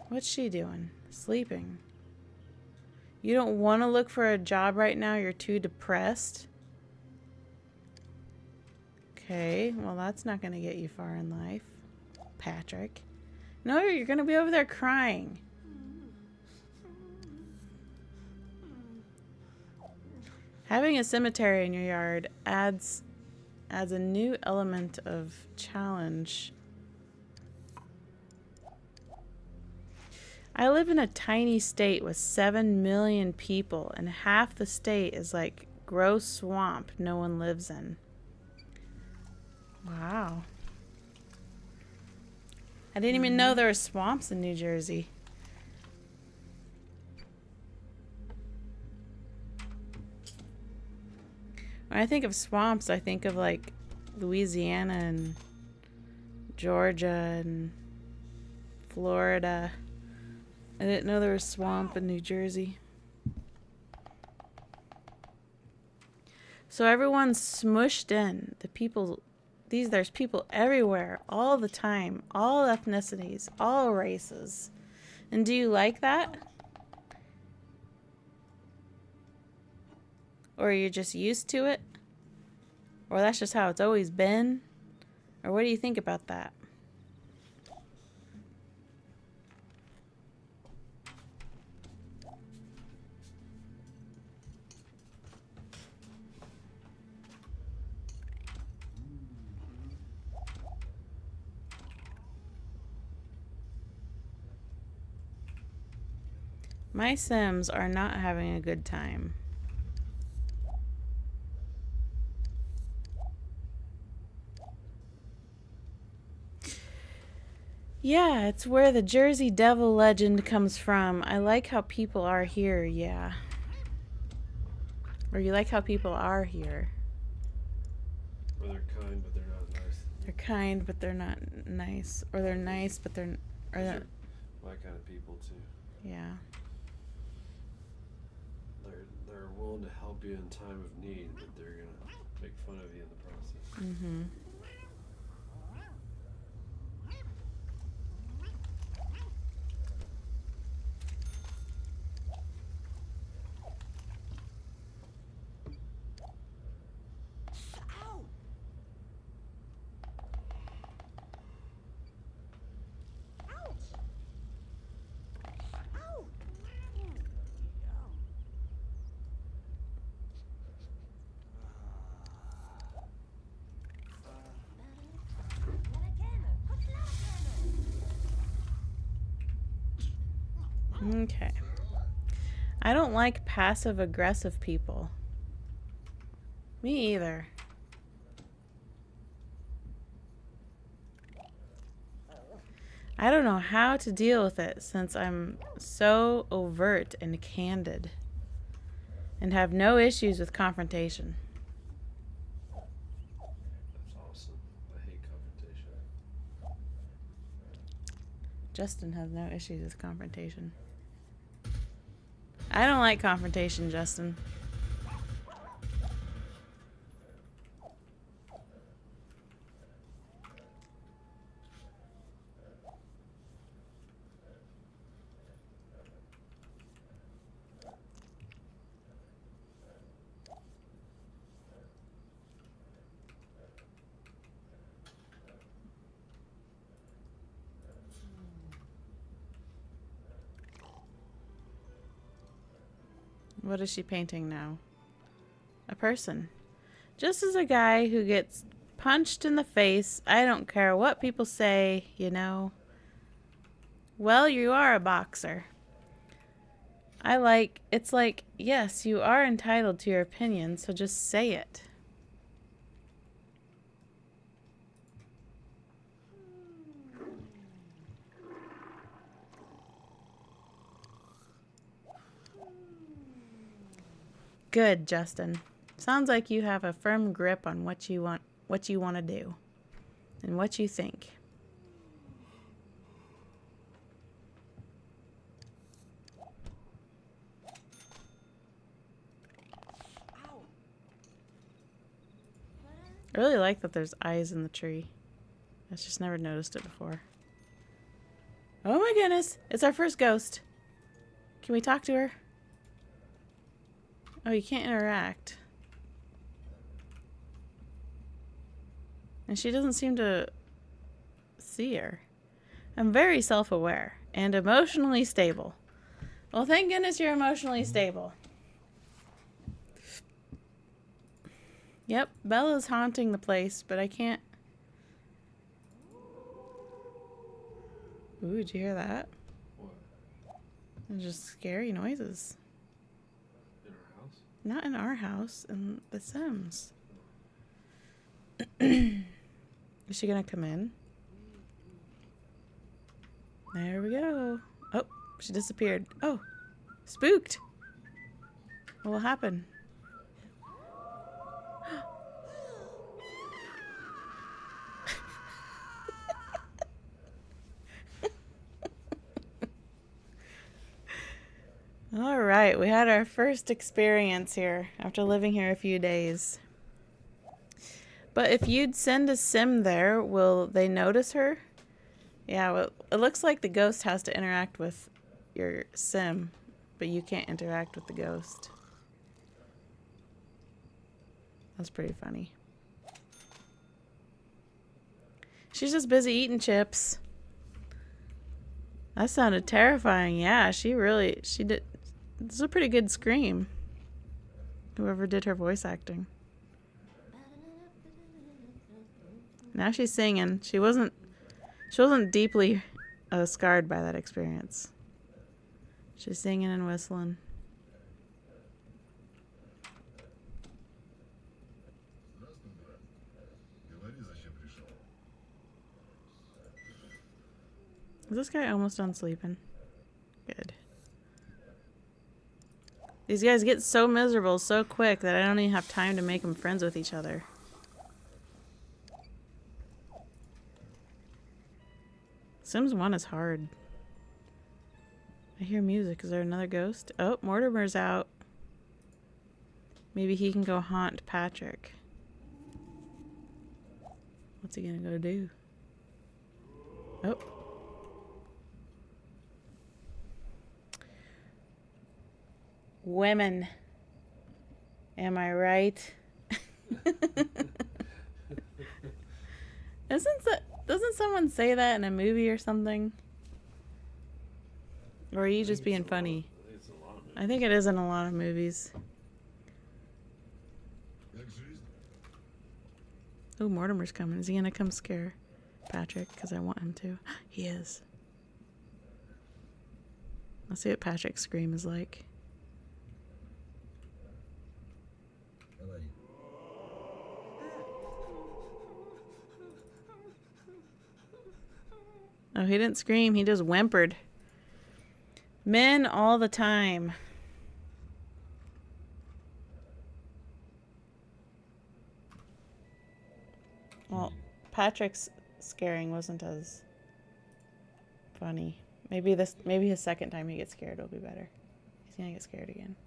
What's she doing? Sleeping. You don't want to look for a job right now? You're too depressed? Okay, well that's not going to get you far in life, Patrick. No, you're going to be over there crying. Having a cemetery in your yard adds a new element of challenge. I live in a tiny state with 7 million people, and half the state is like gross swamp no one lives in. Wow. I didn't even know there were swamps in New Jersey. When I think of swamps, I think of like Louisiana and Georgia and Florida. I didn't know there was swamp in New Jersey. So everyone's smushed in. There's people everywhere, all the time, all ethnicities, all races. And do you like that? Or you're just used to it? Or that's just how it's always been? Or what do you think about that? My Sims are not having a good time. Yeah, it's where the Jersey Devil legend comes from. I like how people are here, yeah. Or you like how people are here. Or they're kind, but they're not nice. They're kind, but they're not nice. Or they're nice, but they're... Or Those are my kind of people, too. yeah. They're willing to help you in time of need, but they're going to make fun of you in the process. Mm-hmm. Okay. I don't like passive-aggressive people. Me either. I don't know how to deal with it since I'm so overt and candid and have no issues with confrontation. That's awesome. I hate confrontation. Justin has no issues with confrontation. I don't like confrontation, Justin. What is she painting now? A person. Just as a guy who gets punched in the face, I don't care what people say, you know. Well, you are a boxer. It's like, yes, you are entitled to your opinion, so just say it. Good, Justin. Sounds like you have a firm grip on what you want to do and what you think. I really like that there's eyes in the tree. I've just never noticed it before. Oh my goodness, it's our first ghost. Can we talk to her? Oh, you can't interact. And she doesn't seem to see her. I'm very self-aware and emotionally stable. Well, thank goodness you're emotionally stable. Yep, Bella's haunting the place, but I can't... Ooh, did you hear that? What? They're just scary noises. In our house? Not in our house, in The Sims. Is she gonna come in? There we go. Oh, she disappeared. Oh, spooked. What will happen? right, we had our first experience here after living here a few days. But if you'd send a sim there, will they notice her? Yeah, well, it looks like the ghost has to interact with your sim, but you can't interact with the ghost. That's pretty funny. She's just busy eating chips. That sounded terrifying. Yeah, she did. This is a pretty good scream. Whoever did her voice acting. Now she's singing. She wasn't deeply scarred by that experience. She's singing and whistling. Is this guy almost done sleeping? Good. These guys get so miserable so quick that I don't even have time to make them friends with each other. Sims 1 is hard. I hear music. Is there another ghost? Oh, Mortimer's out. Maybe he can go haunt Patrick. What's he gonna go do? Oh. Women. Am I right? Doesn't someone say that in a movie or something? Or are you just being funny? I think it is in a lot of movies. Oh, Mortimer's coming. Is he gonna come scare Patrick? Because I want him to. He is. Let's see what Patrick's scream is like. Oh, he didn't scream. He just whimpered. Men all the time. Well, Patrick's scaring wasn't as funny. Maybe his second time he gets scared will be better. He's gonna get scared again.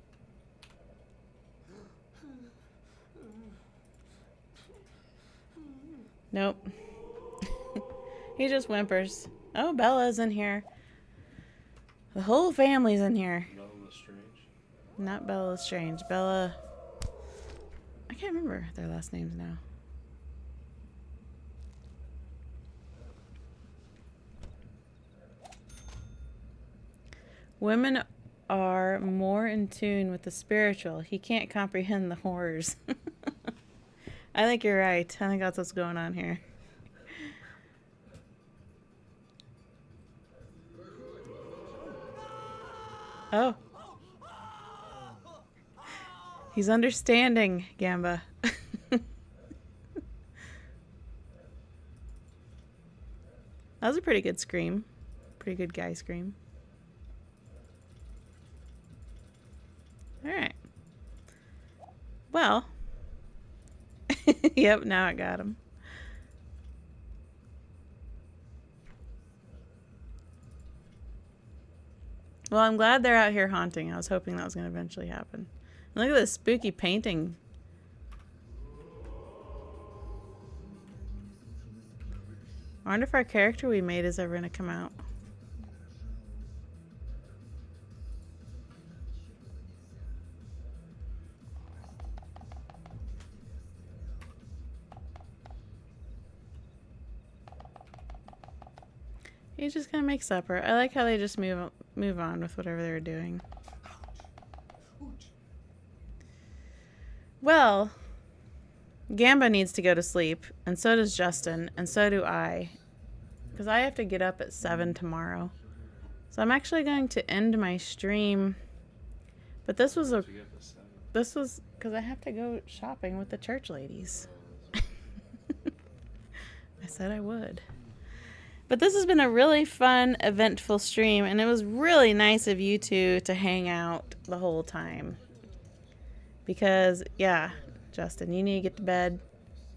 Nope. He just whimpers. Oh, Bella's in here. The whole family's in here. Bella Lestrange? Not Bella Lestrange. Bella... I can't remember their last names now. Women are more in tune with the spiritual. He can't comprehend the horrors. I think you're right. I think that's what's going on here. Oh. He's understanding, Gamba. That was a pretty good scream. Pretty good guy scream. Alright. Well. Yep, now I got him. Well, I'm glad they're out here haunting. I was hoping that was going to eventually happen. And look at this spooky painting. I wonder if our character we made is ever going to come out. He's just gonna make supper. I like how they just move on with whatever they're doing. Well, Gamba needs to go to sleep, and so does Justin, and so do I, because I have to get up at 7 tomorrow. So I'm actually going to end my stream. But this was because I have to go shopping with the church ladies. I said I would. But this has been a really fun, eventful stream, and it was really nice of you two to hang out the whole time. Because, yeah, Justin, you need to get to bed.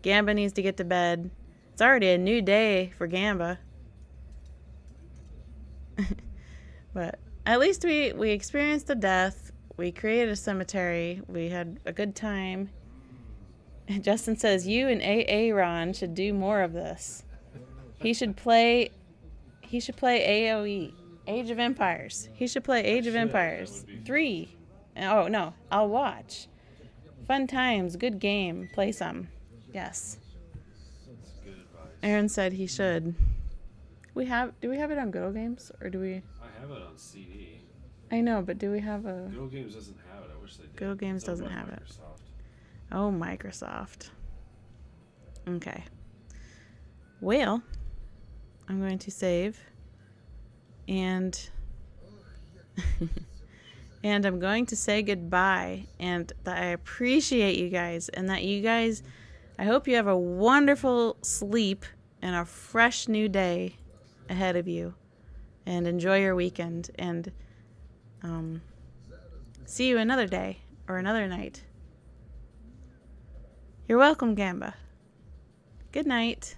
Gamba needs to get to bed. It's already a new day for Gamba. But at least we experienced a death. we created a cemetery. We had a good time. And Justin says you and Aaron should do more of this. He should play AOE, Age of Empires. He should play Age of Empires 3. Oh no, I'll watch. Fun times, good game. Play some. Yes. That's good advice. Aaron said he should. Do we have it on Good Old Games, or do we? I have it on CD. I know, but do we have a? Good Old Games doesn't have it. I wish they did. Good Old Games It's owned doesn't by have it. Microsoft. Oh, Microsoft. Okay. Well, I'm going to save, and and I'm going to say goodbye, and that I appreciate you guys, and that you guys, I hope you have a wonderful sleep and a fresh new day ahead of you, and enjoy your weekend, and see you another day or another night. You're welcome, Gamba. Good night.